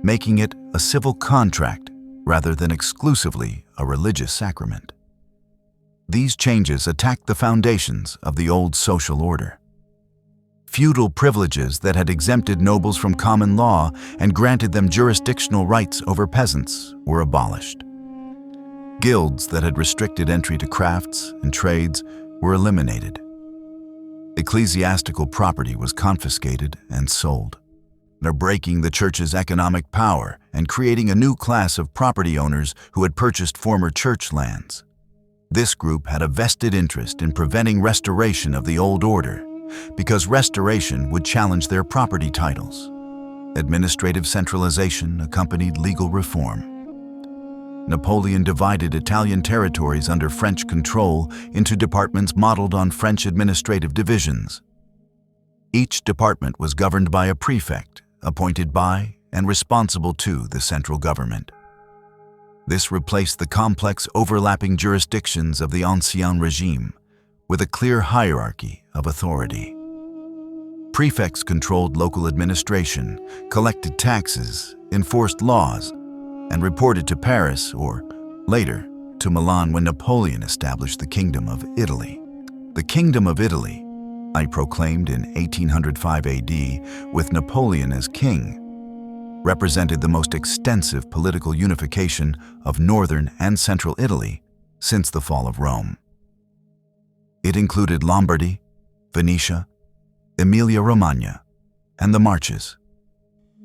making it a civil contract rather than exclusively a religious sacrament. These changes attacked the foundations of the old social order. Feudal privileges that had exempted nobles from common law and granted them jurisdictional rights over peasants were abolished. Guilds that had restricted entry to crafts and trades were eliminated. Ecclesiastical property was confiscated and sold, breaking the church's economic power and creating a new class of property owners who had purchased former church lands. This group had a vested interest in preventing restoration of the old order, because restoration would challenge their property titles. Administrative centralization accompanied legal reform. Napoleon divided Italian territories under French control into departments modeled on French administrative divisions. Each department was governed by a prefect, appointed by and responsible to the central government. This replaced the complex overlapping jurisdictions of the Ancien Regime, with a clear hierarchy of authority. Prefects controlled local administration, collected taxes, enforced laws, and reported to Paris or, later, to Milan when Napoleon established the Kingdom of Italy. The Kingdom of Italy, proclaimed in 1805 AD with Napoleon as king, represented the most extensive political unification of northern and central Italy since the fall of Rome. It included Lombardy, Venetia, Emilia-Romagna, and the Marches,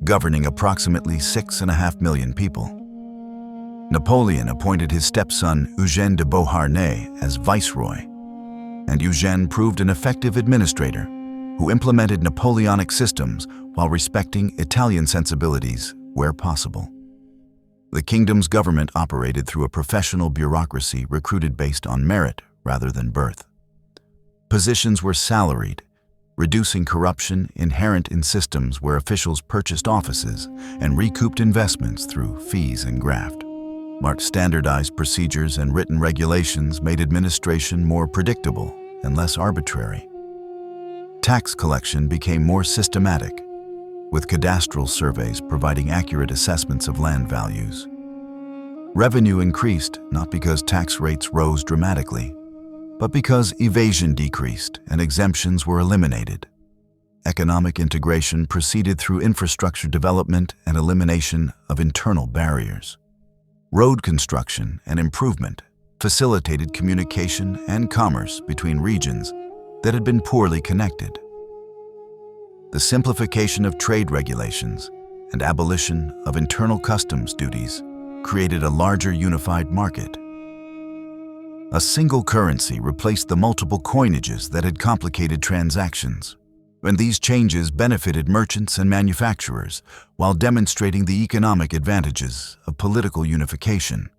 governing approximately 6.5 million people. Napoleon appointed his stepson Eugène de Beauharnais as viceroy, and Eugène proved an effective administrator who implemented Napoleonic systems while respecting Italian sensibilities where possible. The kingdom's government operated through a professional bureaucracy recruited based on merit rather than birth. Positions were salaried, reducing corruption inherent in systems where officials purchased offices and recouped investments through fees and graft. Standardized procedures and written regulations made administration more predictable and less arbitrary. Tax collection became more systematic, with cadastral surveys providing accurate assessments of land values. Revenue increased not because tax rates rose dramatically, but because evasion decreased and exemptions were eliminated. Economic integration proceeded through infrastructure development and elimination of internal barriers. Road construction and improvement facilitated communication and commerce between regions that had been poorly connected. The simplification of trade regulations and abolition of internal customs duties created a larger unified market. A single currency replaced the multiple coinages that had complicated transactions, and these changes benefited merchants and manufacturers while demonstrating the economic advantages of political unification.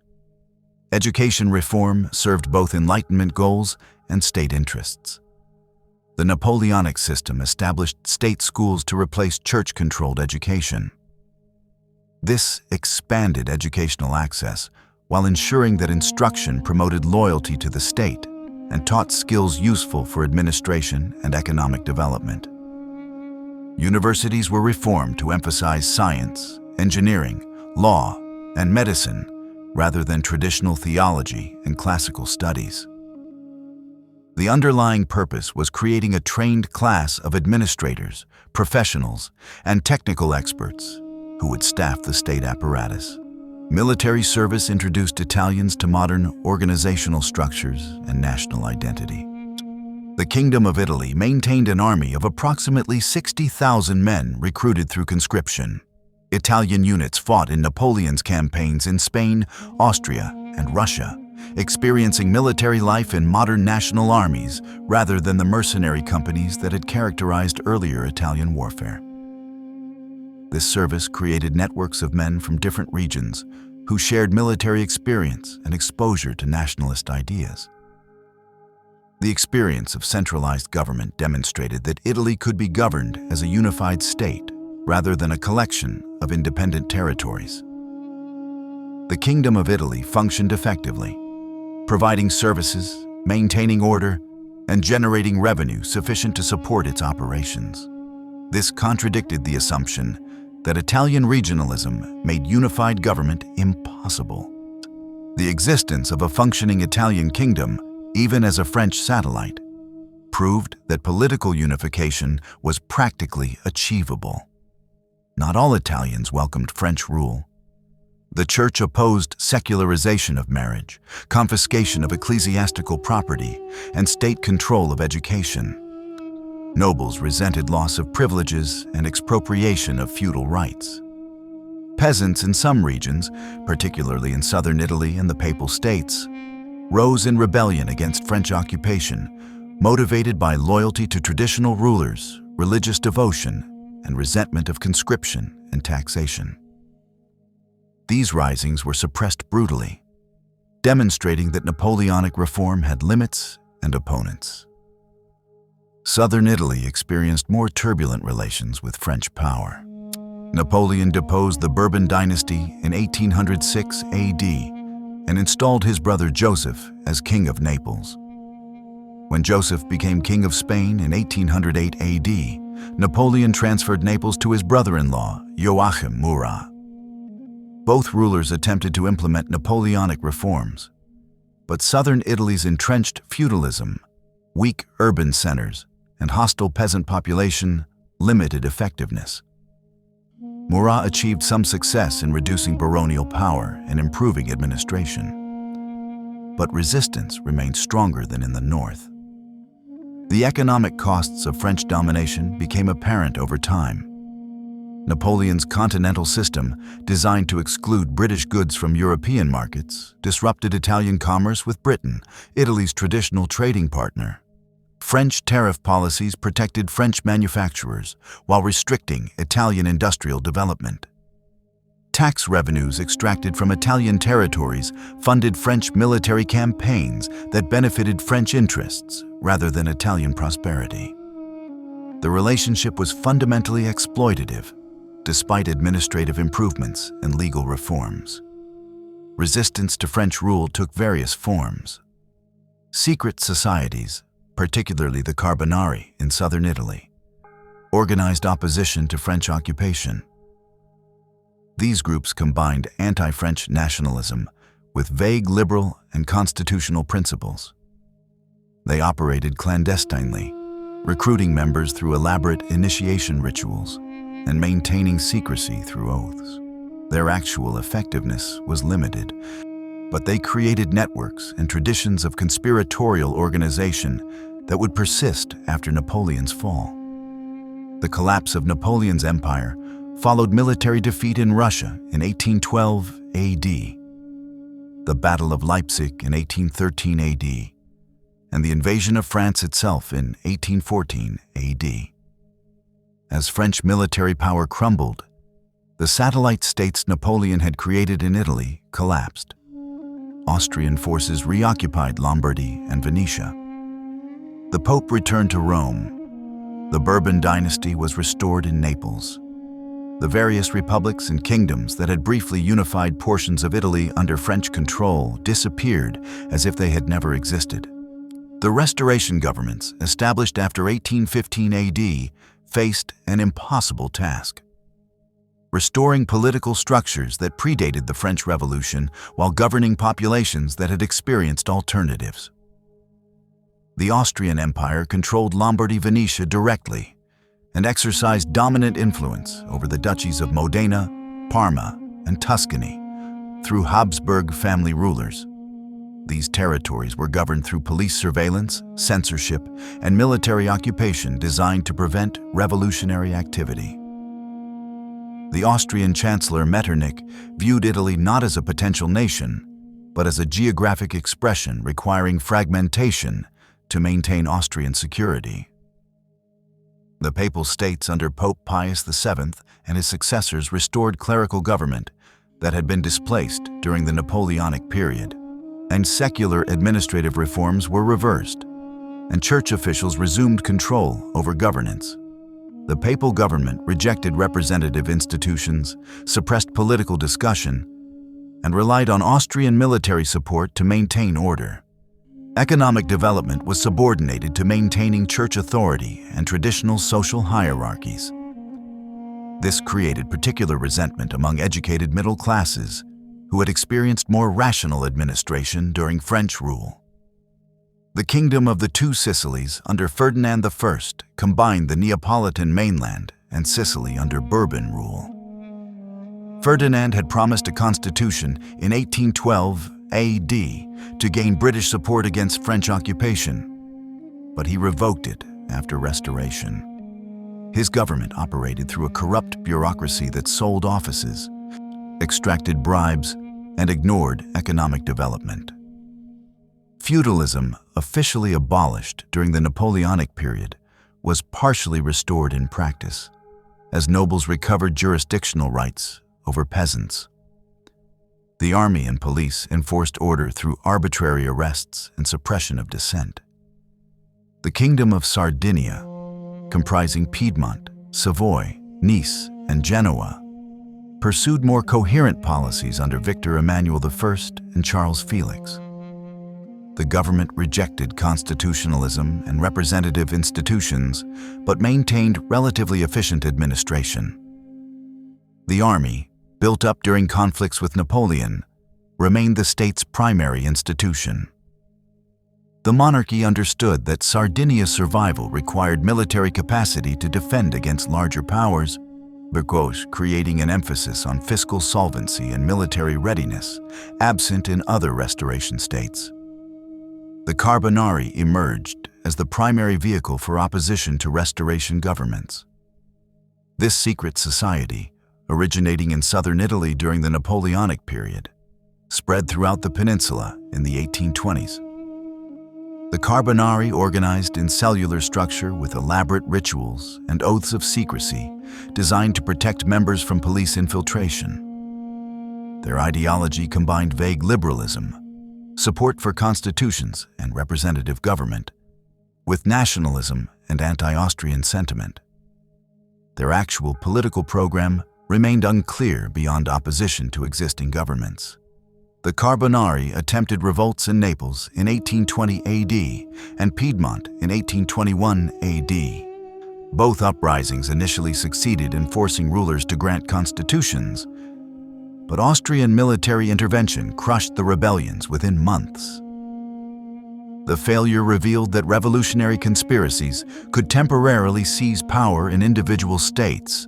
Education reform served both Enlightenment goals and state interests. The Napoleonic system established state schools to replace church-controlled education. This expanded educational access while ensuring that instruction promoted loyalty to the state and taught skills useful for administration and economic development. Universities were reformed to emphasize science, engineering, law, and medicine rather than traditional theology and classical studies. The underlying purpose was creating a trained class of administrators, professionals, and technical experts who would staff the state apparatus. Military service introduced Italians to modern organizational structures and national identity. The Kingdom of Italy maintained an army of approximately 60,000 men recruited through conscription. Italian units fought in Napoleon's campaigns in Spain, Austria, and Russia, experiencing military life in modern national armies rather than the mercenary companies that had characterized earlier Italian warfare. This service created networks of men from different regions who shared military experience and exposure to nationalist ideas. The experience of centralized government demonstrated that Italy could be governed as a unified state rather than a collection of independent territories. The Kingdom of Italy functioned effectively, providing services, maintaining order, and generating revenue sufficient to support its operations. This contradicted the assumption that Italian regionalism made unified government impossible. The existence of a functioning Italian kingdom, even as a French satellite, proved that political unification was practically achievable. Not all Italians welcomed French rule. The Church opposed secularization of marriage, confiscation of ecclesiastical property, and state control of education. Nobles resented loss of privileges and expropriation of feudal rights. Peasants in some regions, particularly in southern Italy and the Papal States, rose in rebellion against French occupation, motivated by loyalty to traditional rulers, religious devotion, and resentment of conscription and taxation. These risings were suppressed brutally, demonstrating that Napoleonic reform had limits and opponents. Southern Italy experienced more turbulent relations with French power. Napoleon deposed the Bourbon dynasty in 1806 AD and installed his brother Joseph as King of Naples. When Joseph became King of Spain in 1808 AD, Napoleon transferred Naples to his brother-in-law, Joachim Murat. Both rulers attempted to implement Napoleonic reforms, but southern Italy's entrenched feudalism, weak urban centers, and hostile peasant population limited effectiveness. Murat achieved some success in reducing baronial power and improving administration, but resistance remained stronger than in the north. The economic costs of French domination became apparent over time. Napoleon's continental system, designed to exclude British goods from European markets, disrupted Italian commerce with Britain, Italy's traditional trading partner. French tariff policies protected French manufacturers while restricting Italian industrial development. Tax revenues extracted from Italian territories funded French military campaigns that benefited French interests rather than Italian prosperity. The relationship was fundamentally exploitative, despite administrative improvements and legal reforms. Resistance to French rule took various forms. Secret societies, particularly the Carbonari in southern Italy, organized opposition to French occupation. These groups combined anti-French nationalism with vague liberal and constitutional principles. They operated clandestinely, recruiting members through elaborate initiation rituals and maintaining secrecy through oaths. Their actual effectiveness was limited, but they created networks and traditions of conspiratorial organization that would persist after Napoleon's fall. The collapse of Napoleon's empire followed military defeat in Russia in 1812 AD, the Battle of Leipzig in 1813 AD, and the invasion of France itself in 1814 AD. As French military power crumbled, the satellite states Napoleon had created in Italy collapsed. Austrian forces reoccupied Lombardy and Venetia. The Pope returned to Rome. The Bourbon dynasty was restored in Naples. The various republics and kingdoms that had briefly unified portions of Italy under French control disappeared as if they had never existed. The Restoration governments, established after 1815 AD, faced an impossible task: restoring political structures that predated the French Revolution while governing populations that had experienced alternatives. The Austrian Empire controlled Lombardy Venetia directly and exercised dominant influence over the duchies of Modena, Parma, and Tuscany through Habsburg family rulers. These territories were governed through police surveillance, censorship, and military occupation designed to prevent revolutionary activity. The Austrian Chancellor Metternich viewed Italy not as a potential nation, but as a geographic expression requiring fragmentation to maintain Austrian security. The Papal States under Pope Pius VII and his successors restored clerical government that had been displaced during the Napoleonic period, and secular administrative reforms were reversed. and church officials resumed control over governance. The papal government rejected representative institutions, suppressed political discussion, and relied on Austrian military support to maintain order. Economic development was subordinated to maintaining church authority and traditional social hierarchies. This created particular resentment among educated middle classes who had experienced more rational administration during French rule. The Kingdom of the Two Sicilies under Ferdinand I combined the Neapolitan mainland and Sicily under Bourbon rule. Ferdinand had promised a constitution in 1812 AD to gain British support against French occupation, but he revoked it after Restoration. His government operated through a corrupt bureaucracy that sold offices, extracted bribes, and ignored economic development. Feudalism, officially abolished during the Napoleonic period, was partially restored in practice, as nobles recovered jurisdictional rights over peasants. The army and police enforced order through arbitrary arrests and suppression of dissent. The Kingdom of Sardinia, comprising Piedmont, Savoy, Nice, and Genoa, pursued more coherent policies under Victor Emmanuel I and Charles Felix. The government rejected constitutionalism and representative institutions, but maintained relatively efficient administration. The army, built up during conflicts with Napoleon, remained the state's primary institution. The monarchy understood that Sardinia's survival required military capacity to defend against larger powers, creating an emphasis on fiscal solvency and military readiness, absent in other Restoration states. The Carbonari emerged as the primary vehicle for opposition to Restoration governments. This secret society, originating in southern Italy during the Napoleonic period, spread throughout the peninsula in the 1820s. The Carbonari organized in cellular structure with elaborate rituals and oaths of secrecy designed to protect members from police infiltration. Their ideology combined vague liberalism, support for constitutions and representative government, with nationalism and anti-Austrian sentiment. Their actual political program remained unclear beyond opposition to existing governments. The Carbonari attempted revolts in Naples in 1820 AD and Piedmont in 1821 AD. Both uprisings initially succeeded in forcing rulers to grant constitutions, but Austrian military intervention crushed the rebellions within months. The failure revealed that revolutionary conspiracies could temporarily seize power in individual states,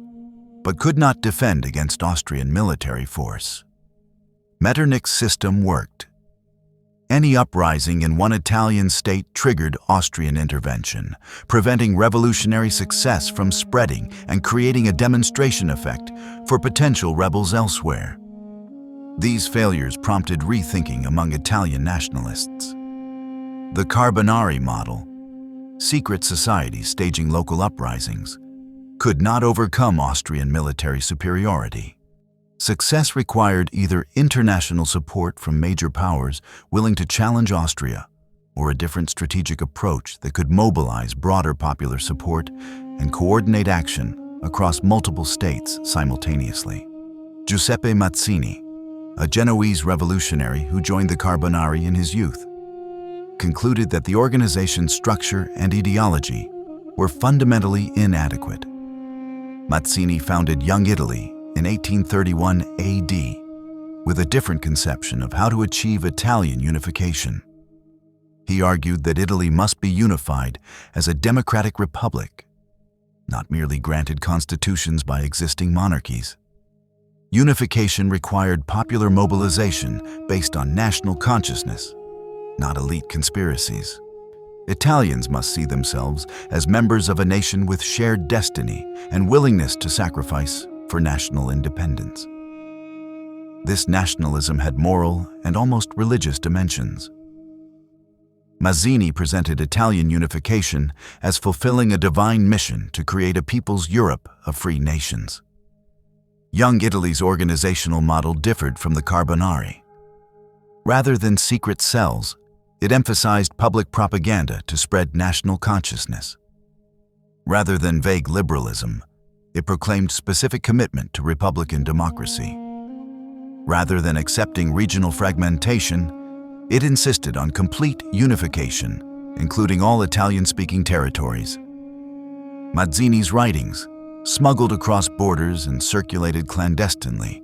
but could not defend against Austrian military force. Metternich's system worked. Any uprising in one Italian state triggered Austrian intervention, preventing revolutionary success from spreading and creating a demonstration effect for potential rebels elsewhere. These failures prompted rethinking among Italian nationalists. The Carbonari model, secret societies staging local uprisings, could not overcome Austrian military superiority. Success required either international support from major powers willing to challenge Austria, or a different strategic approach that could mobilize broader popular support and coordinate action across multiple states simultaneously. Giuseppe Mazzini, a Genoese revolutionary who joined the Carbonari in his youth, concluded that the organization's structure and ideology were fundamentally inadequate. Mazzini founded Young Italy in 1831 AD with a different conception of how to achieve Italian unification. He argued that Italy must be unified as a democratic republic, not merely granted constitutions by existing monarchies. Unification required popular mobilization based on national consciousness, not elite conspiracies. Italians must see themselves as members of a nation with shared destiny and willingness to sacrifice for national independence. This nationalism had moral and almost religious dimensions. Mazzini presented Italian unification as fulfilling a divine mission to create a people's Europe of free nations. Young Italy's organizational model differed from the Carbonari. Rather than secret cells, It emphasized public propaganda to spread national consciousness. Rather than vague liberalism, it proclaimed specific commitment to republican democracy. Rather than accepting regional fragmentation, it insisted on complete unification, including all Italian-speaking territories. Mazzini's writings, smuggled across borders and circulated clandestinely,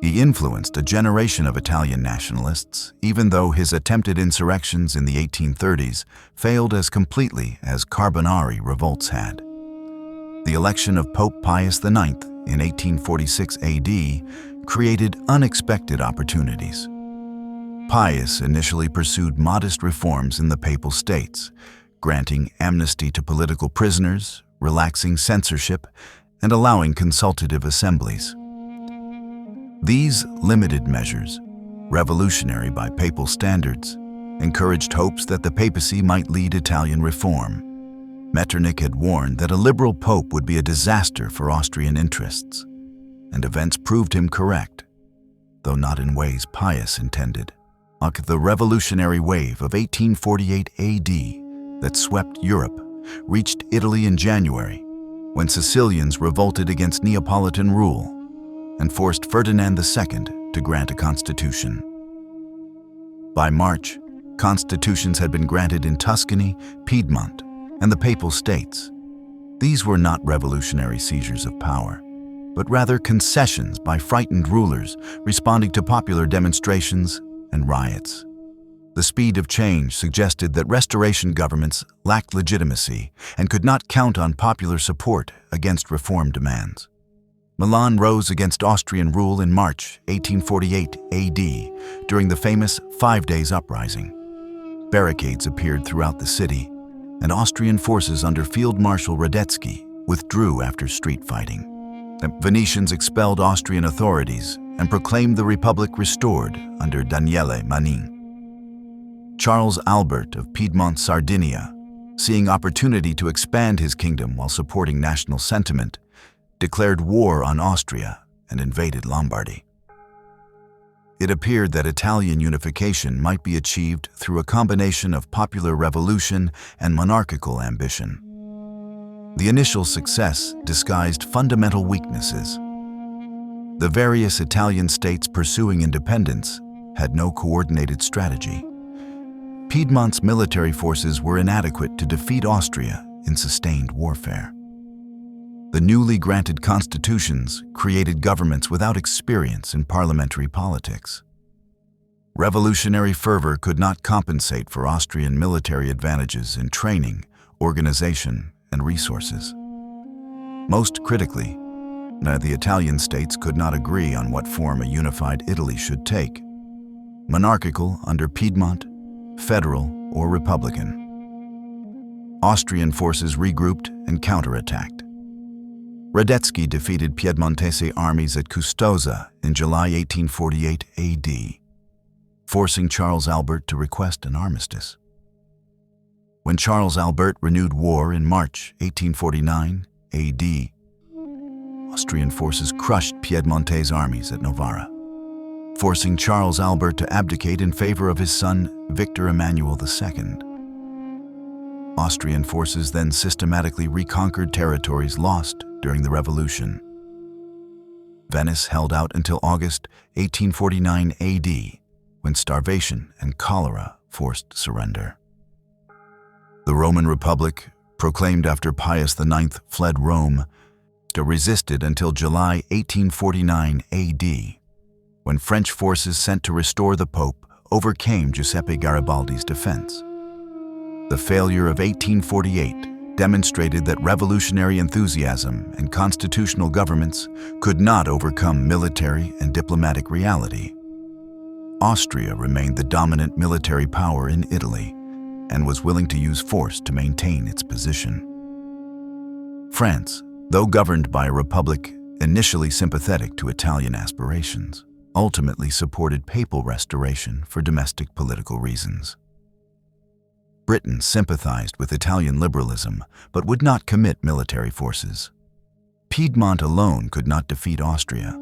he influenced a generation of Italian nationalists, even though his attempted insurrections in the 1830s failed as completely as Carbonari revolts had. The election of Pope Pius IX in 1846 AD created unexpected opportunities. Pius initially pursued modest reforms in the Papal States, granting amnesty to political prisoners, relaxing censorship, and allowing consultative assemblies. These limited measures, revolutionary by papal standards, encouraged hopes that the papacy might lead Italian reform. Metternich had warned that a liberal pope would be a disaster for Austrian interests, and events proved him correct, though not in ways Pius intended. Like the revolutionary wave of 1848 AD that swept Europe reached Italy in January, when Sicilians revolted against Neapolitan rule and forced Ferdinand II to grant a constitution. By March, constitutions had been granted in Tuscany, Piedmont, and the Papal States. These were not revolutionary seizures of power, but rather concessions by frightened rulers responding to popular demonstrations and riots. The speed of change suggested that restoration governments lacked legitimacy and could not count on popular support against reform demands. Milan rose against Austrian rule in March 1848 AD during the famous 5 Days Uprising. Barricades appeared throughout the city, and Austrian forces under Field Marshal Radetzky withdrew after street fighting. The Venetians expelled Austrian authorities and proclaimed the Republic restored under Daniele Manin. Charles Albert of Piedmont, Sardinia, seeing opportunity to expand his kingdom while supporting national sentiment, declared war on Austria and invaded Lombardy. It appeared that Italian unification might be achieved through a combination of popular revolution and monarchical ambition. The initial success disguised fundamental weaknesses. The various Italian states pursuing independence had no coordinated strategy. Piedmont's military forces were inadequate to defeat Austria in sustained warfare. The newly granted constitutions created governments without experience in parliamentary politics. Revolutionary fervor could not compensate for Austrian military advantages in training, organization, and resources. Most critically, the Italian states could not agree on what form a unified Italy should take: monarchical under Piedmont, federal, or republican. Austrian forces regrouped and counterattacked. Radetzky defeated Piedmontese armies at Custoza in July 1848 AD, forcing Charles Albert to request an armistice. When Charles Albert renewed war in March 1849 AD, Austrian forces crushed Piedmontese armies at Novara, forcing Charles Albert to abdicate in favor of his son Victor Emmanuel II. Austrian forces then systematically reconquered territories lost during the Revolution. Venice held out until August 1849 AD, when starvation and cholera forced surrender. The Roman Republic, proclaimed after Pius IX fled Rome, resisted until July 1849 AD, when French forces sent to restore the Pope overcame Giuseppe Garibaldi's defense. The failure of 1848 demonstrated that revolutionary enthusiasm and constitutional governments could not overcome military and diplomatic reality. Austria remained the dominant military power in Italy and was willing to use force to maintain its position. France, though governed by a republic initially sympathetic to Italian aspirations, ultimately supported papal restoration for domestic political reasons. Britain sympathized with Italian liberalism, but would not commit military forces. Piedmont alone could not defeat Austria.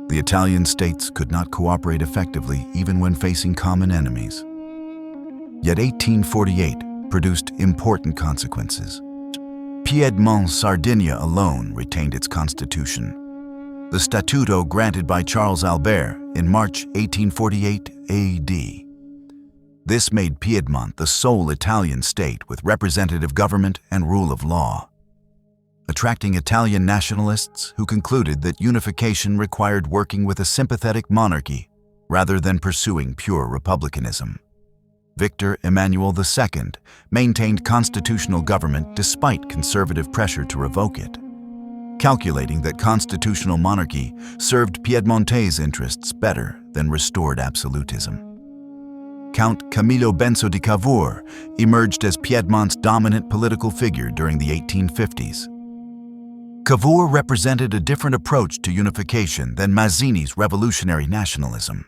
The Italian states could not cooperate effectively even when facing common enemies. Yet 1848 produced important consequences. Piedmont, Sardinia alone retained its constitution. The Statuto granted by Charles Albert in March 1848 AD. This made Piedmont the sole Italian state with representative government and rule of law, attracting Italian nationalists who concluded that unification required working with a sympathetic monarchy rather than pursuing pure republicanism. Victor Emmanuel II maintained constitutional government despite conservative pressure to revoke it, calculating that constitutional monarchy served Piedmontese interests better than restored absolutism. Count Camillo Benso di Cavour emerged as Piedmont's dominant political figure during the 1850s. Cavour represented a different approach to unification than Mazzini's revolutionary nationalism.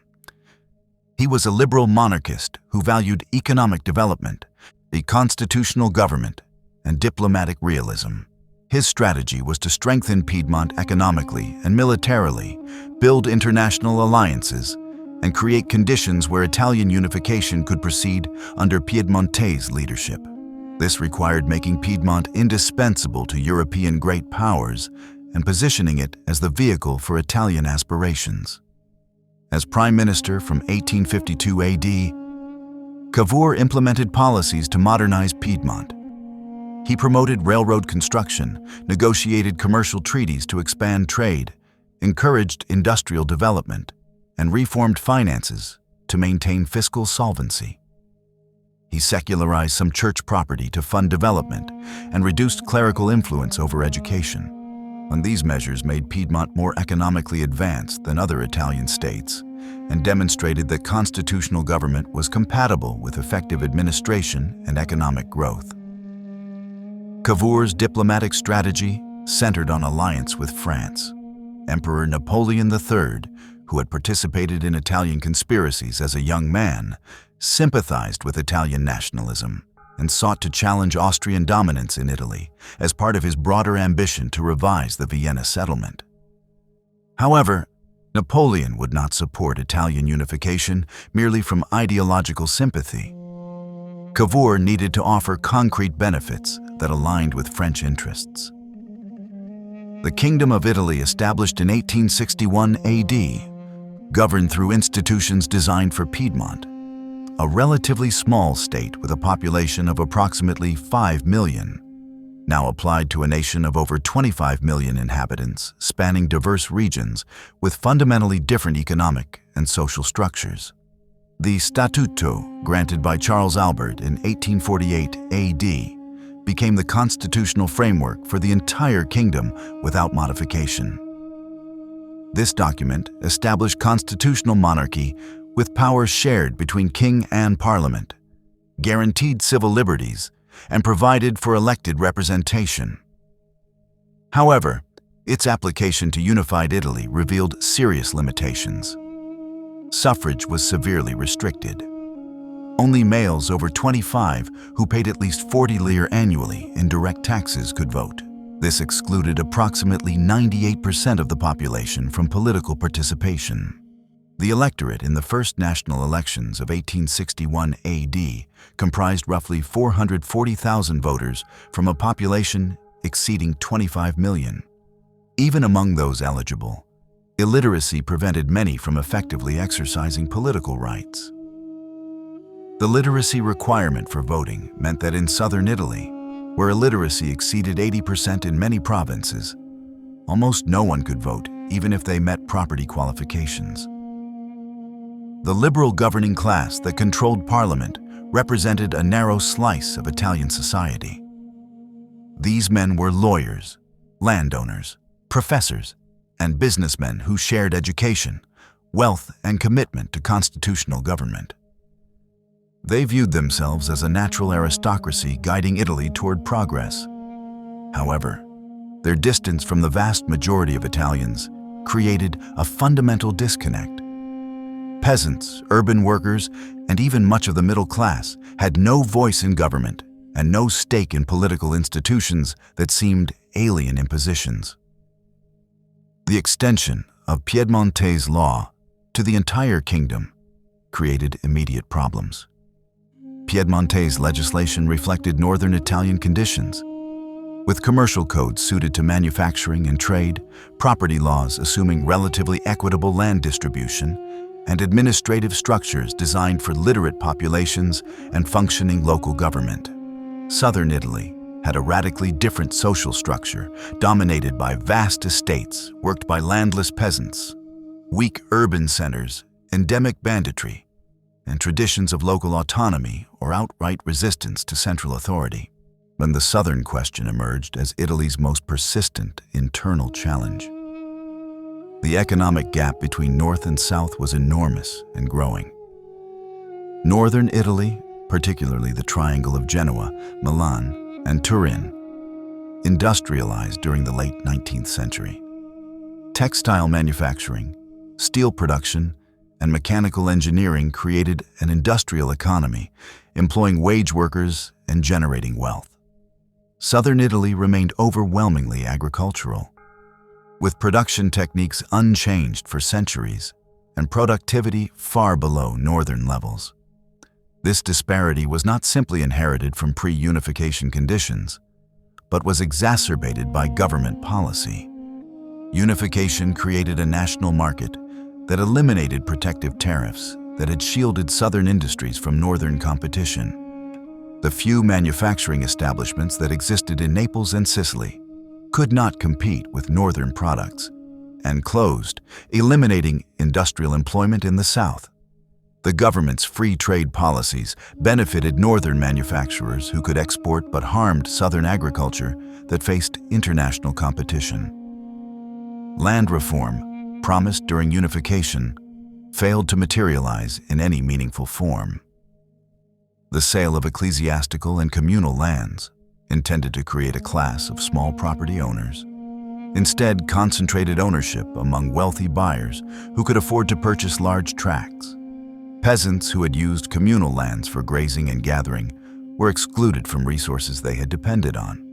He was a liberal monarchist who valued economic development, a constitutional government, and diplomatic realism. His strategy was to strengthen Piedmont economically and militarily, build international alliances, and create conditions where Italian unification could proceed under Piedmontese leadership. This required making Piedmont indispensable to European great powers and positioning it as the vehicle for Italian aspirations. As Prime Minister from 1852 AD, Cavour implemented policies to modernize Piedmont. He promoted railroad construction, negotiated commercial treaties to expand trade, encouraged industrial development, and reformed finances to maintain fiscal solvency. He secularized some church property to fund development and reduced clerical influence over education. And these measures made Piedmont more economically advanced than other Italian states and demonstrated that constitutional government was compatible with effective administration and economic growth. Cavour's diplomatic strategy centered on alliance with France. Emperor Napoleon III, who had participated in Italian conspiracies as a young man, sympathized with Italian nationalism and sought to challenge Austrian dominance in Italy as part of his broader ambition to revise the Vienna settlement. However, Napoleon would not support Italian unification merely from ideological sympathy. Cavour needed to offer concrete benefits that aligned with French interests. The Kingdom of Italy, established in 1861 AD, governed through institutions designed for Piedmont, a relatively small state with a population of approximately 5 million, now applied to a nation of over 25 million inhabitants, spanning diverse regions with fundamentally different economic and social structures. The Statuto, granted by Charles Albert in 1848 AD, became the constitutional framework for the entire kingdom without modification. This document established constitutional monarchy with powers shared between king and parliament, guaranteed civil liberties, and provided for elected representation. However, its application to unified Italy revealed serious limitations. Suffrage was severely restricted. Only males over 25 who paid at least 40 lire annually in direct taxes could vote. This excluded approximately 98% of the population from political participation. The electorate in the first national elections of 1861 AD comprised roughly 440,000 voters from a population exceeding 25 million. Even among those eligible, illiteracy prevented many from effectively exercising political rights. The literacy requirement for voting meant that in southern Italy, where illiteracy exceeded 80% in many provinces, almost no one could vote, even if they met property qualifications. The liberal governing class that controlled parliament represented a narrow slice of Italian society. These men were lawyers, landowners, professors, and businessmen who shared education, wealth, and commitment to constitutional government. They viewed themselves as a natural aristocracy guiding Italy toward progress. However, their distance from the vast majority of Italians created a fundamental disconnect. Peasants, urban workers, and even much of the middle class had no voice in government and no stake in political institutions that seemed alien impositions. The extension of Piedmontese law to the entire kingdom created immediate problems. Piedmontese legislation reflected northern Italian conditions, with commercial codes suited to manufacturing and trade, property laws assuming relatively equitable land distribution, and administrative structures designed for literate populations and functioning local government. Southern Italy had a radically different social structure, dominated by vast estates worked by landless peasants, weak urban centers, endemic banditry, and traditions of local autonomy or outright resistance to central authority. When the southern question emerged as Italy's most persistent internal challenge. The economic gap between north and south was enormous and growing. Northern Italy, particularly the triangle of Genoa, Milan, and Turin, industrialized during the late 19th century. Textile manufacturing, steel production, and mechanical engineering created an industrial economy, employing wage workers and generating wealth. Southern Italy remained overwhelmingly agricultural, with production techniques unchanged for centuries and productivity far below northern levels. This disparity was not simply inherited from pre-unification conditions, but was exacerbated by government policy. Unification created a national market that eliminated protective tariffs that had shielded southern industries from northern competition. The few manufacturing establishments that existed in Naples and Sicily could not compete with northern products and closed, eliminating industrial employment in the south. The government's free trade policies benefited northern manufacturers who could export but harmed southern agriculture that faced international competition. Land reform, promised during unification, failed to materialize in any meaningful form. The sale of ecclesiastical and communal lands, intended to create a class of small property owners, instead concentrated ownership among wealthy buyers who could afford to purchase large tracts. Peasants who had used communal lands for grazing and gathering were excluded from resources they had depended on.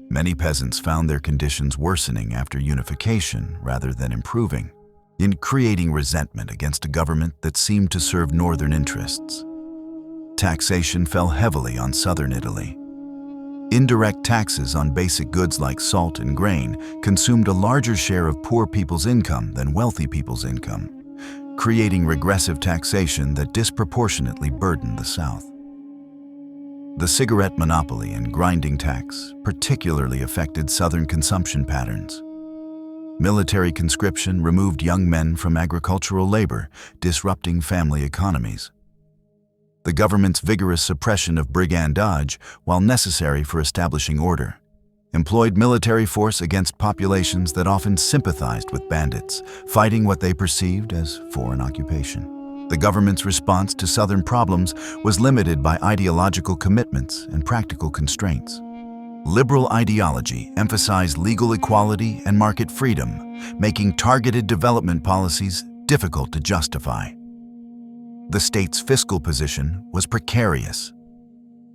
Many peasants found their conditions worsening after unification rather than improving, in creating resentment against a government that seemed to serve northern interests. Taxation fell heavily on southern Italy. Indirect taxes on basic goods like salt and grain consumed a larger share of poor people's income than wealthy people's income, creating regressive taxation that disproportionately burdened the South. The cigarette monopoly and grinding tax particularly affected southern consumption patterns. Military conscription removed young men from agricultural labor, disrupting family economies. The government's vigorous suppression of brigandage, while necessary for establishing order, employed military force against populations that often sympathized with bandits, fighting what they perceived as foreign occupation. The government's response to southern problems was limited by ideological commitments and practical constraints. Liberal ideology emphasized legal equality and market freedom, making targeted development policies difficult to justify. The state's fiscal position was precarious,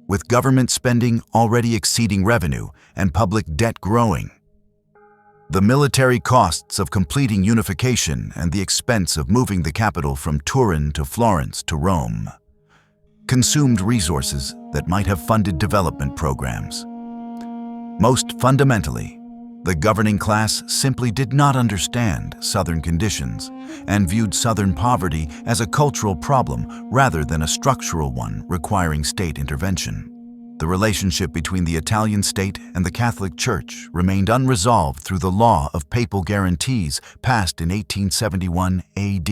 with government spending already exceeding revenue and public debt growing. The military costs of completing unification and the expense of moving the capital from Turin to Florence to Rome consumed resources that might have funded development programs. Most fundamentally, the governing class simply did not understand Southern conditions and viewed Southern poverty as a cultural problem rather than a structural one requiring state intervention. The relationship between the Italian state and the Catholic Church remained unresolved through the law of papal guarantees passed in 1871 AD.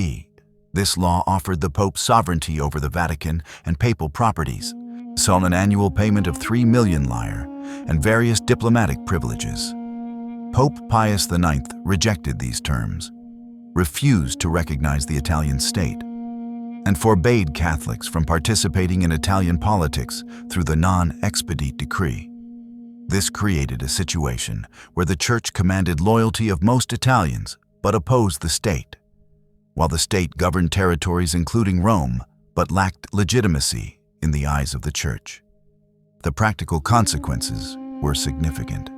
This law offered the Pope sovereignty over the Vatican and papal properties, saw an annual payment of 3 million lire, and various diplomatic privileges. Pope Pius IX rejected these terms, refused to recognize the Italian state, and forbade Catholics from participating in Italian politics through the non-expedite decree. This created a situation where the Church commanded loyalty of most Italians but opposed the state, while the state governed territories including Rome but lacked legitimacy in the eyes of the Church. The practical consequences were significant.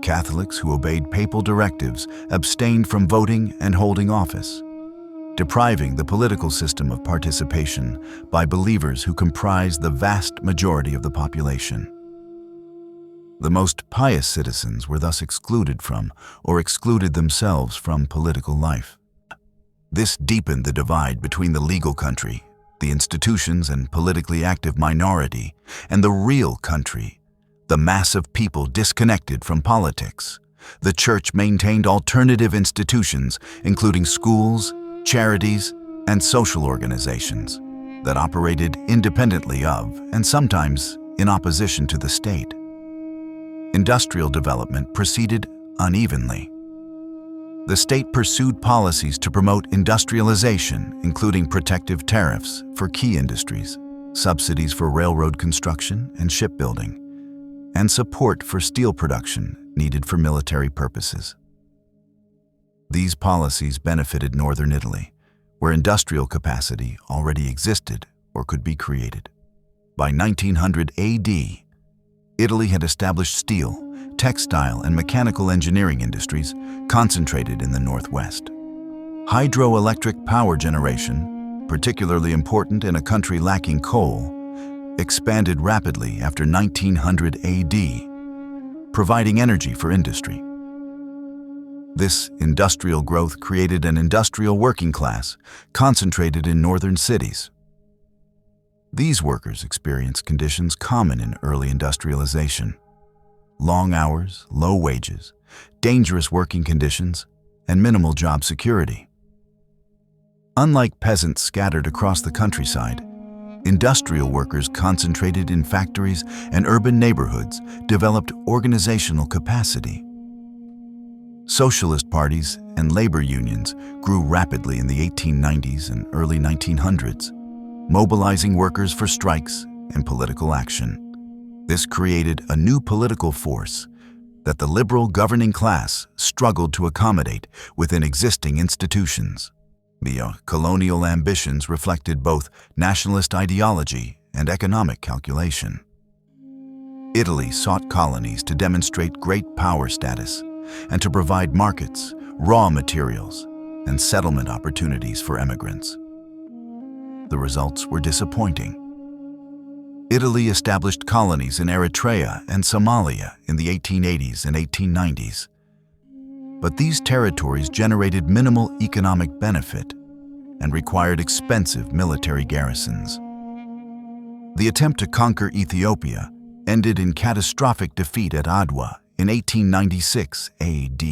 Catholics who obeyed papal directives abstained from voting and holding office. depriving the political system of participation by believers who comprise the vast majority of the population. The most pious citizens were thus excluded from, or excluded themselves from, political life. This deepened the divide between the legal country, the institutions and politically active minority, and the real country, the mass of people disconnected from politics. The Church maintained alternative institutions, including schools, charities, and social organizations that operated independently of, and sometimes in opposition to, the state. Industrial development proceeded unevenly. The state pursued policies to promote industrialization, including protective tariffs for key industries, subsidies for railroad construction and shipbuilding, and support for steel production needed for military purposes. These policies benefited northern Italy, where industrial capacity already existed or could be created. By 1900 AD, Italy had established steel, textile, and mechanical engineering industries concentrated in the northwest. Hydroelectric power generation, particularly important in a country lacking coal, expanded rapidly after 1900 AD, providing energy for industry. This industrial growth created an industrial working class concentrated in northern cities. These workers experienced conditions common in early industrialization: long hours, low wages, dangerous working conditions, and minimal job security. Unlike peasants scattered across the countryside, industrial workers concentrated in factories and urban neighborhoods developed organizational capacity. Socialist parties and labor unions grew rapidly in the 1890s and early 1900s, mobilizing workers for strikes and political action. This created a new political force that the liberal governing class struggled to accommodate within existing institutions. The colonial ambitions reflected both nationalist ideology and economic calculation. Italy sought colonies to demonstrate great power status and to provide markets, raw materials, and settlement opportunities for emigrants. The results were disappointing. Italy established colonies in Eritrea and Somalia in the 1880s and 1890s. But these territories generated minimal economic benefit and required expensive military garrisons. The attempt to conquer Ethiopia ended in catastrophic defeat at Adwa in 1896 AD,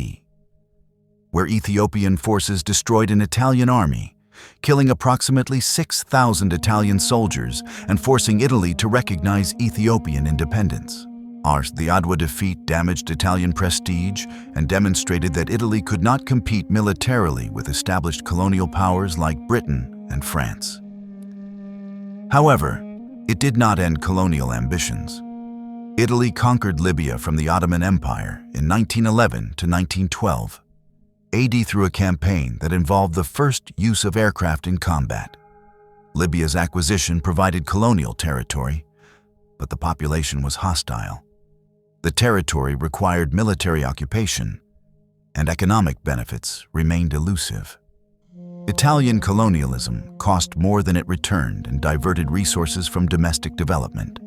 where Ethiopian forces destroyed an Italian army, killing approximately 6,000 Italian soldiers and forcing Italy to recognize Ethiopian independence. The Adwa defeat damaged Italian prestige and demonstrated that Italy could not compete militarily with established colonial powers like Britain and France. However, it did not end colonial ambitions. Italy conquered Libya from the Ottoman Empire in 1911 to 1912. AD through a campaign that involved the first use of aircraft in combat. Libya's acquisition provided colonial territory, but the population was hostile. The territory required military occupation, and economic benefits remained elusive. Italian colonialism cost more than it returned and diverted resources from domestic development.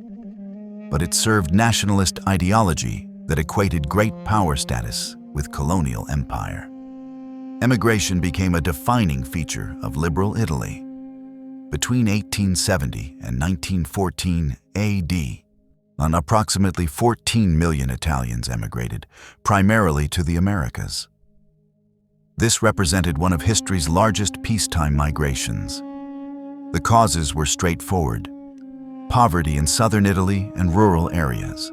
But it served nationalist ideology that equated great power status with colonial empire. Emigration became a defining feature of liberal Italy. Between 1870 and 1914 AD, approximately 14 million Italians emigrated, primarily to the Americas. This represented one of history's largest peacetime migrations. The causes were straightforward: poverty in southern Italy and rural areas,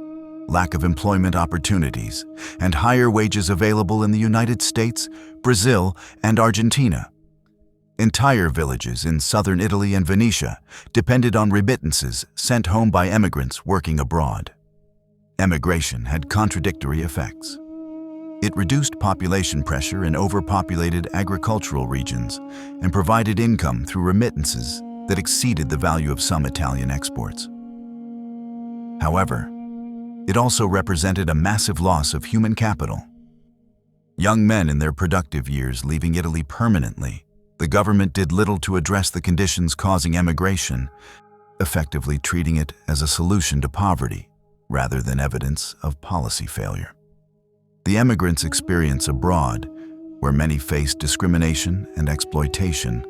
lack of employment opportunities, and higher wages available in the United States, Brazil, and Argentina. Entire villages in southern Italy and Venetia depended on remittances sent home by emigrants working abroad. Emigration had contradictory effects. It reduced population pressure in overpopulated agricultural regions and provided income through remittances that exceeded the value of some Italian exports. However, it also represented a massive loss of human capital. Young men in their productive years leaving Italy permanently The government did little to address the conditions causing emigration, effectively treating it as a solution to poverty rather than evidence of policy failure. The emigrants' experience abroad, where many faced discrimination and exploitation,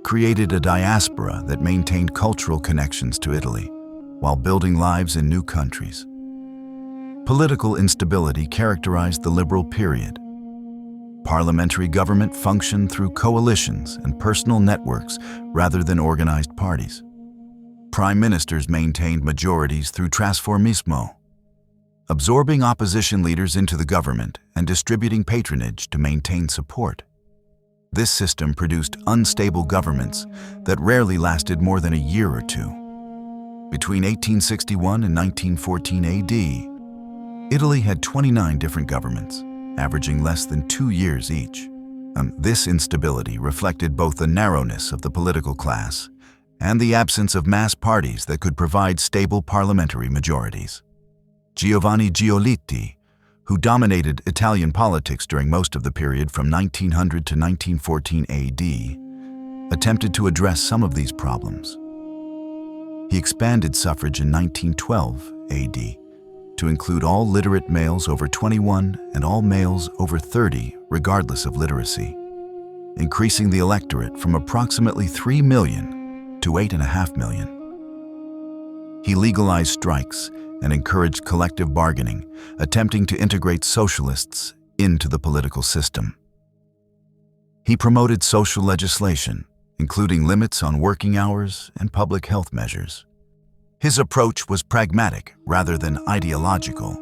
created a diaspora that maintained cultural connections to Italy while building lives in new countries. Political instability characterized the liberal period. Parliamentary government functioned through coalitions and personal networks rather than organized parties. Prime ministers maintained majorities through trasformismo, absorbing opposition leaders into the government and distributing patronage to maintain support. This system produced unstable governments that rarely lasted more than a year or two. Between 1861 and 1914 AD, Italy had 29 different governments, averaging less than 2 years each. This instability reflected both the narrowness of the political class and the absence of mass parties that could provide stable parliamentary majorities. Giovanni Giolitti, who dominated Italian politics during most of the period from 1900 to 1914 AD, attempted to address some of these problems. He expanded suffrage in 1912 AD to include all literate males over 21 and all males over 30, regardless of literacy, increasing the electorate from approximately 3 million to 8.5 million. He legalized strikes and encouraged collective bargaining, attempting to integrate socialists into the political system. He promoted social legislation, including limits on working hours and public health measures. His approach was pragmatic rather than ideological.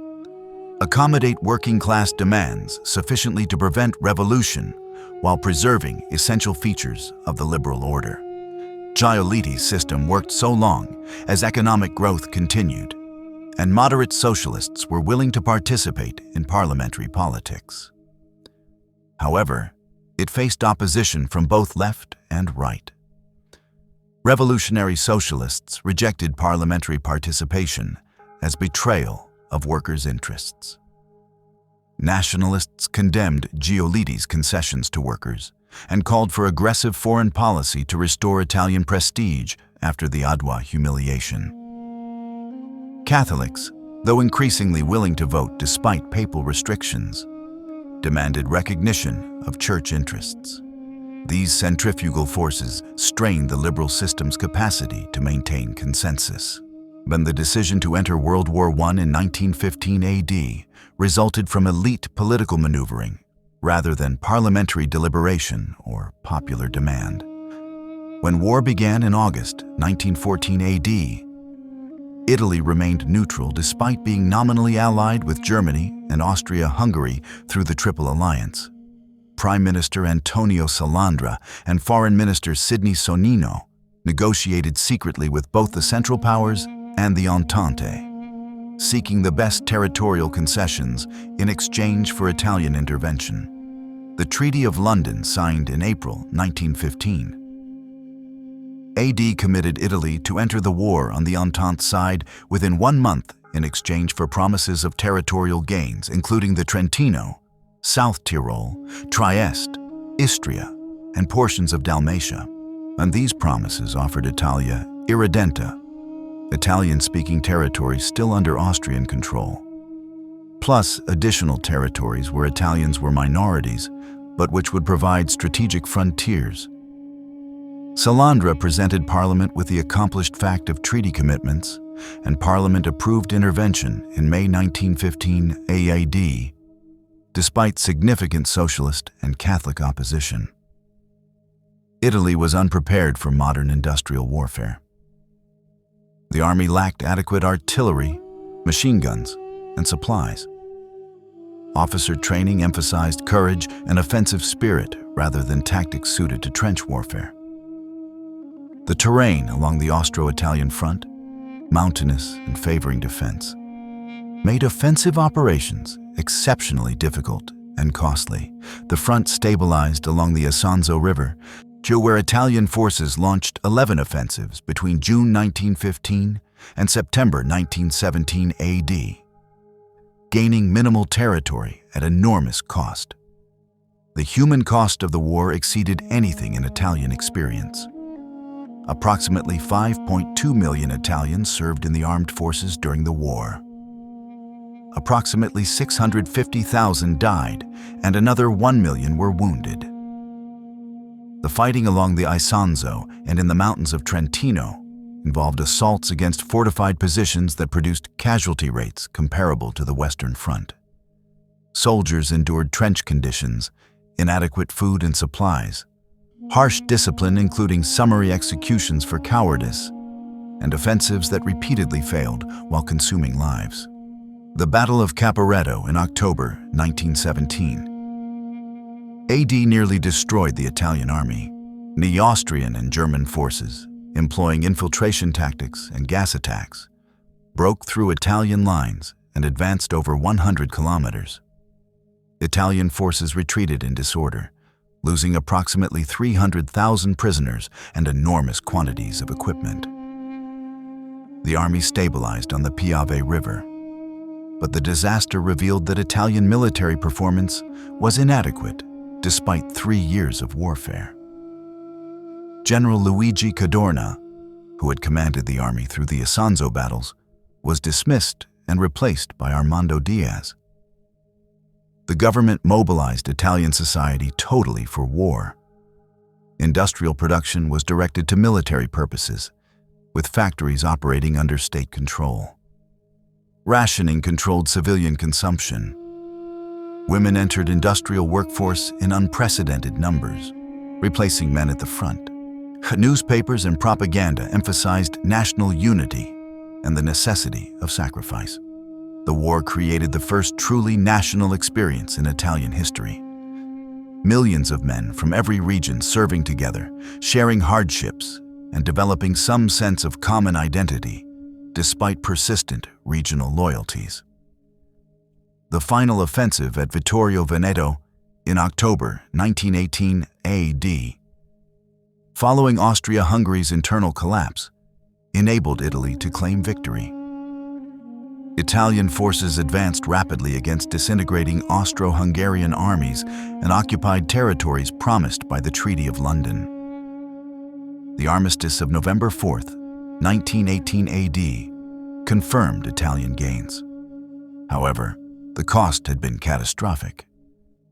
Accommodate working-class demands sufficiently to prevent revolution while preserving essential features of the liberal order. Giolitti's system worked so long as economic growth continued, and moderate socialists were willing to participate in parliamentary politics. However, it faced opposition from both left and right. Revolutionary socialists rejected parliamentary participation as betrayal of workers' interests. Nationalists condemned Giolitti's concessions to workers and called for aggressive foreign policy to restore Italian prestige after the Adwa humiliation. Catholics, though increasingly willing to vote despite papal restrictions, demanded recognition of church interests. These centrifugal forces strained the liberal system's capacity to maintain consensus. When the decision to enter World War I in 1915 AD resulted from elite political maneuvering rather than parliamentary deliberation or popular demand. When war began in August 1914 AD, Italy remained neutral despite being nominally allied with Germany and Austria-Hungary through the Triple Alliance. Prime Minister Antonio Salandra and Foreign Minister Sidney Sonnino negotiated secretly with both the Central Powers and the Entente, seeking the best territorial concessions in exchange for Italian intervention. The Treaty of London, signed in April 1915, AD committed Italy to enter the war on the Entente side within 1 month in exchange for promises of territorial gains, including the Trentino, South Tyrol, Trieste, Istria, and portions of Dalmatia. And these promises offered Italia irredenta, Italian-speaking territories still under Austrian control, plus additional territories where Italians were minorities, but which would provide strategic frontiers. Salandra presented Parliament with the accomplished fact of treaty commitments, and Parliament approved intervention in May 1915 AD, despite significant socialist and Catholic opposition. Italy was unprepared for modern industrial warfare. The army lacked adequate artillery, machine guns, and supplies. Officer training emphasized courage and offensive spirit rather than tactics suited to trench warfare. The terrain along the Austro-Italian front, mountainous and favoring defense, made offensive operations exceptionally difficult and costly. The front stabilized along the Isonzo River, where Italian forces launched 11 offensives between June 1915 and September 1917 AD, gaining minimal territory at enormous cost. The human cost of the war exceeded anything in Italian experience. Approximately 5.2 million Italians served in the armed forces during the war. Approximately 650,000 died, and another 1 million were wounded. The fighting along the Isonzo and in the mountains of Trentino involved assaults against fortified positions that produced casualty rates comparable to the Western Front. Soldiers endured trench conditions, inadequate food and supplies, harsh discipline including summary executions for cowardice, and offensives that repeatedly failed while consuming lives. The Battle of Caporetto in October 1917 AD nearly destroyed the Italian army. The Austrian and German forces, employing infiltration tactics and gas attacks, broke through Italian lines and advanced over 100 kilometers. Italian forces retreated in disorder, losing approximately 300,000 prisoners and enormous quantities of equipment. The army stabilized on the Piave River, but the disaster revealed that Italian military performance was inadequate despite 3 years of warfare. General Luigi Cadorna, who had commanded the army through the Isonzo battles, was dismissed and replaced by Armando Diaz. The government mobilized Italian society totally for war. Industrial production was directed to military purposes, with factories operating under state control. Rationing controlled civilian consumption. Women entered industrial workforce in unprecedented numbers, replacing men at the front. Newspapers and propaganda emphasized national unity and the necessity of sacrifice. The war created the first truly national experience in Italian history. Millions of men from every region serving together, sharing hardships, and developing some sense of common identity, despite persistent regional loyalties. The final offensive at Vittorio Veneto in October 1918 AD, following Austria-Hungary's internal collapse, enabled Italy to claim victory. Italian forces advanced rapidly against disintegrating Austro-Hungarian armies and occupied territories promised by the Treaty of London. The armistice of November 4, 1918 AD, confirmed Italian gains. However, the cost had been catastrophic,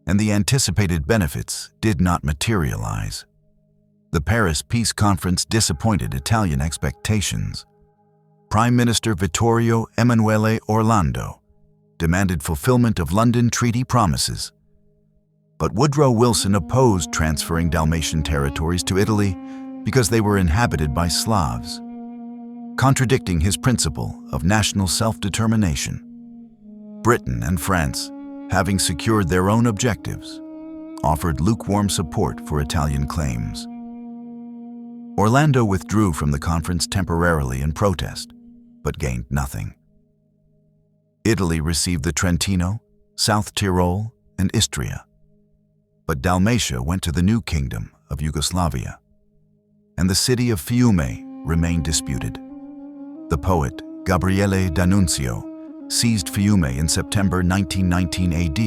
and the anticipated benefits did not materialize. The Paris Peace Conference disappointed Italian expectations. Prime Minister Vittorio Emanuele Orlando demanded fulfillment of London Treaty promises, but Woodrow Wilson opposed transferring Dalmatian territories to Italy because they were inhabited by Slavs, contradicting his principle of national self-determination. Britain and France, having secured their own objectives, offered lukewarm support for Italian claims. Orlando withdrew from the conference temporarily in protest, but gained nothing. Italy received the Trentino, South Tyrol, and Istria, but Dalmatia went to the new kingdom of Yugoslavia, and the city of Fiume remained disputed. The poet Gabriele D'Annunzio seized Fiume in September 1919 AD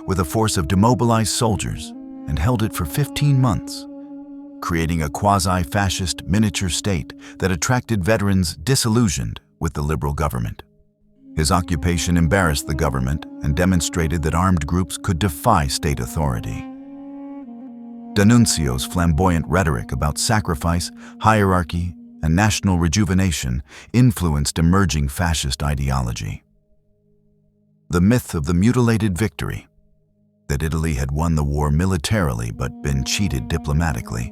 with a force of demobilized soldiers and held it for 15 months, creating a quasi-fascist miniature state that attracted veterans disillusioned with the liberal government. His occupation embarrassed the government and demonstrated that armed groups could defy state authority. D'Annunzio's flamboyant rhetoric about sacrifice, hierarchy, and national rejuvenation influenced emerging fascist ideology. The myth of the mutilated victory, that Italy had won the war militarily but been cheated diplomatically,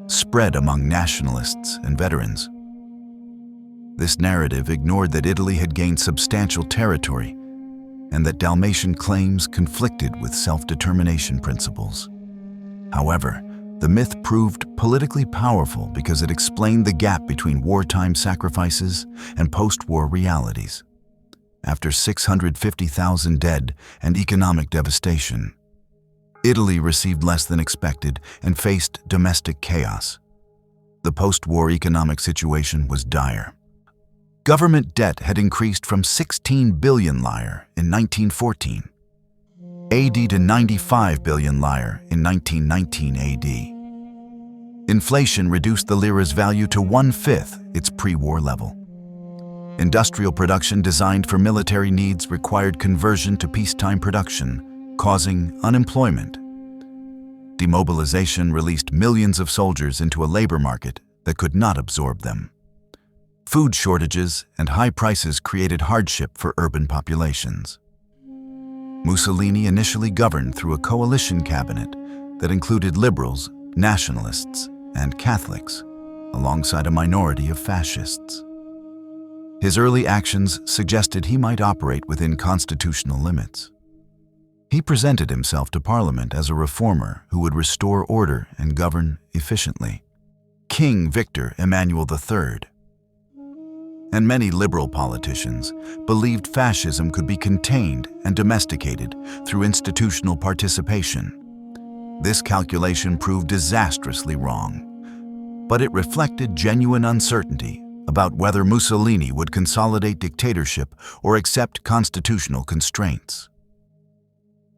spread among nationalists and veterans. This narrative ignored that Italy had gained substantial territory and that Dalmatian claims conflicted with self-determination principles. However, the myth proved politically powerful because it explained the gap between wartime sacrifices and post-war realities. After 650,000 dead and economic devastation, Italy received less than expected and faced domestic chaos. The post-war economic situation was dire. Government debt had increased from 16 billion lire in 1914 AD to 95 billion lire in 1919 AD. Inflation reduced the lira's value to 1/5 its pre-war level. Industrial production designed for military needs required conversion to peacetime production, causing unemployment. Demobilization released millions of soldiers into a labor market that could not absorb them. Food shortages and high prices created hardship for urban populations. Mussolini initially governed through a coalition cabinet that included liberals, nationalists, and Catholics, alongside a minority of fascists. His early actions suggested he might operate within constitutional limits. He presented himself to Parliament as a reformer who would restore order and govern efficiently. King Victor Emmanuel III. And many liberal politicians believed fascism could be contained and domesticated through institutional participation. This calculation proved disastrously wrong, but it reflected genuine uncertainty about whether Mussolini would consolidate dictatorship or accept constitutional constraints.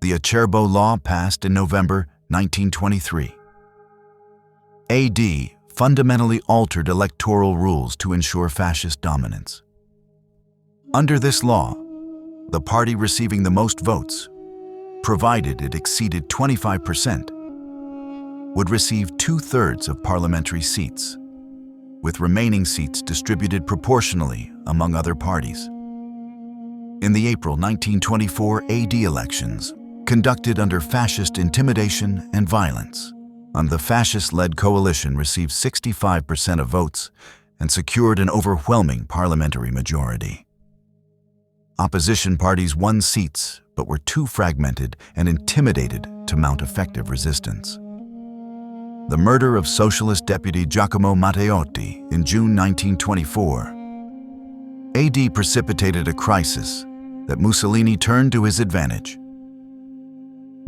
The Acerbo Law passed in November 1923. AD fundamentally altered electoral rules to ensure fascist dominance. Under this law, the party receiving the most votes, provided it exceeded 25%, would receive 2/3 of parliamentary seats, with remaining seats distributed proportionally among other parties. In the April 1924 AD elections, conducted under fascist intimidation and violence, the fascist-led coalition received 65% of votes and secured an overwhelming parliamentary majority. Opposition parties won seats but were too fragmented and intimidated to mount effective resistance. The murder of socialist deputy Giacomo Matteotti in June 1924 AD precipitated a crisis that Mussolini turned to his advantage.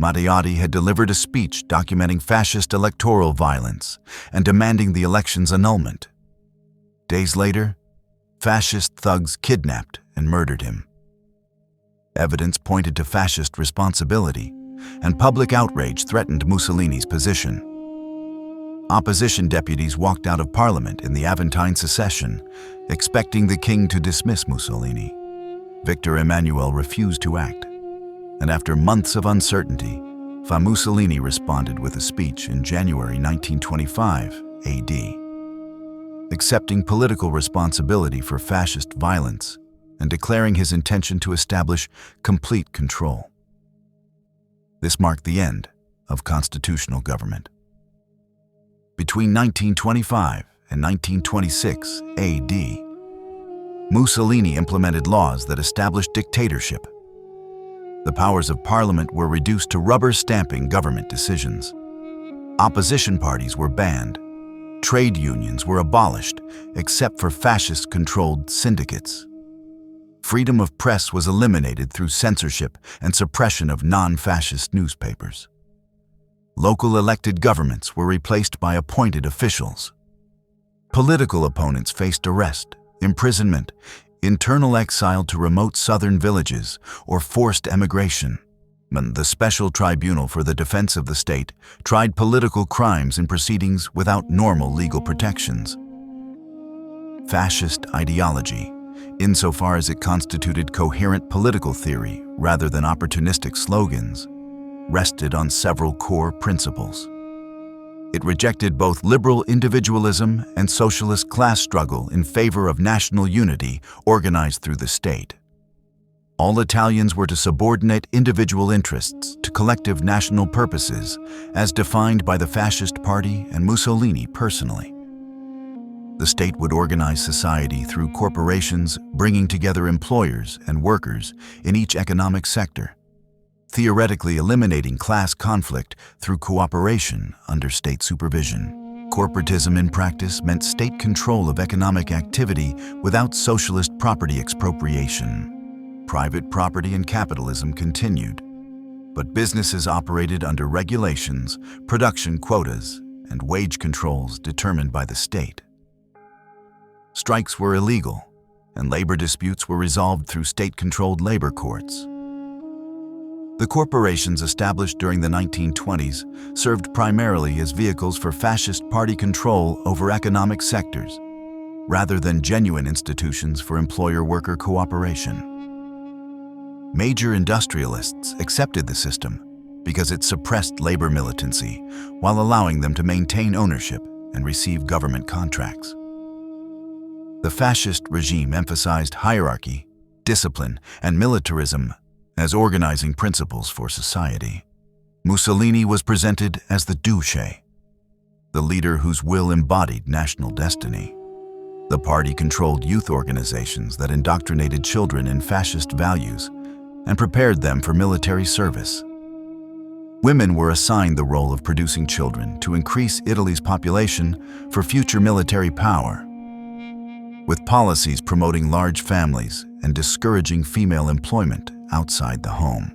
Matteotti had delivered a speech documenting fascist electoral violence and demanding the election's annulment. Days later, fascist thugs kidnapped and murdered him. Evidence pointed to fascist responsibility, and public outrage threatened Mussolini's position. Opposition deputies walked out of parliament in the Aventine secession, expecting the king to dismiss Mussolini. Victor Emmanuel refused to act, and after months of uncertainty, Mussolini responded with a speech in January 1925 AD, accepting political responsibility for fascist violence and declaring his intention to establish complete control. This marked the end of constitutional government. Between 1925 and 1926 AD, Mussolini implemented laws that established dictatorship. The powers of parliament were reduced to rubber-stamping government decisions. Opposition parties were banned. Trade unions were abolished, except for fascist-controlled syndicates. Freedom of press was eliminated through censorship and suppression of non-fascist newspapers. Local elected governments were replaced by appointed officials. Political opponents faced arrest, imprisonment, internal exile to remote southern villages, or forced emigration. The Special Tribunal for the Defense of the State tried political crimes in proceedings without normal legal protections. Fascist ideology, insofar as it constituted coherent political theory rather than opportunistic slogans, rested on several core principles. It rejected both liberal individualism and socialist class struggle in favor of national unity organized through the state. All Italians were to subordinate individual interests to collective national purposes, as defined by the Fascist Party and Mussolini personally. The state would organize society through corporations, bringing together employers and workers in each economic sector, theoretically eliminating class conflict through cooperation under state supervision. Corporatism in practice meant state control of economic activity without socialist property expropriation. Private property and capitalism continued, but businesses operated under regulations, production quotas, and wage controls determined by the state. Strikes were illegal, and labor disputes were resolved through state-controlled labor courts. The corporations established during the 1920s served primarily as vehicles for fascist party control over economic sectors, rather than genuine institutions for employer-worker cooperation. Major industrialists accepted the system because it suppressed labor militancy while allowing them to maintain ownership and receive government contracts. The fascist regime emphasized hierarchy, discipline, and militarism as organizing principles for society. Mussolini was presented as the Duce, the leader whose will embodied national destiny. The party controlled youth organizations that indoctrinated children in fascist values and prepared them for military service. Women were assigned the role of producing children to increase Italy's population for future military power. With policies promoting large families and discouraging female employment outside the home.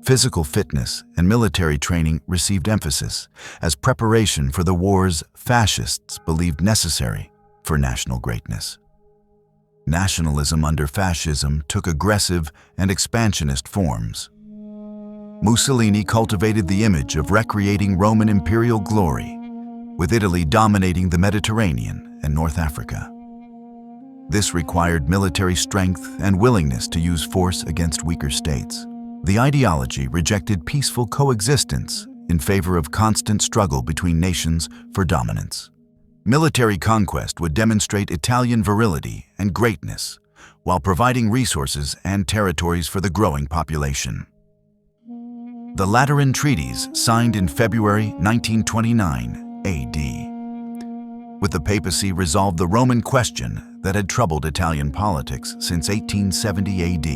Physical fitness and military training received emphasis as preparation for the wars fascists believed necessary for national greatness. Nationalism under fascism took aggressive and expansionist forms. Mussolini cultivated the image of recreating Roman imperial glory, with Italy dominating the Mediterranean and North Africa. This required military strength and willingness to use force against weaker states. The ideology rejected peaceful coexistence in favor of constant struggle between nations for dominance. Military conquest would demonstrate Italian virility and greatness, while providing resources and territories for the growing population. The Lateran Treaties, signed in February 1929 AD, with the papacy resolved the Roman question that had troubled Italian politics since 1870 AD.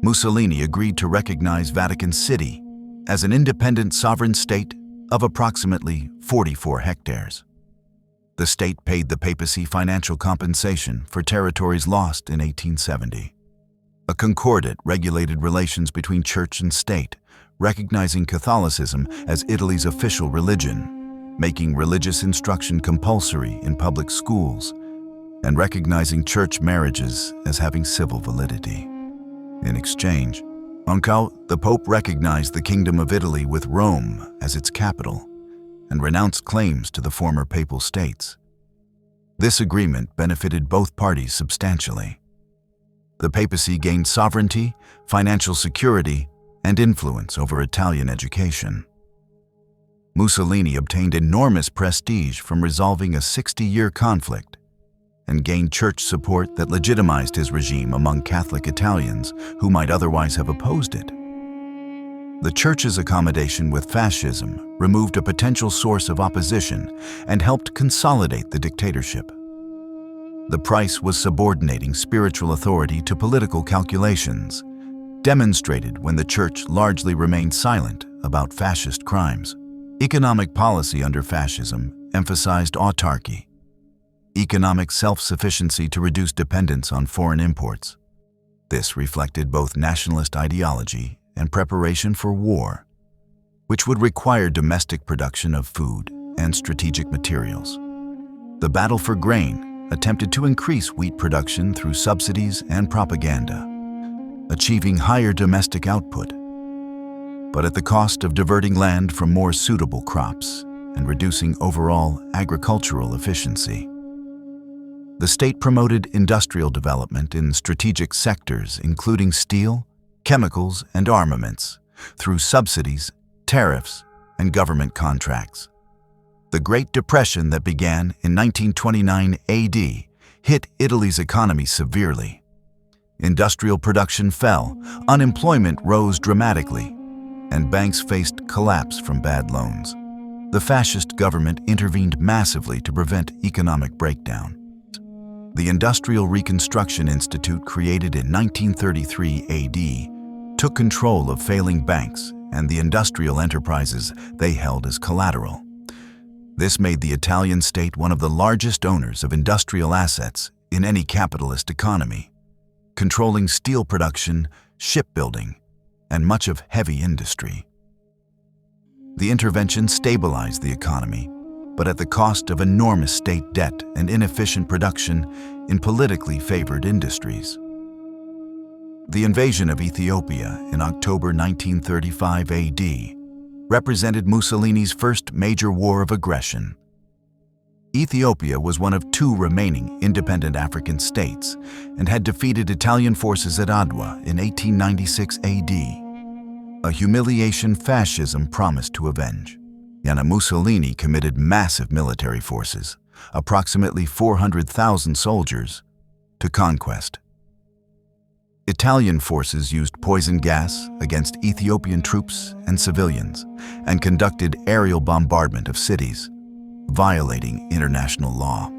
Mussolini agreed to recognize Vatican City as an independent sovereign state of approximately 44 hectares. The state paid the papacy financial compensation for territories lost in 1870. A concordat regulated relations between church and state, recognizing Catholicism as Italy's official religion, making religious instruction compulsory in public schools, and recognizing church marriages as having civil validity. In exchange, the Pope recognized the Kingdom of Italy with Rome as its capital and renounced claims to the former papal states. This agreement benefited both parties substantially. The papacy gained sovereignty, financial security, and influence over Italian education. Mussolini obtained enormous prestige from resolving a 60-year conflict and gained church support that legitimized his regime among Catholic Italians who might otherwise have opposed it. The church's accommodation with fascism removed a potential source of opposition and helped consolidate the dictatorship. The price was subordinating spiritual authority to political calculations, demonstrated when the church largely remained silent about fascist crimes. Economic policy under fascism emphasized autarky, economic self-sufficiency to reduce dependence on foreign imports. This reflected both nationalist ideology and preparation for war, which would require domestic production of food and strategic materials. The battle for grain attempted to increase wheat production through subsidies and propaganda, achieving higher domestic output, but at the cost of diverting land from more suitable crops and reducing overall agricultural efficiency. The state promoted industrial development in strategic sectors including steel, chemicals, and armaments through subsidies, tariffs, and government contracts. The Great Depression that began in 1929 AD hit Italy's economy severely. Industrial production fell, unemployment rose dramatically, and banks faced collapse from bad loans. The fascist government intervened massively to prevent economic breakdown. The Industrial Reconstruction Institute, created in 1933 AD, took control of failing banks and the industrial enterprises they held as collateral. This made the Italian state one of the largest owners of industrial assets in any capitalist economy, controlling steel production, shipbuilding, and much of heavy industry. The intervention stabilized the economy, but at the cost of enormous state debt and inefficient production in politically favored industries. The invasion of Ethiopia in October 1935 AD represented Mussolini's first major war of aggression. Ethiopia was one of two remaining independent African states and had defeated Italian forces at Adwa in 1896 AD, a humiliation fascism promised to avenge. Mussolini committed massive military forces, approximately 400,000 soldiers, to conquest. Italian forces used poison gas against Ethiopian troops and civilians and conducted aerial bombardment of cities, violating international law.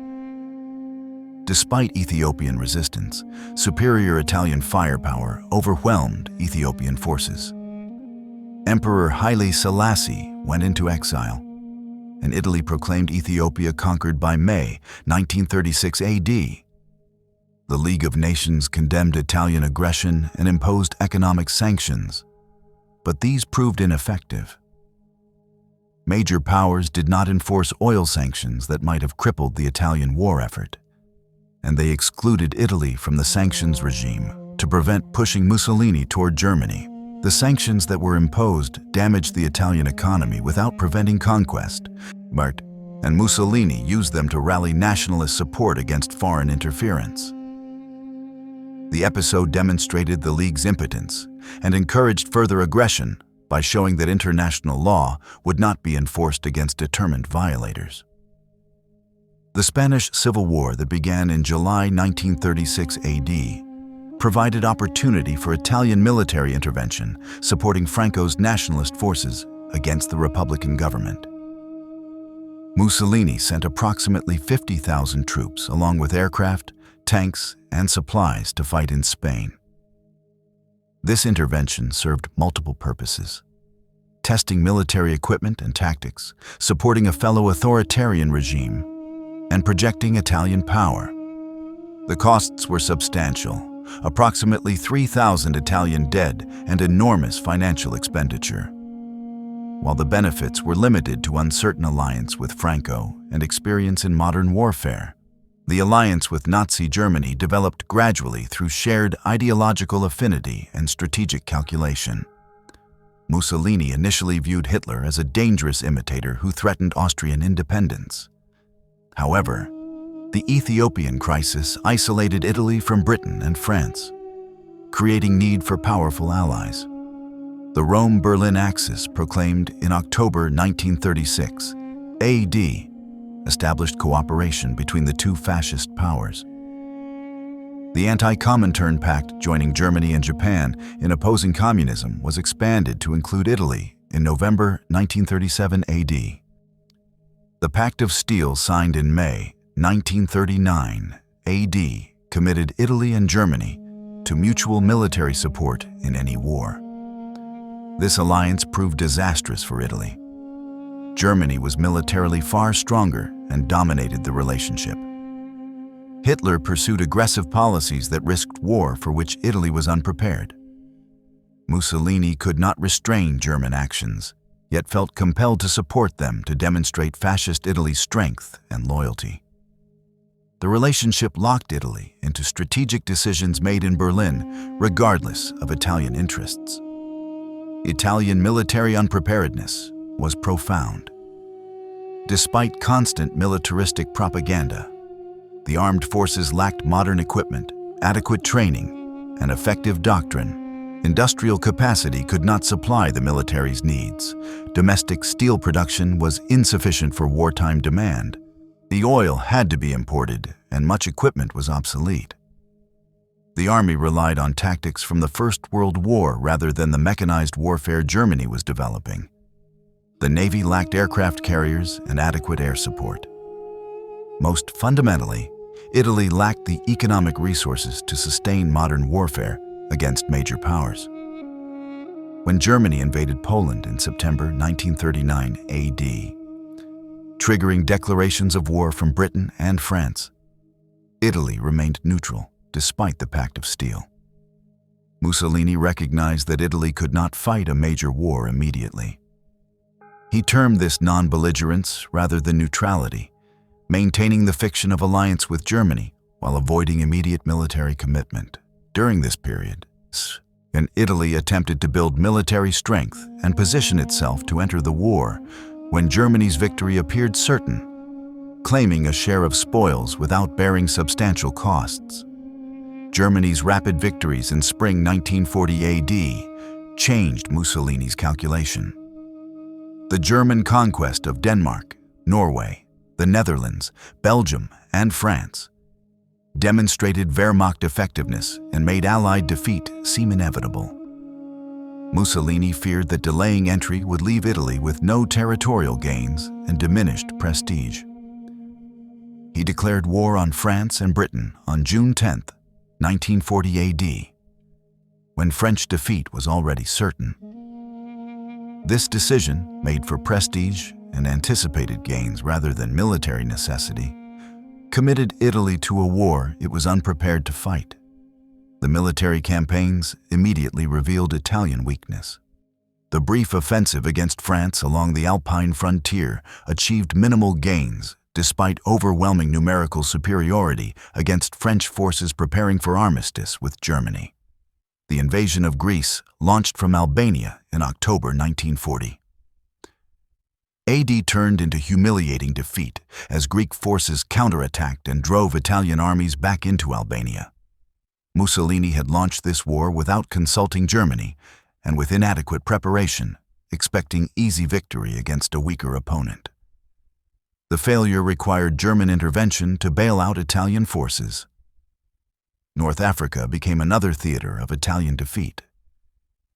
Despite Ethiopian resistance, superior Italian firepower overwhelmed Ethiopian forces. Emperor Haile Selassie went into exile, and Italy proclaimed Ethiopia conquered by May 1936 AD. The League of Nations condemned Italian aggression and imposed economic sanctions, but these proved ineffective. Major powers did not enforce oil sanctions that might have crippled the Italian war effort, and they excluded Italy from the sanctions regime to prevent pushing Mussolini toward Germany. The sanctions that were imposed damaged the Italian economy without preventing conquest, and Mussolini used them to rally nationalist support against foreign interference. The episode demonstrated the League's impotence and encouraged further aggression by showing that international law would not be enforced against determined violators. The Spanish Civil War that began in July 1936 AD provided opportunity for Italian military intervention, supporting Franco's nationalist forces against the Republican government. Mussolini sent approximately 50,000 troops, along with aircraft, tanks, and supplies to fight in Spain. This intervention served multiple purposes: testing military equipment and tactics, supporting a fellow authoritarian regime, and projecting Italian power. The costs were substantial: approximately 3,000 Italian dead and enormous financial expenditure, while the benefits were limited to uncertain alliance with Franco and experience in modern warfare. The alliance with Nazi Germany developed gradually through shared ideological affinity and strategic calculation. Mussolini initially viewed Hitler as a dangerous imitator who threatened Austrian independence. However, the Ethiopian crisis isolated Italy from Britain and France, creating need for powerful allies. The Rome-Berlin Axis, proclaimed in October 1936 AD, established cooperation between the two fascist powers. The Anti-Comintern Pact, joining Germany and Japan in opposing communism, was expanded to include Italy in November 1937 AD. The Pact of Steel, signed in May 1939 AD, committed Italy and Germany to mutual military support in any war. This alliance proved disastrous for Italy. Germany was militarily far stronger and dominated the relationship. Hitler pursued aggressive policies that risked war for which Italy was unprepared. Mussolini could not restrain German actions, yet felt compelled to support them to demonstrate fascist Italy's strength and loyalty. The relationship locked Italy into strategic decisions made in Berlin, regardless of Italian interests. Italian military unpreparedness was profound. Despite constant militaristic propaganda, the armed forces lacked modern equipment, adequate training, and effective doctrine. Industrial capacity could not supply the military's needs. Domestic steel production was insufficient for wartime demand. The oil had to be imported, and much equipment was obsolete. The army relied on tactics from the First World War rather than the mechanized warfare Germany was developing. The Navy lacked aircraft carriers and adequate air support. Most fundamentally, Italy lacked the economic resources to sustain modern warfare against major powers. When Germany invaded Poland in September 1939 AD, triggering declarations of war from Britain and France, Italy remained neutral despite the Pact of Steel. Mussolini recognized that Italy could not fight a major war immediately. He termed this non-belligerence rather than neutrality, maintaining the fiction of alliance with Germany while avoiding immediate military commitment. During this period, and Italy attempted to build military strength and position itself to enter the war when Germany's victory appeared certain, claiming a share of spoils without bearing substantial costs. Germany's rapid victories in spring 1940 AD changed Mussolini's calculation. The German conquest of Denmark, Norway, the Netherlands, Belgium, and France demonstrated Wehrmacht effectiveness and made Allied defeat seem inevitable. Mussolini feared that delaying entry would leave Italy with no territorial gains and diminished prestige. He declared war on France and Britain on June 10, 1940 AD, when French defeat was already certain. This decision, made for prestige and anticipated gains rather than military necessity, committed Italy to a war it was unprepared to fight. The military campaigns immediately revealed Italian weakness. The brief offensive against France along the Alpine frontier achieved minimal gains despite overwhelming numerical superiority against French forces preparing for armistice with Germany. The invasion of Greece launched from Albania in October 1940. AD turned into humiliating defeat as Greek forces counterattacked and drove Italian armies back into Albania. Mussolini had launched this war without consulting Germany and with inadequate preparation, expecting easy victory against a weaker opponent. The failure required German intervention to bail out Italian forces. North Africa became another theater of Italian defeat.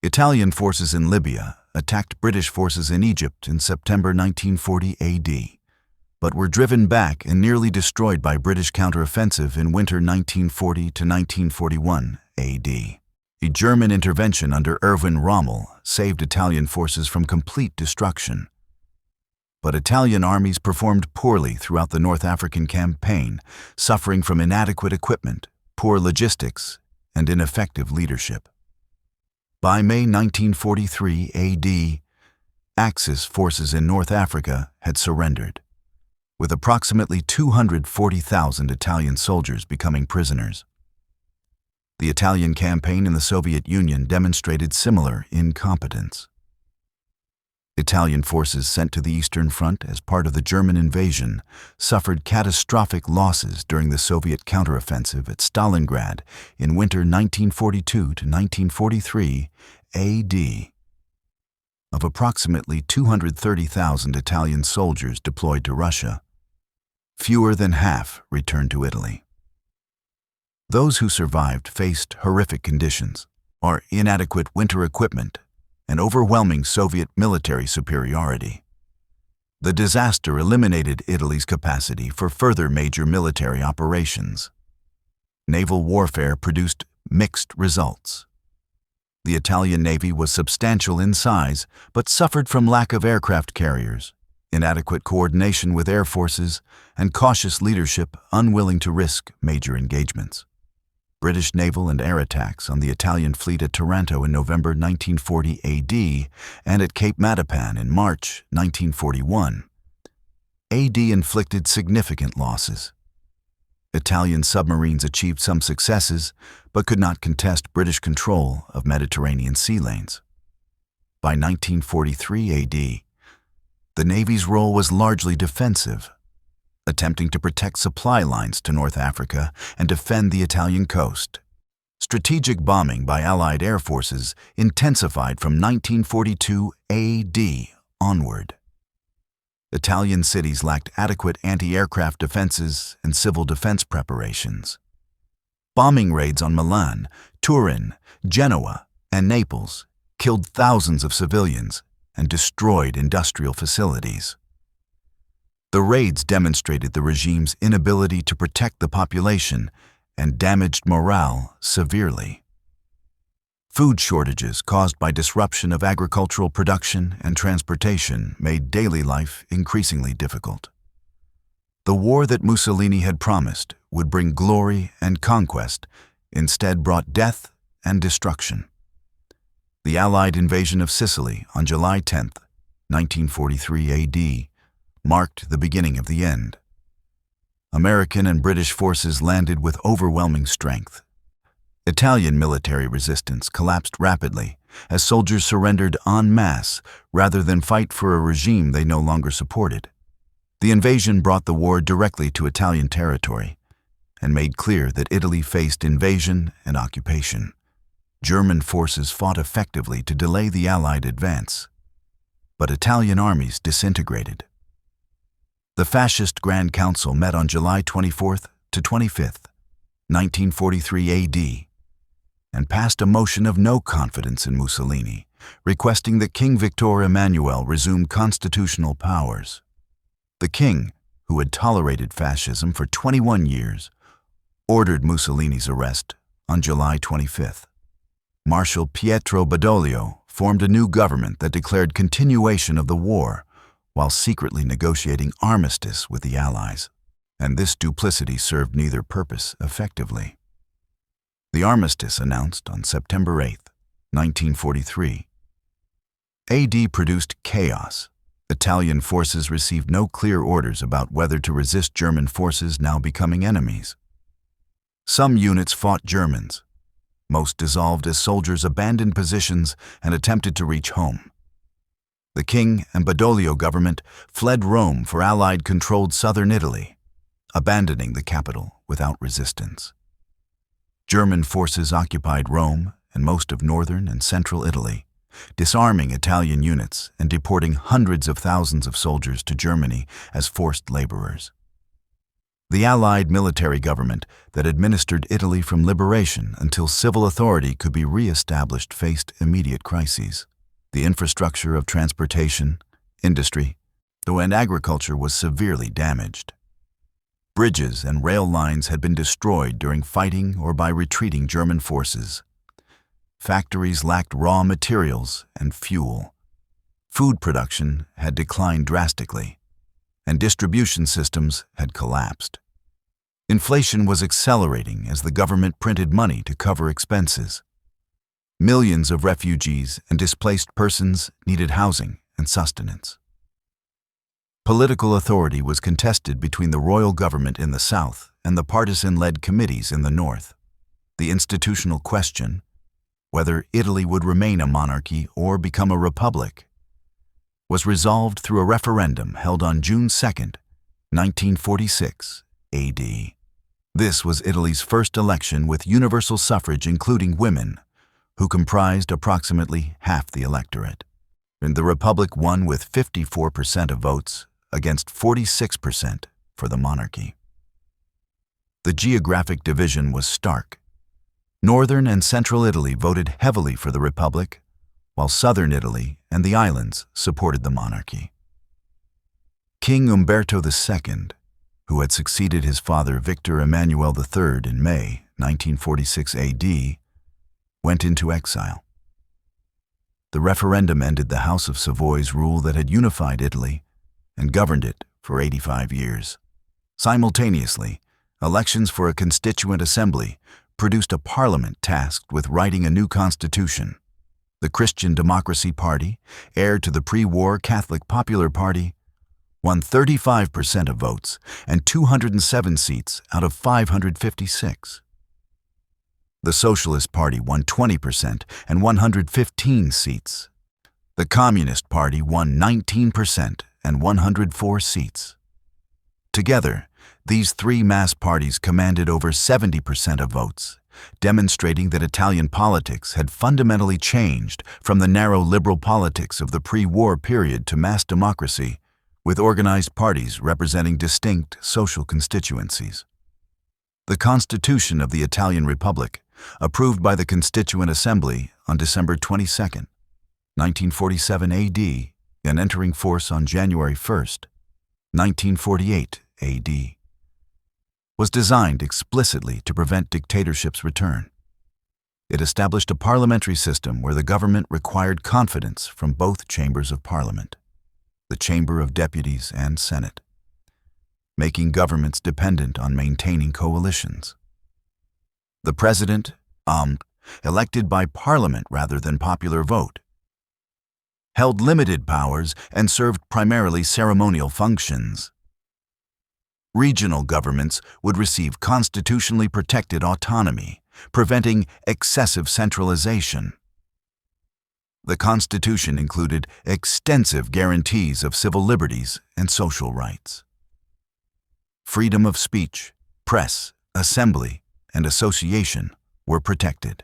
Italian forces in Libya attacked British forces in Egypt in September 1940 AD, but were driven back and nearly destroyed by British counteroffensive in winter 1940 to 1941 AD. A German intervention under Erwin Rommel saved Italian forces from complete destruction. But Italian armies performed poorly throughout the North African campaign, suffering from inadequate equipment, poor logistics, and ineffective leadership. By May 1943 AD, Axis forces in North Africa had surrendered, with approximately 240,000 Italian soldiers becoming prisoners. The Italian campaign in the Soviet Union demonstrated similar incompetence. Italian forces sent to the Eastern Front as part of the German invasion suffered catastrophic losses during the Soviet counteroffensive at Stalingrad in winter 1942 to 1943 AD. Of approximately 230,000 Italian soldiers deployed to Russia, fewer than half returned to Italy. Those who survived faced horrific conditions, or inadequate winter equipment, and overwhelming Soviet military superiority. The disaster eliminated Italy's capacity for further major military operations. Naval warfare produced mixed results. The Italian Navy was substantial in size, but suffered from lack of aircraft carriers, inadequate coordination with air forces, and cautious leadership unwilling to risk major engagements. British naval and air attacks on the Italian fleet at Taranto in November 1940 AD and at Cape Matapan in March 1941 AD inflicted significant losses. Italian submarines achieved some successes, but could not contest British control of Mediterranean sea lanes. By 1943 AD, the Navy's role was largely defensive, attempting to protect supply lines to North Africa and defend the Italian coast. Strategic bombing by Allied air forces intensified from 1942 AD onward. Italian cities lacked adequate anti-aircraft defenses and civil defense preparations. Bombing raids on Milan, Turin, Genoa, and Naples killed thousands of civilians and destroyed industrial facilities. The raids demonstrated the regime's inability to protect the population and damaged morale severely. Food shortages caused by disruption of agricultural production and transportation made daily life increasingly difficult. The war that Mussolini had promised would bring glory and conquest instead brought death and destruction. The Allied invasion of Sicily on July 10, 1943 AD, marked the beginning of the end. American and British forces landed with overwhelming strength. Italian military resistance collapsed rapidly as soldiers surrendered en masse rather than fight for a regime they no longer supported. The invasion brought the war directly to Italian territory and made clear that Italy faced invasion and occupation. German forces fought effectively to delay the Allied advance, but Italian armies disintegrated. The Fascist Grand Council met on July 24th to 25th, 1943 AD, and passed a motion of no confidence in Mussolini, requesting that King Victor Emmanuel resume constitutional powers. The king, who had tolerated fascism for 21 years, ordered Mussolini's arrest on July 25th. Marshal Pietro Badoglio formed a new government that declared continuation of the war while secretly negotiating armistice with the Allies, and this duplicity served neither purpose effectively. The armistice announced on September 8, 1943. AD produced chaos. Italian forces received no clear orders about whether to resist German forces now becoming enemies. Some units fought Germans. Most dissolved as soldiers abandoned positions and attempted to reach home. The king and Badoglio government fled Rome for Allied-controlled southern Italy, abandoning the capital without resistance. German forces occupied Rome and most of northern and central Italy, disarming Italian units and deporting hundreds of thousands of soldiers to Germany as forced laborers. The Allied military government that administered Italy from liberation until civil authority could be re-established faced immediate crises. The infrastructure of transportation, industry, and agriculture was severely damaged. Bridges and rail lines had been destroyed during fighting or by retreating German forces. Factories lacked raw materials and fuel. Food production had declined drastically, and distribution systems had collapsed. Inflation was accelerating as the government printed money to cover expenses. Millions of refugees and displaced persons needed housing and sustenance. Political authority was contested between the royal government in the south and the partisan-led committees in the north. The institutional question, whether Italy would remain a monarchy or become a republic, was resolved through a referendum held on June 2, 1946 AD. This was Italy's first election with universal suffrage including women, who comprised approximately half the electorate. And the republic won with 54% of votes against 46% for the monarchy. The geographic division was stark. Northern and central Italy voted heavily for the republic, while southern Italy and the islands supported the monarchy. King Umberto II, who had succeeded his father Victor Emmanuel III in May 1946 AD, went into exile. The referendum ended the House of Savoy's rule that had unified Italy and governed it for 85 years. Simultaneously, elections for a constituent assembly produced a parliament tasked with writing a new constitution. The Christian Democracy Party, heir to the pre-war Catholic Popular Party, won 35% of votes and 207 seats out of 556. The Socialist Party won 20% and 115 seats. The Communist Party won 19% and 104 seats. Together, these three mass parties commanded over 70% of votes, demonstrating that Italian politics had fundamentally changed from the narrow liberal politics of the pre-war period to mass democracy, with organized parties representing distinct social constituencies. The Constitution of the Italian Republic, approved by the Constituent Assembly on December 22, 1947 AD, and entering force on January 1, 1948 AD, was designed explicitly to prevent dictatorship's return. It established a parliamentary system where the government required confidence from both chambers of parliament, the Chamber of Deputies and Senate, making governments dependent on maintaining coalitions. The president, elected by parliament rather than popular vote, held limited powers and served primarily ceremonial functions. Regional governments would receive constitutionally protected autonomy, preventing excessive centralization. The Constitution included extensive guarantees of civil liberties and social rights. Freedom of speech, press, assembly, and association were protected.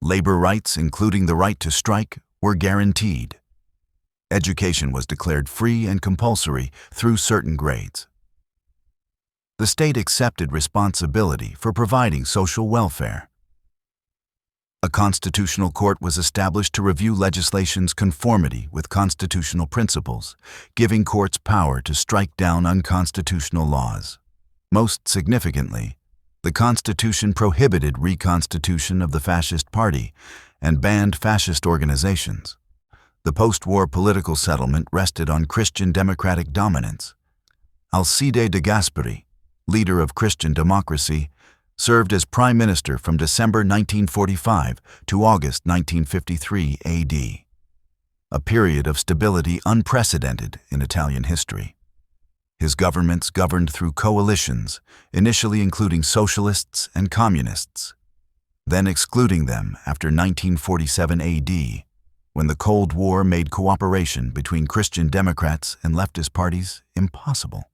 Labor rights, including the right to strike, were guaranteed. Education was declared free and compulsory through certain grades. The state accepted responsibility for providing social welfare. A constitutional court was established to review legislation's conformity with constitutional principles, giving courts power to strike down unconstitutional laws. Most significantly, the Constitution prohibited reconstitution of the Fascist Party and banned fascist organizations. The post-war political settlement rested on Christian democratic dominance. Alcide de Gasperi, leader of Christian democracy, served as prime minister from December 1945 to August 1953 AD, a period of stability unprecedented in Italian history. His governments governed through coalitions, initially including socialists and communists, then excluding them after 1947 AD, when the Cold War made cooperation between Christian Democrats and leftist parties impossible.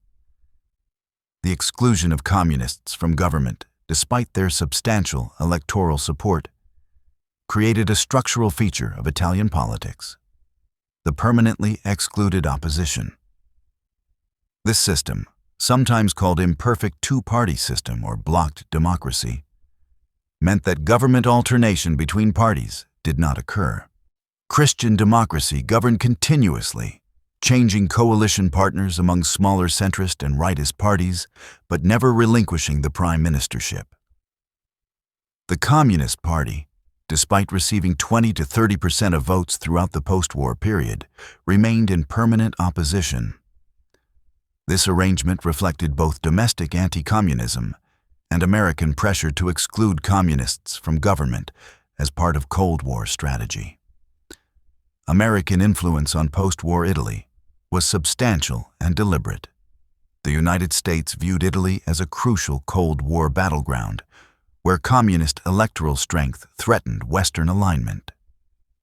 The exclusion of communists from government, despite their substantial electoral support, created a structural feature of Italian politics: the permanently excluded opposition. This system, sometimes called imperfect two-party system or blocked democracy, meant that government alternation between parties did not occur. Christian democracy governed continuously, changing coalition partners among smaller centrist and rightist parties, but never relinquishing the prime ministership. The Communist Party, despite receiving 20 to 30% of votes throughout the post-war period, remained in permanent opposition. This arrangement reflected both domestic anti-communism and American pressure to exclude communists from government as part of Cold War strategy. American influence on post-war Italy was substantial and deliberate. The United States viewed Italy as a crucial Cold War battleground, where communist electoral strength threatened Western alignment.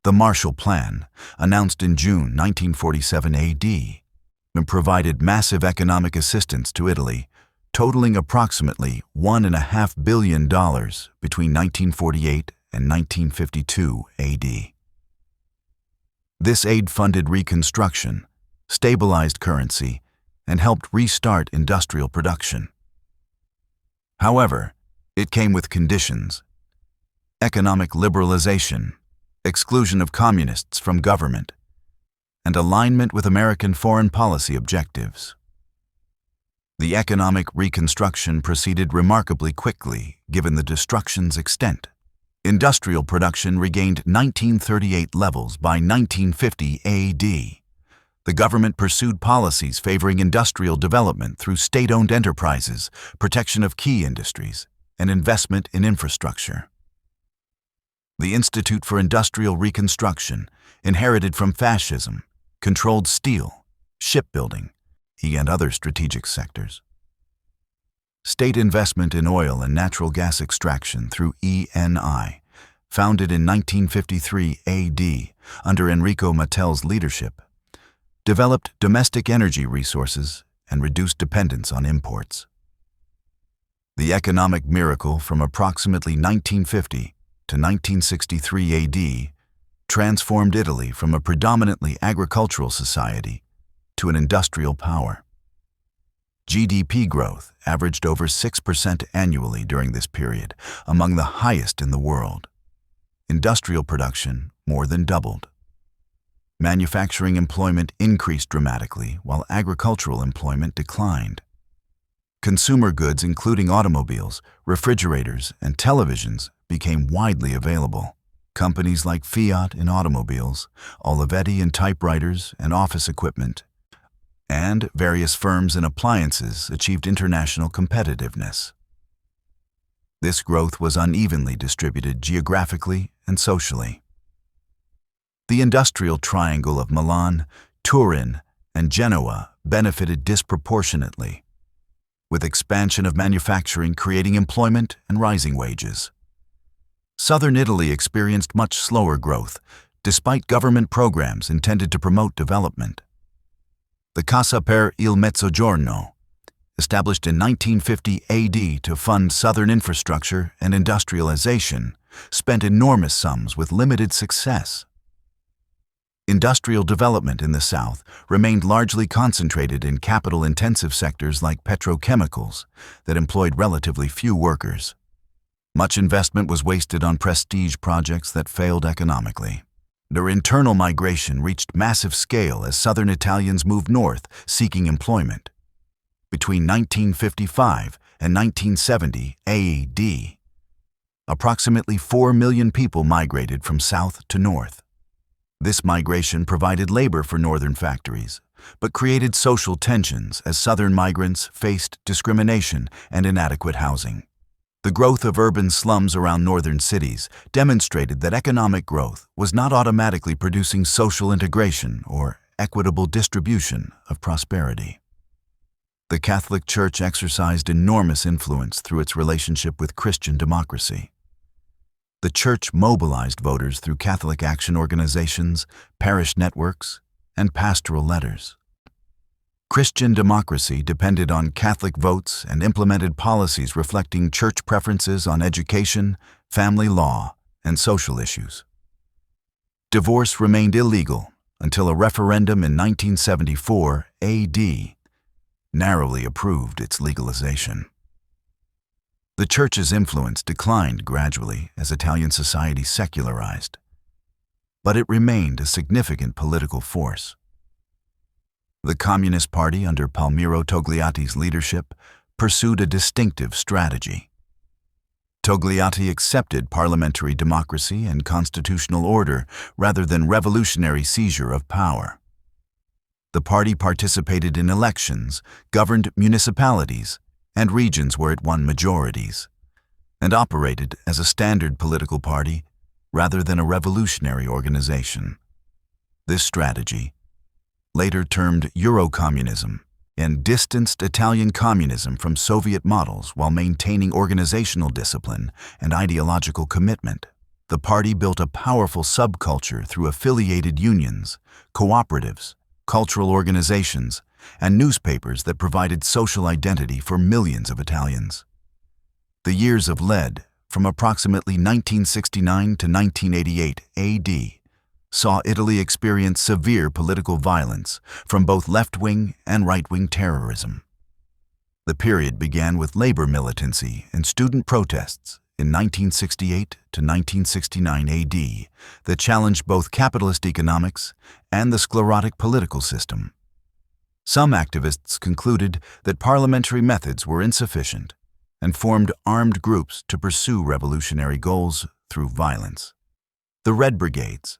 The Marshall Plan, announced in June 1947 AD, provided massive economic assistance to Italy, totaling approximately $1.5 billion between 1948 and 1952 AD. This aid funded reconstruction, stabilized currency, and helped restart industrial production. However, it came with conditions: economic liberalization, exclusion of communists from government, and alignment with American foreign policy objectives. The economic reconstruction proceeded remarkably quickly, given the destruction's extent. Industrial production regained 1938 levels by 1950 AD. The government pursued policies favoring industrial development through state-owned enterprises, protection of key industries, and investment in infrastructure. The Institute for Industrial Reconstruction, inherited from fascism, controlled steel, shipbuilding, and other strategic sectors. State investment in oil and natural gas extraction through ENI, founded in 1953 AD under Enrico Mattel's leadership, developed domestic energy resources and reduced dependence on imports. The economic miracle from approximately 1950 to 1963 AD transformed Italy from a predominantly agricultural society to an industrial power. GDP growth averaged over 6% annually during this period, among the highest in the world. Industrial production more than doubled. Manufacturing employment increased dramatically, while agricultural employment declined. Consumer goods, including automobiles, refrigerators, and televisions, became widely available. Companies like Fiat in automobiles, Olivetti in typewriters and office equipment, and various firms in appliances achieved international competitiveness. This growth was unevenly distributed geographically and socially. The industrial triangle of Milan, Turin, and Genoa benefited disproportionately. with expansion of manufacturing creating employment and rising wages. Southern Italy experienced much slower growth, despite government programs intended to promote development. The Cassa per il Mezzogiorno, established in 1950 AD to fund southern infrastructure and industrialization, spent enormous sums with limited success. Industrial development in the south remained largely concentrated in capital-intensive sectors like petrochemicals that employed relatively few workers. Much investment was wasted on prestige projects that failed economically. Their internal migration reached massive scale as southern Italians moved north seeking employment. Between 1955 and 1970 AD, approximately 4 million people migrated from south to north. This migration provided labor for northern factories, but created social tensions as southern migrants faced discrimination and inadequate housing. The growth of urban slums around northern cities demonstrated that economic growth was not automatically producing social integration or equitable distribution of prosperity. The Catholic Church exercised enormous influence through its relationship with Christian democracy. The Church mobilized voters through Catholic action organizations, parish networks, and pastoral letters. Christian democracy depended on Catholic votes and implemented policies reflecting church preferences on education, family law, and social issues. Divorce remained illegal until a referendum in 1974 AD narrowly approved its legalization. The Church's influence declined gradually as Italian society secularized, but it remained a significant political force. The Communist Party under Palmiro Togliatti's leadership pursued a distinctive strategy. Togliatti accepted parliamentary democracy and constitutional order rather than revolutionary seizure of power. The party participated in elections, governed municipalities and regions where it won majorities, and operated as a standard political party rather than a revolutionary organization. This strategy, later termed Eurocommunism, and distanced Italian communism from Soviet models while maintaining organizational discipline and ideological commitment. The party built a powerful subculture through affiliated unions, cooperatives, cultural organizations, and newspapers that provided social identity for millions of Italians. The years of lead, from approximately 1969 to 1988 AD, saw Italy experience severe political violence from both left-wing and right-wing terrorism. The period began with labor militancy and student protests in 1968 to 1969 AD that challenged both capitalist economics and the sclerotic political system. Some activists concluded that parliamentary methods were insufficient and formed armed groups to pursue revolutionary goals through violence. The Red Brigades,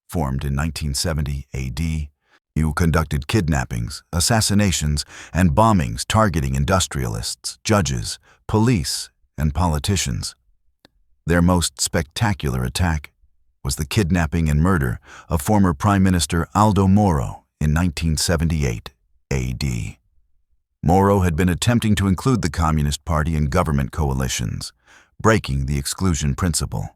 formed in 1970 AD, who conducted kidnappings, assassinations, and bombings targeting industrialists, judges, police, and politicians. Their most spectacular attack was the kidnapping and murder of former Prime Minister Aldo Moro in 1978 AD. Moro had been attempting to include the Communist Party in government coalitions, breaking the exclusion principle.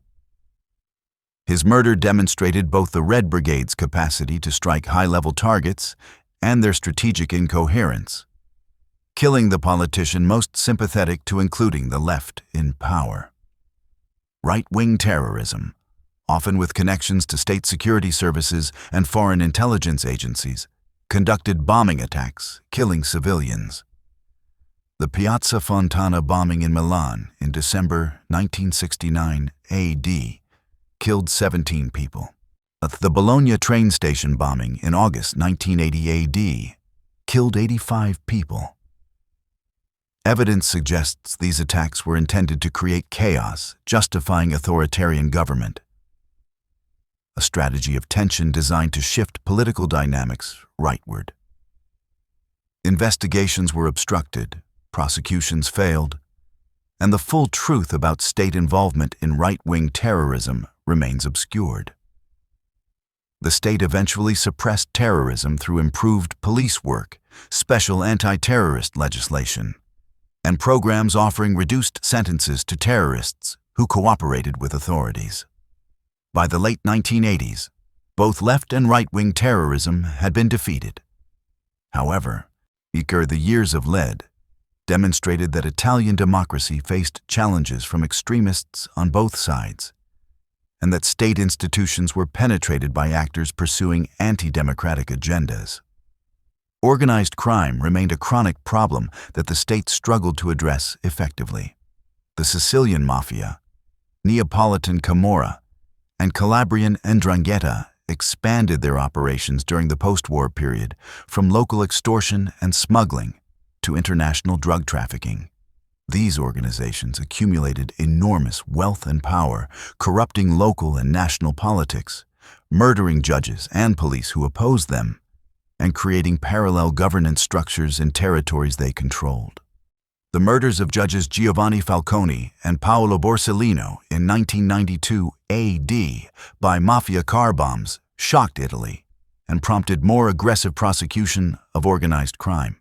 His murder demonstrated both the Red Brigade's capacity to strike high-level targets and their strategic incoherence, killing the politician most sympathetic to including the left in power. Right-wing terrorism, often with connections to state security services and foreign intelligence agencies, conducted bombing attacks, killing civilians. The Piazza Fontana bombing in Milan in December 1969 AD killed 17 people. The Bologna train station bombing in August 1980 AD killed 85 people. Evidence suggests these attacks were intended to create chaos, justifying authoritarian government. A strategy of tension designed to shift political dynamics rightward. Investigations were obstructed, prosecutions failed, and the full truth about state involvement in right-wing terrorism remains obscured. The state eventually suppressed terrorism through improved police work, special anti-terrorist legislation, and programs offering reduced sentences to terrorists who cooperated with authorities. By the late 1980s, both left and right-wing terrorism had been defeated. However, the years of lead demonstrated that Italian democracy faced challenges from extremists on both sides, and that state institutions were penetrated by actors pursuing anti-democratic agendas. Organized crime remained a chronic problem that the state struggled to address effectively. The Sicilian Mafia, Neapolitan Camorra, and Calabrian 'Ndrangheta expanded their operations during the post-war period from local extortion and smuggling to international drug trafficking. These organizations accumulated enormous wealth and power, corrupting local and national politics, murdering judges and police who opposed them, and creating parallel governance structures in territories they controlled. The murders of judges Giovanni Falcone and Paolo Borsellino in 1992 AD by mafia car bombs shocked Italy and prompted more aggressive prosecution of organized crime.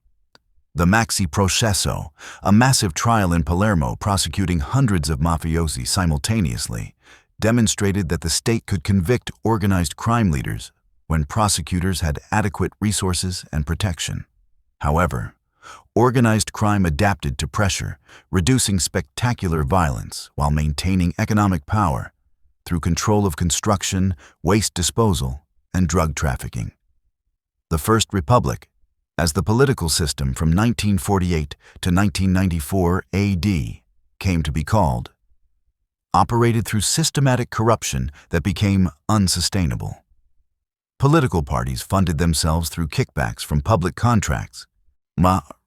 The Maxi Processo, a massive trial in Palermo prosecuting hundreds of mafiosi simultaneously, demonstrated that the state could convict organized crime leaders when prosecutors had adequate resources and protection. However, organized crime adapted to pressure, reducing spectacular violence while maintaining economic power through control of construction, waste disposal, and drug trafficking. The First Republic, as the political system from 1948 to 1994 AD came to be called, operated through systematic corruption that became unsustainable. Political parties funded themselves through kickbacks from public contracts,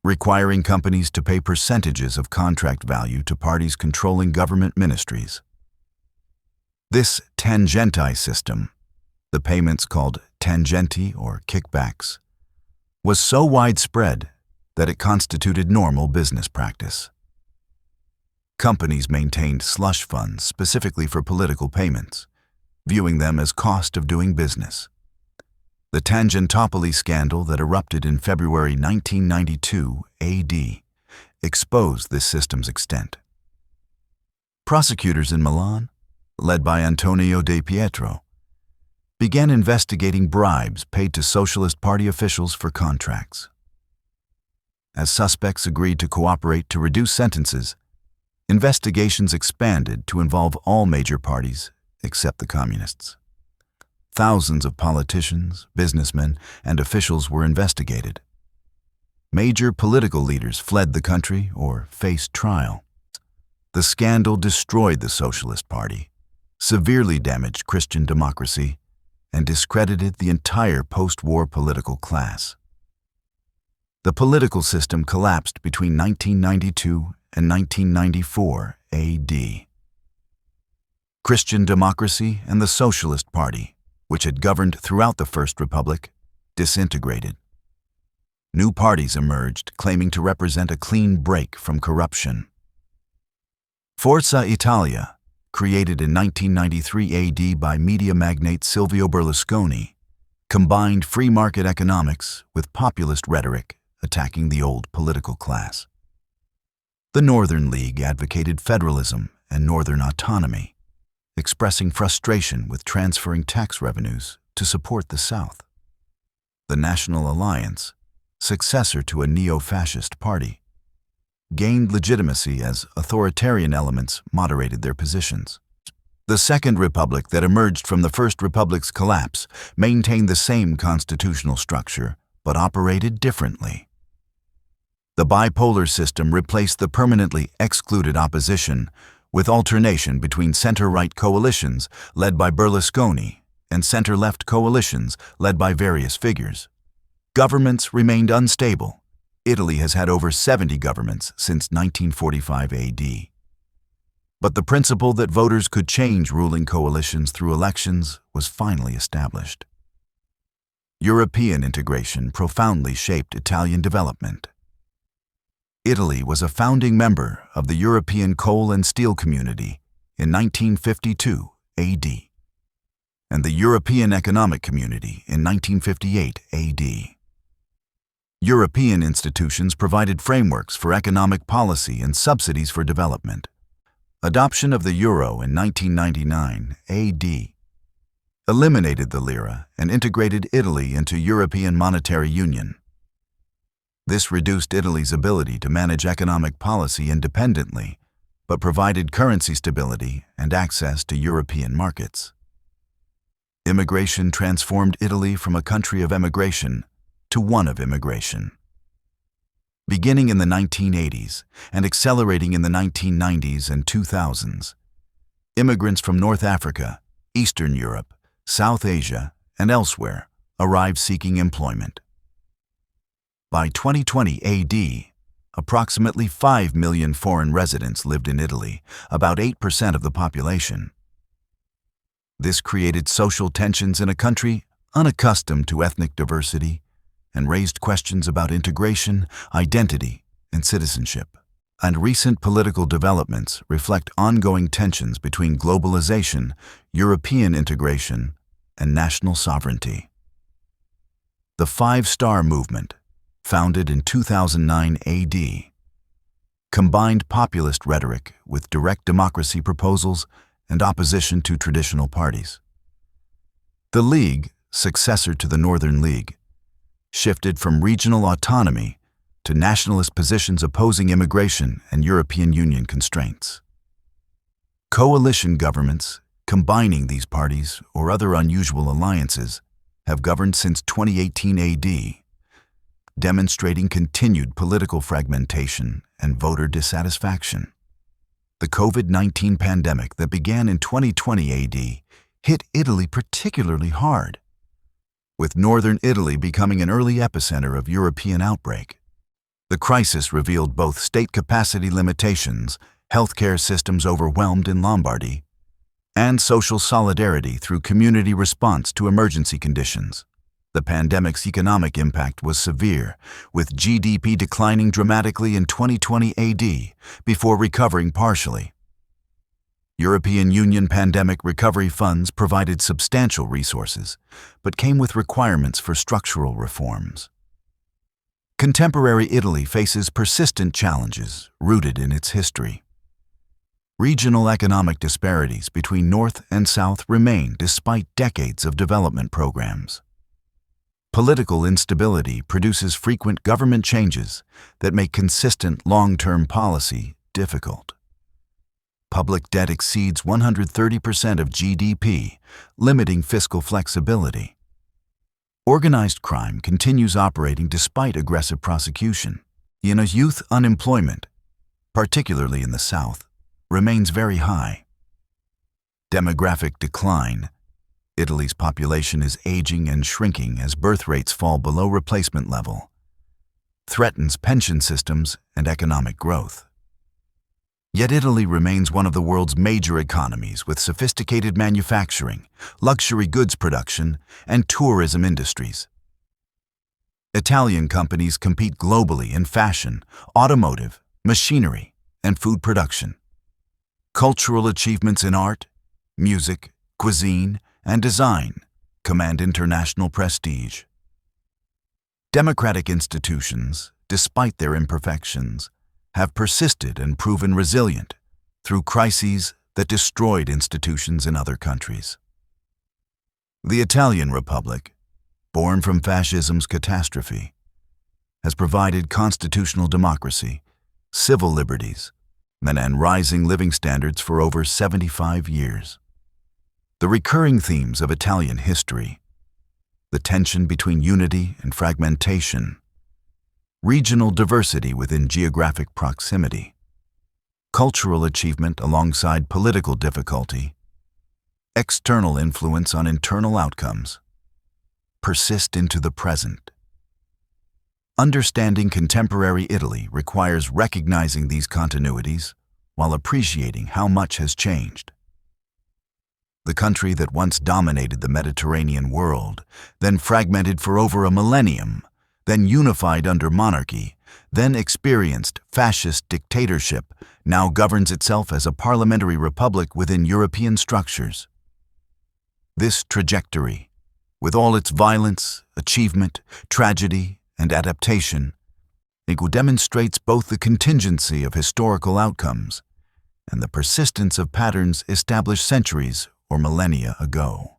requiring companies to pay percentages of contract value to parties controlling government ministries. This tangenti system, the payments called tangenti or kickbacks, was so widespread that it constituted normal business practice. Companies maintained slush funds specifically for political payments, viewing them as cost of doing business. The Tangentopoli scandal that erupted in February 1992 AD exposed this system's extent. Prosecutors in Milan, led by Antonio De Pietro, began investigating bribes paid to Socialist Party officials for contracts. As suspects agreed to cooperate to reduce sentences, investigations expanded to involve all major parties except the communists. Thousands of politicians, businessmen, and officials were investigated. Major political leaders fled the country or faced trial. The scandal destroyed the Socialist Party, severely damaged Christian democracy, and discredited the entire post-war political class. The political system collapsed between 1992 and 1994 AD. Christian democracy and the Socialist Party, which had governed throughout the First Republic, disintegrated. New parties emerged claiming to represent a clean break from corruption. Forza Italia, created in 1993 AD by media magnate Silvio Berlusconi, combined free market economics with populist rhetoric attacking the old political class. The Northern League advocated federalism and northern autonomy, expressing frustration with transferring tax revenues to support the South. The National Alliance, successor to a neo-fascist party, gained legitimacy as authoritarian elements moderated their positions. The Second Republic that emerged from the First Republic's collapse maintained the same constitutional structure, but operated differently. The bipolar system replaced the permanently excluded opposition with alternation between center-right coalitions led by Berlusconi and center-left coalitions led by various figures. Governments remained unstable. Italy has had over 70 governments since 1945 AD. But the principle that voters could change ruling coalitions through elections was finally established. European integration profoundly shaped Italian development. Italy was a founding member of the European Coal and Steel Community in 1952 AD, and the European Economic Community in 1958 AD. European institutions provided frameworks for economic policy and subsidies for development. Adoption of the euro in 1999 AD eliminated the lira and integrated Italy into European monetary union. This reduced Italy's ability to manage economic policy independently, but provided currency stability and access to European markets. Immigration transformed Italy from a country of emigration to one of immigration. Beginning in the 1980s and accelerating in the 1990s and 2000s, immigrants from North Africa, Eastern Europe, South Asia, and elsewhere arrived seeking employment. By 2020 AD, approximately 5 million foreign residents lived in Italy, about 8% of the population. This created social tensions in a country unaccustomed to ethnic diversity and raised questions about integration, identity, and citizenship. And recent political developments reflect ongoing tensions between globalization, European integration, and national sovereignty. The Five-Star Movement, founded in 2009 AD, combined populist rhetoric with direct democracy proposals and opposition to traditional parties. The League, successor to the Northern League, shifted from regional autonomy to nationalist positions opposing immigration and European Union constraints. Coalition governments, combining these parties or other unusual alliances, have governed since 2018 AD, demonstrating continued political fragmentation and voter dissatisfaction. The COVID-19 pandemic that began in 2020 AD hit Italy particularly hard, with northern Italy becoming an early epicenter of European outbreak. The crisis revealed both state capacity limitations, healthcare systems overwhelmed in Lombardy, and social solidarity through community response to emergency conditions. The pandemic's economic impact was severe, with GDP declining dramatically in 2020 AD before recovering partially. European Union pandemic recovery funds provided substantial resources, but came with requirements for structural reforms. Contemporary Italy faces persistent challenges rooted in its history. Regional economic disparities between North and South remain despite decades of development programs. Political instability produces frequent government changes that make consistent long-term policy difficult. Public debt exceeds 130% of GDP, limiting fiscal flexibility. Organized crime continues operating despite aggressive prosecution. Youth unemployment, particularly in the South, remains very high. Demographic decline. Italy's population is aging and shrinking as birth rates fall below replacement level, threatens pension systems and economic growth. Yet Italy remains one of the world's major economies with sophisticated manufacturing, luxury goods production, and tourism industries. Italian companies compete globally in fashion, automotive, machinery, and food production. Cultural achievements in art, music, cuisine, and design command international prestige. Democratic institutions, despite their imperfections, have persisted and proven resilient through crises that destroyed institutions in other countries. The Italian Republic, born from fascism's catastrophe, has provided constitutional democracy, civil liberties, and rising living standards for over 75 years. The recurring themes of Italian history, the tension between unity and fragmentation, regional diversity within geographic proximity, cultural achievement alongside political difficulty, external influence on internal outcomes, persist into the present. Understanding contemporary Italy requires recognizing these continuities while appreciating how much has changed. The country that once dominated the Mediterranean world, then fragmented for over a millennium, then unified under monarchy, then experienced fascist dictatorship, now governs itself as a parliamentary republic within European structures. This trajectory, with all its violence, achievement, tragedy, and adaptation, it demonstrates both the contingency of historical outcomes and the persistence of patterns established centuries or millennia ago.